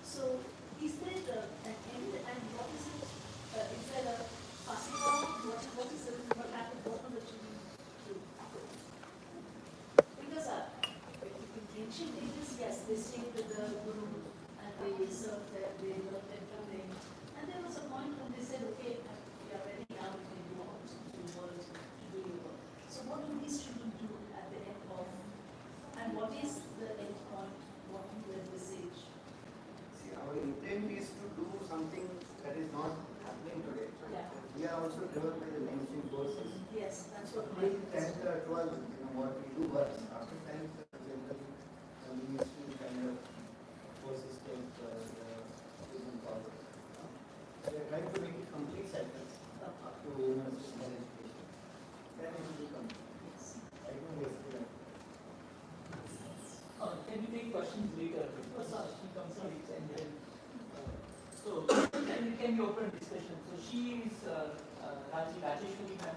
So is there an end and what is it? Is there a passing on? What is it? What happens? What will the children do? Because in ancient ages, yes, they stayed with the Guru and they served there, they learned everything. And there was a point when they said, okay, we are ready now, we can go out to the world to do your work. So what do these children do at the end of, and what is the end point, what do you envisage? See, our intent is to do something that is not happening today. Yeah. We are also driven by the mainstream forces. Yes, that's what Till 10th or 12th, what we do was after 10th, generally, the mainstream kind of forces take student forward. We are trying to make it complete cycle up to university and education. Then it will become. I think basically. Can we take questions later? Because she comes late and then. So, then it can be open discussion. So, she is Rajeshwari ma'am.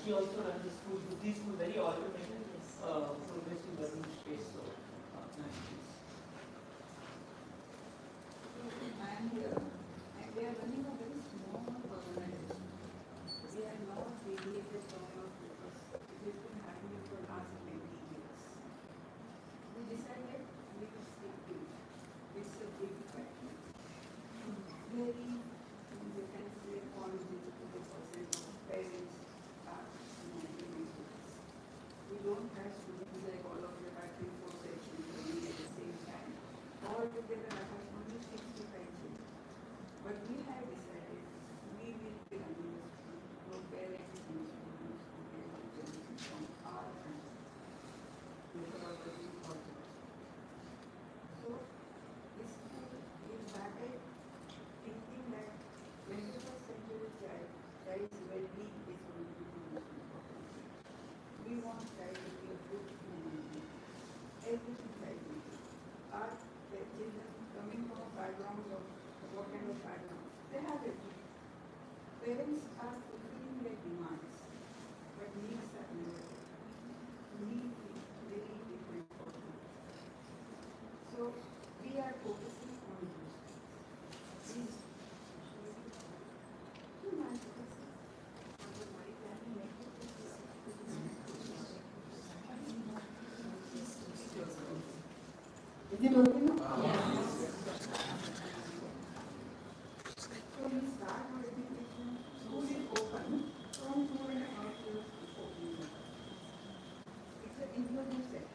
She also runs the school, this school, very automated, progressive learning space. So, And we are running a very small organization. We are not deviated from our focus. It has been happening for the last 20 years. We decided we will stick to it. It's a big question. Very, you can say, quality to the person, parents are giving to us. We don't have students like all of you have 3-4 sessions running at the same time. All together, I have only 65 children. But we have decided we will be running the school for parents and students who get education from our country. These are all very important. So, this school is started thinking that 21st century child is backgrounds of what kind of background. They have it. Parents are fulfilling their demands, but needs are limited. Need is very different for them. So we are focusing on those things. Is it okay now? Yes. So we start our education, school is open from 2.5 years to 14 years. It's an inclusive set.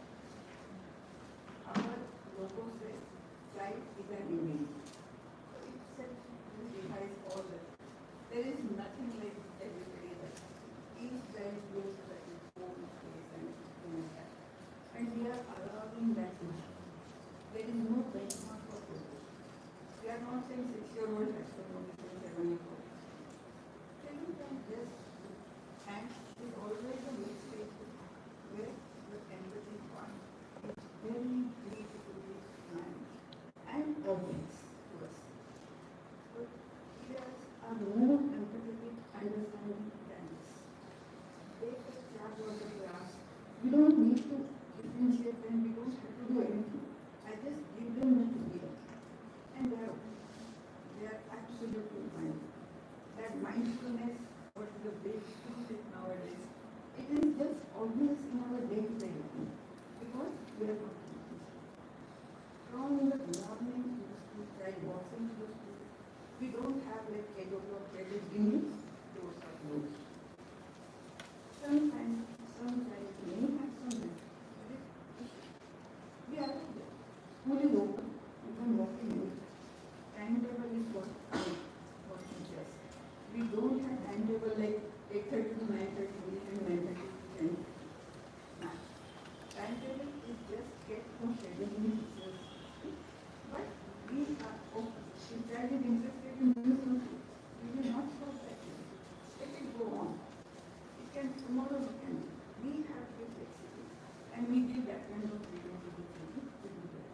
Our logo says, child is an image. So it sets, defines all that. There is nothing like everybody else. Each child goes to its own space and its own path. And we are allowing that to happen. There is no benchmark for progress. We are not saying 6-year-old has to know between 7-year-old. Children can just, and is always a mistake where the empathy part is very beautifully managed and obvious to us. But peers are more empathetic, understanding than us. They take charge of the class. We don't need to differentiate them, we don't have to do anything. I just give them the freedom. And they are absolutely fine. That mindfulness, what is the big thing nowadays, it is just obvious in our day-to-day life. Because we are not from the morning to the school, child walks into the school, we don't have like 8 o'clock, that is English, doors are closed. Sometimes, some child may have some night. We are there. School is open, you can walk in it. Timetable is what teachers. We don't have timetable like 8:30 to 9:30 and 9:30 to 10. Timetable is just kept for scheduling teachers. But we are open. If child is interested in doing something, we will not stop that. Let it go on. It can, tomorrow we can. We have to be flexible. And we give that kind of freedom to the children to do that.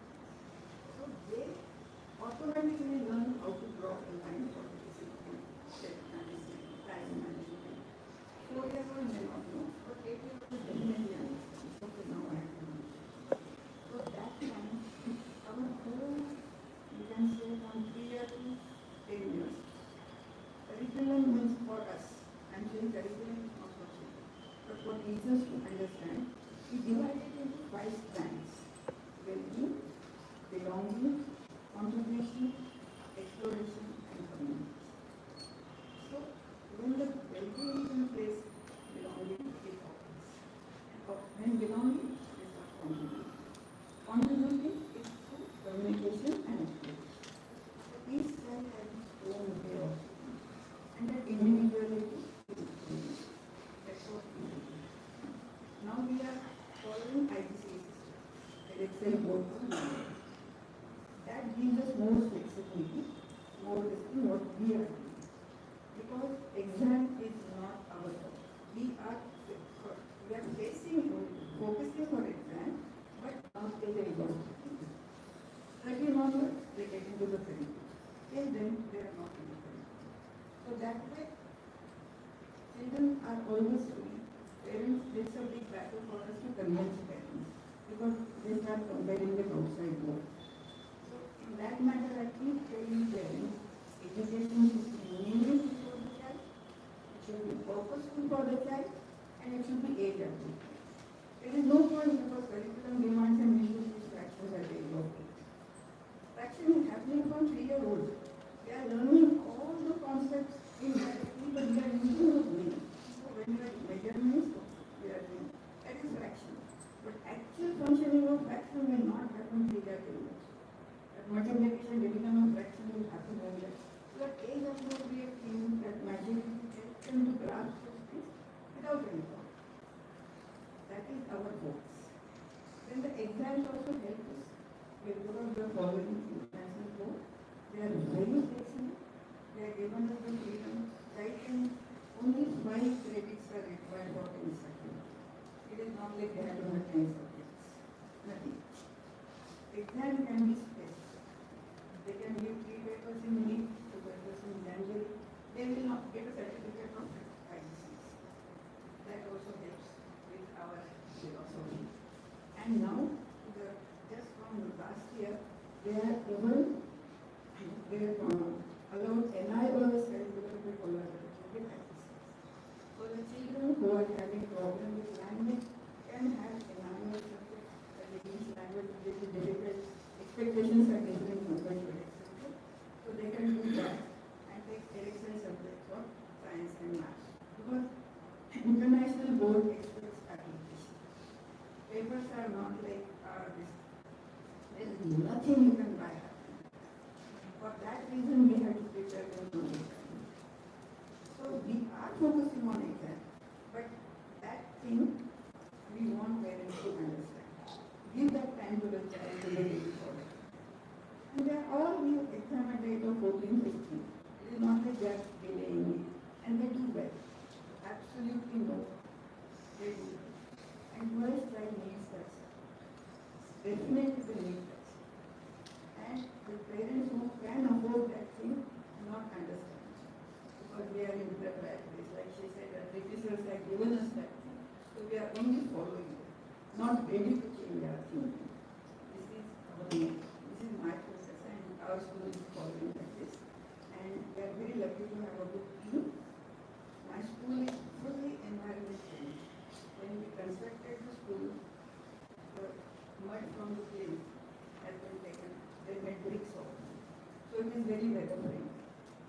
So they automatically learn how to draw a line for the discipline, set management, time management. 4-year-old may not know, but 8-year-old definitely understands. Okay, now I have to do it. So that time, our whole, you can say from 3 years to 10 years, curriculum means for us. I'm saying curriculum is not for children. But for teachers to understand, we divide it into 5 strands: well-being, belonging, contribution, exploration, and community. So, when the well-being is in place, belonging is obvious. When belonging is not contributing. Contributing is through communication and exploration. So, each child has its own way of thinking, and that individuality is important. That's what we do. Now we are following IGCSE system, the Excel board for learning. That gives us more flexibility, more listening what we are doing. Because exam is not our fault. We are facing, focusing on exam, but after the exam. 30 onwards, they get into the curriculum. Till then, they are not in the curriculum. So that way, children are always free. Parents, it's a big battle for us to convince parents. Because they start comparing with outside world. In that matter, I keep telling parents, education is meaningful for the child, it should be purposeful for the child, and it should be age appropriate. There is no point because curriculum demands and we should use fractions at the age of 8. Fraction is happening from 3-year-olds. They are learning all the concepts indirectly, but we are using those names. So when we are measurements, we are doing that is fraction. But actual functioning of fraction will not happen 3-year-olds. Multiplication, division of fraction will happen like that. So that age appropriate things that magically help them to grasp those things without any problem. That is our focus. Then the exams also help us. Because we are following international code, they are very flexible. They are given us the freedom. Right, and only 5 credits are required for any subject. It is not like they have to have 10 subjects. Nothing. Exam can be specific. They can give 3 papers in May, 2 papers in January, they will not get a certificate from IGCs. That also helps with our philosophy. And now, just from last year, they are even allowed NIOS verifiable collaboration with IGCs. So the children who are having problem with language can have NIOS subjects, that English language is very difficult, expectations are different compared to etc. So they can do that and take additional subjects for science and maths. Because international board expects application. Papers are not like this. There is nothing you can buy. For that reason, we have to prepare them on exam. So we are focusing on exam, but that thing we want parents to understand. Give that time to the child to get ready for it. And they are all new exam at the age of 14, 15. It is not like they are delaying it. And they do well. Absolutely no. They do well. And boys child needs that. Definitely they need that. And the parents who can afford that thing not understand. Because we are in the right place. Like she said, the Britishers have given us that thing. So we are only following it. Not ready to change our thinking. This is our name. This is my process and our school is following like this. And we are very lucky to have a good team. My school is fully environment friendly. When we constructed the school, the mud from the place has been taken. They made bricks of it. So it is very weather friendly.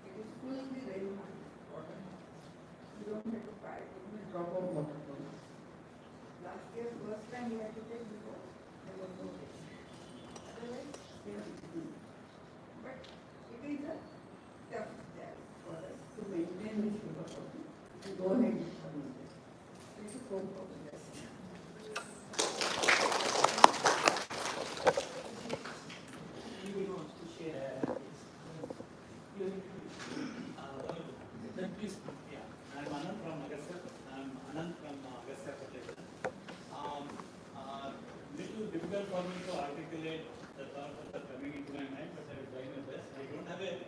It is fully rainwater. You don't have to buy even a drop of water from it. Last year, first time we had to take because there was no rain. Otherwise, we have to. But it is a tough job for us to maintain this philosophy and go ahead with following it. Thank you for the best. Anybody wants to share? Then please, yeah. I'm Anand from Augusta. Protection. Little difficult for me to articulate the thoughts that are coming into my mind, but I will try my best. I don't have a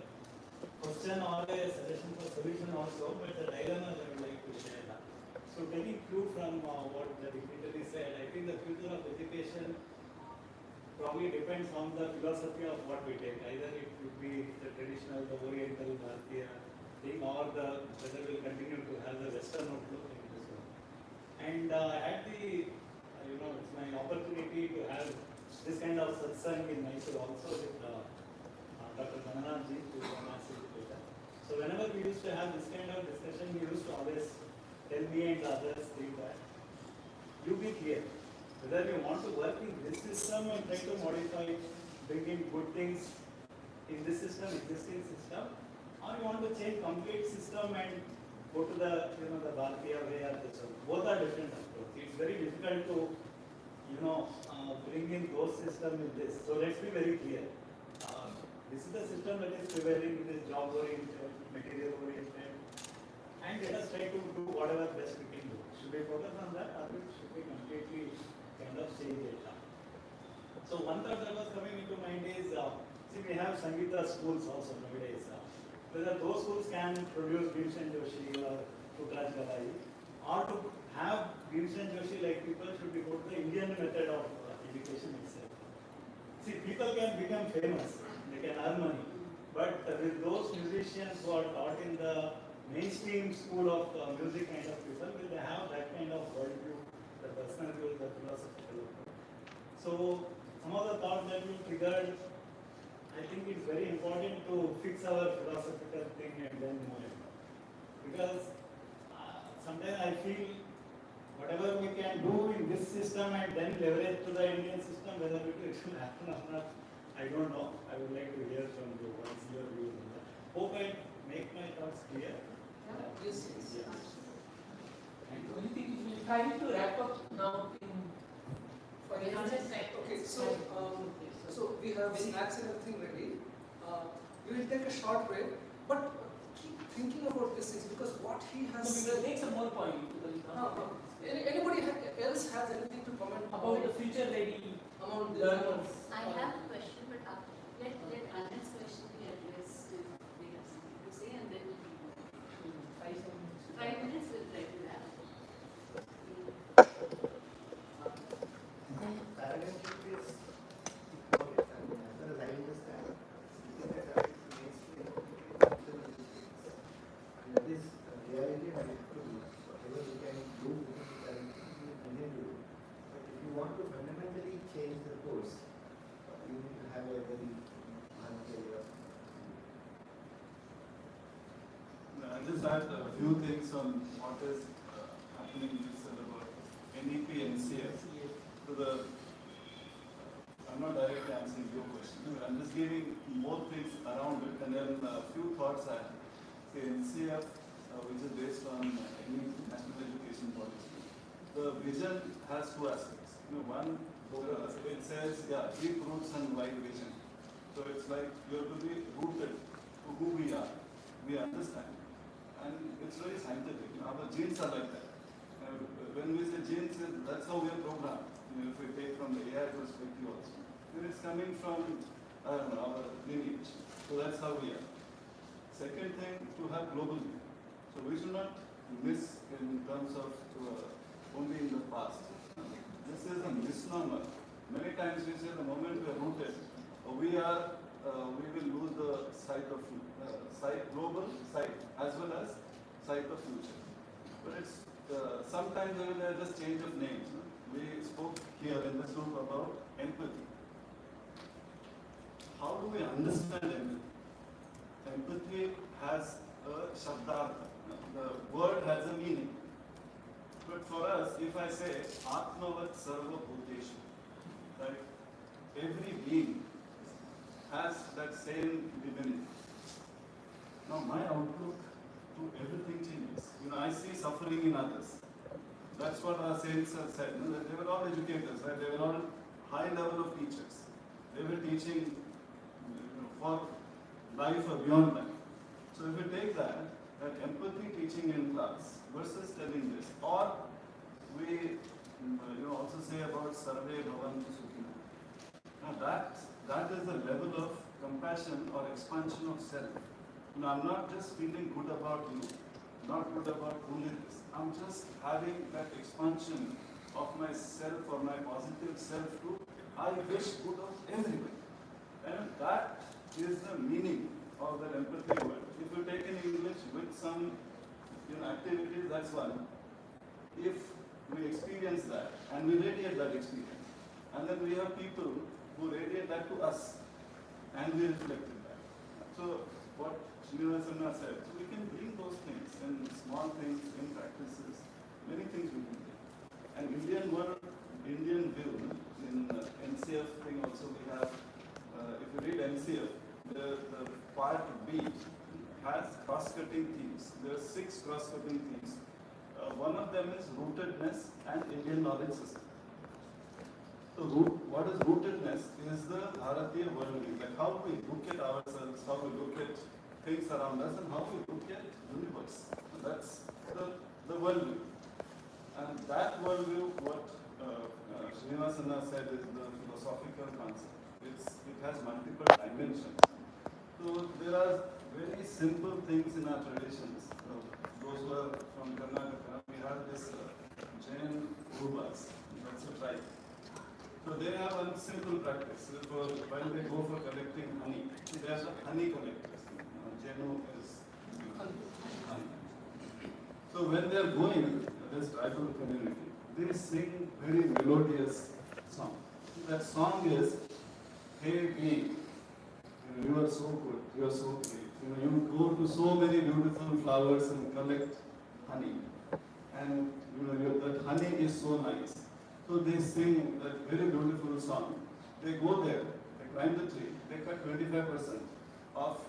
question or a suggestion for solution also, but the dilemma I would like to share. So taking cue from what the dignitary said, I think the future of education probably depends on the philosophy of what we take. Either it would be the traditional, the Oriental, Bharatiya thing, or whether we'll continue to have the Western outlook in this one. And I had the, it's my opportunity to have this kind of satsang in Mysore also with Dr. Dhananandji, who is a maths educator. So whenever we used to have this kind of discussion, he used to always tell me and others that you be clear. Whether you want to work in this system and try to modify, bring in good things in this system, existing system, or you want to change complete system and go to the the Bharatiya way or this one. Both are different approaches. It's very difficult to bring in those systems in this. So let's be very clear. This is the system that is prevailing. It is job oriented, material oriented, and let us try to do whatever best we can do. Should we focus on that, or should we completely kind of change it? So one thought that was coming into mind is, see, we have Sangeeta schools also nowadays. Whether those schools can produce Bhimsen Joshi or Putraj Galai, or to have Bhimsen Joshi like people should be go to the Indian method of education itself. See, people can become famous, they can earn money, but with those musicians who are taught in the mainstream school of music kind of people, will they have that kind of worldview, the personal view, the philosophical approach? So some of the thoughts that you triggered, I think it's very important to fix our philosophical thing and then move it. Because sometimes I feel whatever we can do in this system and then leverage to the Indian system, whether it will happen or not, I don't know. I would like to hear from you. What's your view on that? Hope I make my thoughts clear. Yes. Do you think we're trying to wrap up now in 5 minutes? Okay, so we have snacks and everything ready. We will take a short break, but keep thinking about this things because what he has said. Make some more point. Anybody else has anything to comment about the future ready among the learners? I have a question, but let Anand's question be just add a few things on what is happening in this about NEP and NCF. So I'm not directly answering your question. I'm just giving more things around it, and then a few thoughts I have. Okay, NCF, which is based on National Education Policy. The vision has two aspects. One, it says, deep roots and wide vision. So it's like you have to be rooted to who we are. We understand. And it's very scientific. Our genes are like that. When we say genes, that's how we are programmed. If we take from the AI perspective also. It's coming from, our lineage. So that's how we are. Second thing, to have global view. So we should not miss in terms of only in the past. This is a misnomer. Many times we say the moment we are rooted, we will lose the sight of global sight as well as sight of future. But it's sometimes there is just change of names. We spoke here in this room about empathy. How do we understand empathy? Empathy has a shabdartha. The word has a meaning. But for us, if I say Atmavat Sarva Bhuteshu, right? Every being has that same divinity. Now my outlook to everything changes. I see suffering in others. That's what our saints have said. They were all educators, right? They were all high level of teachers. They were teaching for life or beyond life. So if you take that empathy teaching in class versus telling this, or we also say about Sarve Bhavantu Sukhina. Now that is the level of compassion or expansion of self. I'm not just feeling good about you, not good about only this. I'm just having that expansion of myself or my positive self to I wish good of everybody. And that is the meaning of that empathy word. If you take in English with some activities, that's one. If we experience that and we radiate that experience, and then we have people who radiate that to us, and we reflected that. So what Srinivasana said, so we can bring those things in small things, in practices, many things we can do. And Indian word, Indian view, in NCF thing also we have, if you read NCF, the part B has cross-cutting themes. There are 6 cross-cutting themes. One of them is rootedness and Indian knowledge system. So what is rootedness is the Bharatiya worldview, like how we look at ourselves, how we look at things around us, and how we look at universe. That's the worldview. And that worldview, what Srinivasana said, is the philosophical concept. It has multiple dimensions. So there are very simple things in our traditions. Those who are from Karnataka, we have this Jain Rubas, that's a tribe. So they have a simple practice. While they go for collecting honey, they are the honey collectors. Jenu is honey. So when they are going, this tribal community, they sing very melodious song. That song is, "Hey being, you are so good, you are so great. You go to so many beautiful flowers and collect honey, and that honey is so nice." So they sing that very beautiful song. They go there, they climb the tree, they cut 25% of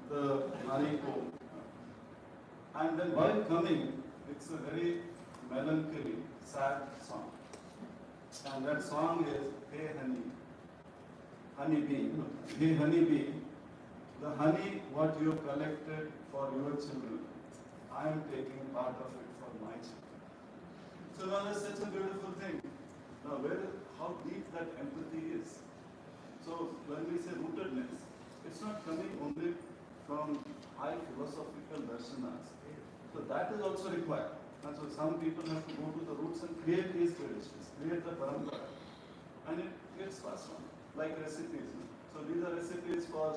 the honey comb. And then while coming, it's a very melancholy, sad song. And that song is, "Hey honeybee, hey honeybee, the honey what you have collected for your children, I am taking part of it for my children." So now that's such a beautiful thing. Now how deep that empathy is. So when we say rootedness, it's not coming only from high philosophical darshanas. So that is also required. And so some people have to go to the roots and create these traditions, create the parampara. And it gets passed on, like recipes. So these are recipes for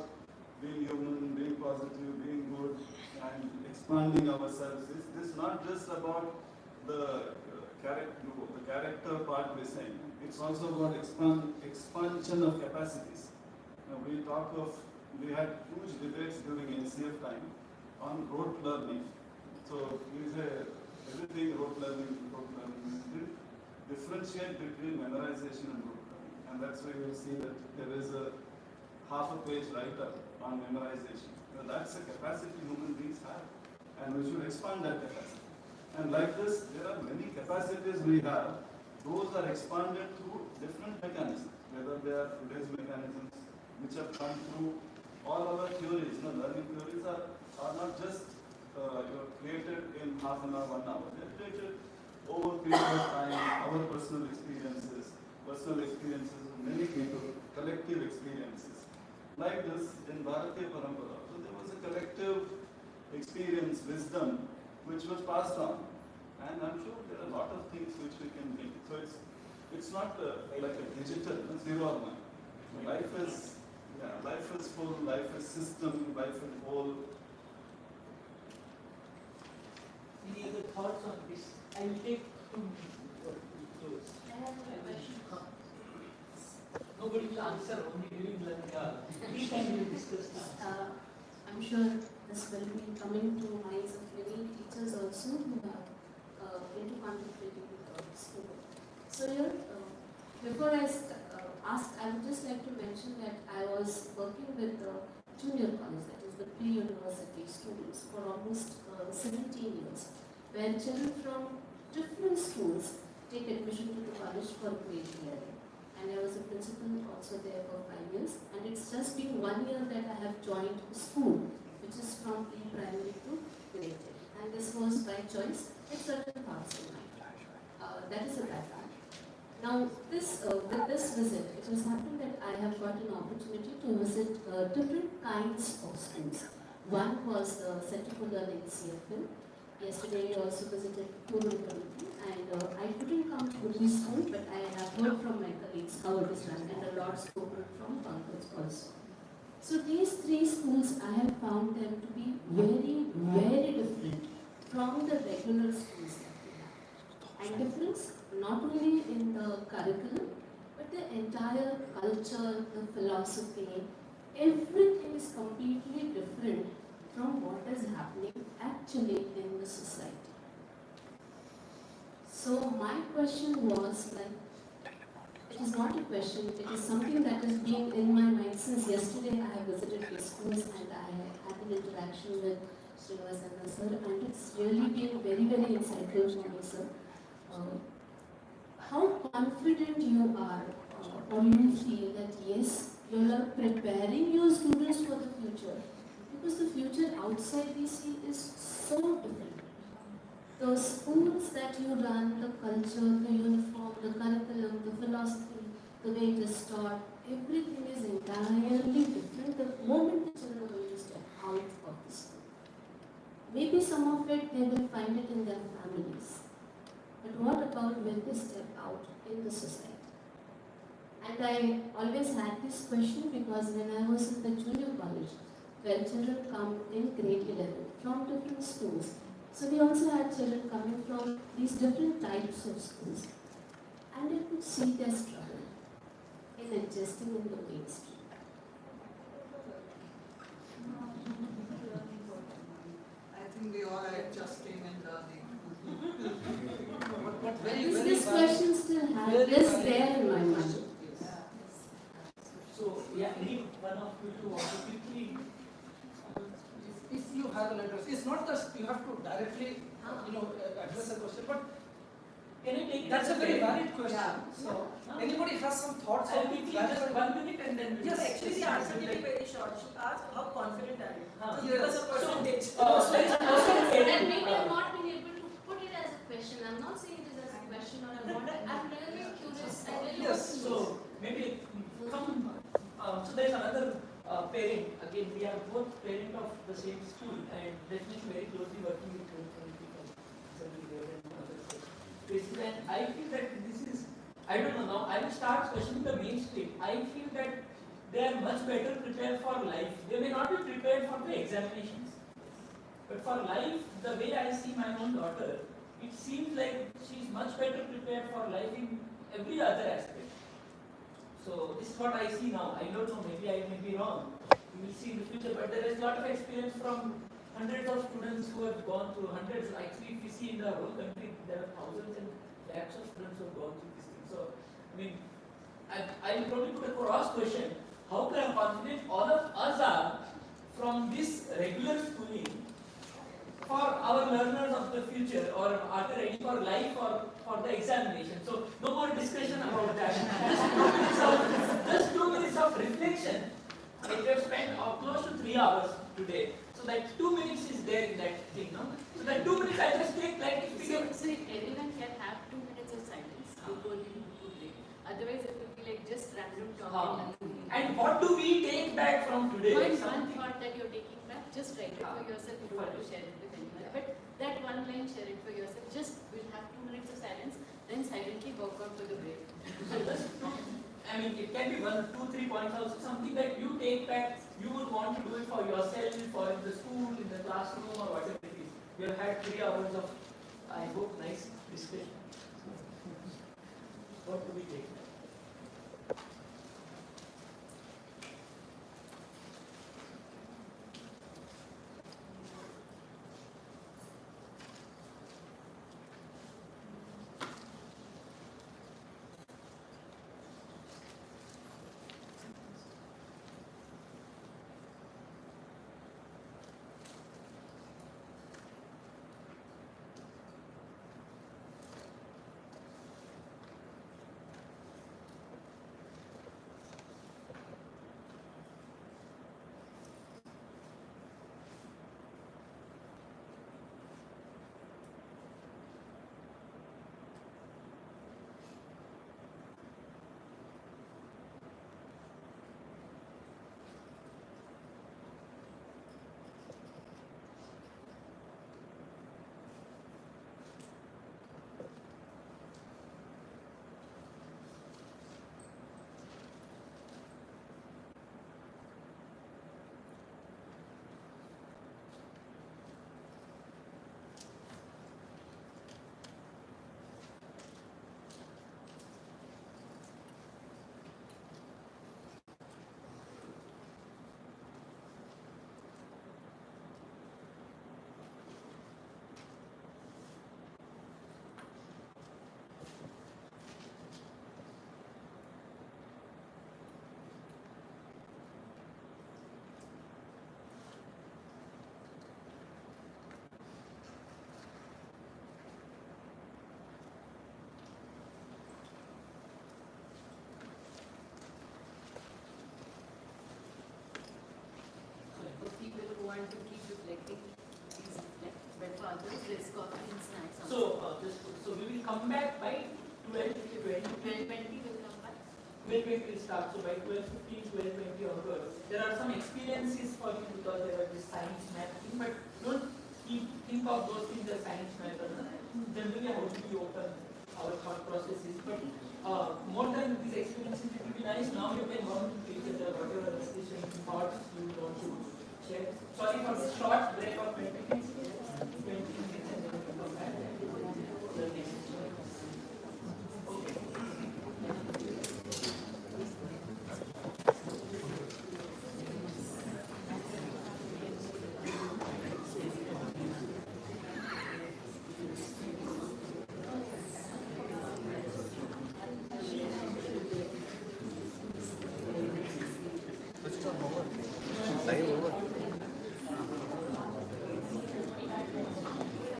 being human, being positive, being good, and expanding ourselves. This is not just about the character part we're saying. It's also about expansion of capacities. We had huge debates during NCF time on rote learning. So you say everything rote learning. We did differentiate between memorization and rote learning, and that's why you see that there is a half a page write-up on memorization. Now that's a capacity human beings have, and we should expand that capacity. And like this, there are many capacities we have. Those are expanded through different mechanisms, whether they are today's mechanisms, which have come through all our theories. Learning theories are not just created in half an hour, 1 hour. They are created over a period of time, our personal experiences of many people, collective experiences. Like this, in Bharatiya Parampara, so there was a collective experience, wisdom, which was passed on. And I'm sure there are a lot of things which we can make. So it's not like a digital, zero or one. Life is full, life is system, life is whole. Any other thoughts on this? I will take 2 minutes to close. I have a question. Nobody will answer, only during learning. Please can you discuss this? I'm sure this will be coming to minds of many teachers also who are into contemplating school. So here, before I ask, I would just like to mention that I was working with the junior college, that is the pre-university students, for almost 17 years, where children from different schools take admission to the college for grade 11. And I was a principal also there for 5 years. And it's just been 1 year that I have joined school, which is from pre-primary to grade 10. And this was by choice with certain parts in mind. That is a background. Now, with this visit, it has happened that I have got an opportunity to visit different kinds of schools. One was the Center for Learning CFL. Yesterday, we also visited Purul Committee, and I couldn't come to this school, but I have heard from my colleagues how it is run, and a lot spoken from Pankaj also. So these 3 schools, I have found them to be very, very different from the regular schools that we have. And difference not only in the curriculum, but the entire culture, the philosophy, everything is completely different from what is happening actually in the society. So my question was like, it is not a question, it is something that has been in my mind since yesterday. I have visited the schools and I had an interaction with Srinivasan sir, and it's really been very, very insightful for me, sir. How confident you are, or you feel that yes, you are preparing your students for the future, because the future outside we see is so different. The schools that you run, the culture, the uniform, the curriculum, the philosophy, the way it is taught, everything is entirely different the moment the children are going to step out of the school. Maybe some of it they will find it in their families. But what about when they step out in the society? And I always had this question because when I was in the junior college, where children come in grade 11 from different schools. So we also had children coming from these different types of schools. And I could see their struggle in adjusting in the mainstream. I think we all are adjusting and learning. This question still has this there in my mind. So, yeah, any one of you to want to quickly. If you have an address, it's not that you have to directly, address a question, but Can I take that's a very valid question. Yeah. So, anybody has some thoughts I'll on quickly just 1 minute and then. Yes, actually the answer will be very short. She asked how confident are you? So give Yes. us a percentage. And maybe I'm not being able to put it as a question. I'm not saying it is as a question or I want it. I'm really curious. I really Yes, want to so know. maybe come. So there is another parent. Again, we are both parent of the same school and definitely very closely working with basically, and I feel that this is, I don't know now, I will start questioning the mainstream. I feel that they are much better prepared for life. They may not be prepared for the examinations. But for life, the way I see my own daughter, it seems like she is much better prepared for life in every other aspect. So this is what I see now. I don't know, maybe I may be wrong. We will see in the future, but there is a lot of experience from hundreds of students who have gone through hundreds. Actually, if you see in the whole country, there are thousands and lakhs of students who have gone through this thing. So, I mean, I will probably put a cross question. How confident all of us are from this regular schooling for our learners of the future, or are they ready for life or for the examination? So, no more discussion about that. Just 2 minutes of reflection. We have spent close to 3 hours today. So that 2 minutes is there in that thing, no? So that 2 minutes I just take like if So if everyone can have 2 minutes of silence before giving food break. Otherwise it will be like just random talking. And what do we take back from today? One thought that you're taking back, just write it for yourself. You don't want to share it with anyone. But that one line, share it for yourself. Just we'll have 2 minutes of silence, then silently walk out for the break. So just, I mean, it can be 1, 2, 3 points also, something that you take back, you would want to do it for yourself, or in the school, in the classroom, or whatever it is. We have had 3 hours of, I hope, nice discussion. What do we take back? People who want to keep reflecting, please reflect. But for others, there's coffee and snacks. So we will come back by 12:20 will come back. 12:20 will start. So by 12:15, 12:20 onwards, there are some experiences for you because there are this science math thing, but don't think of those things as science math. Generally, how do we open our thought processes? But more than these experiences, it will be nice. Now you can go to each other, whatever discussion, thoughts you want to share. Sorry for the short break of 20 minutes. 20 minutes and then we come back. The next. Time over.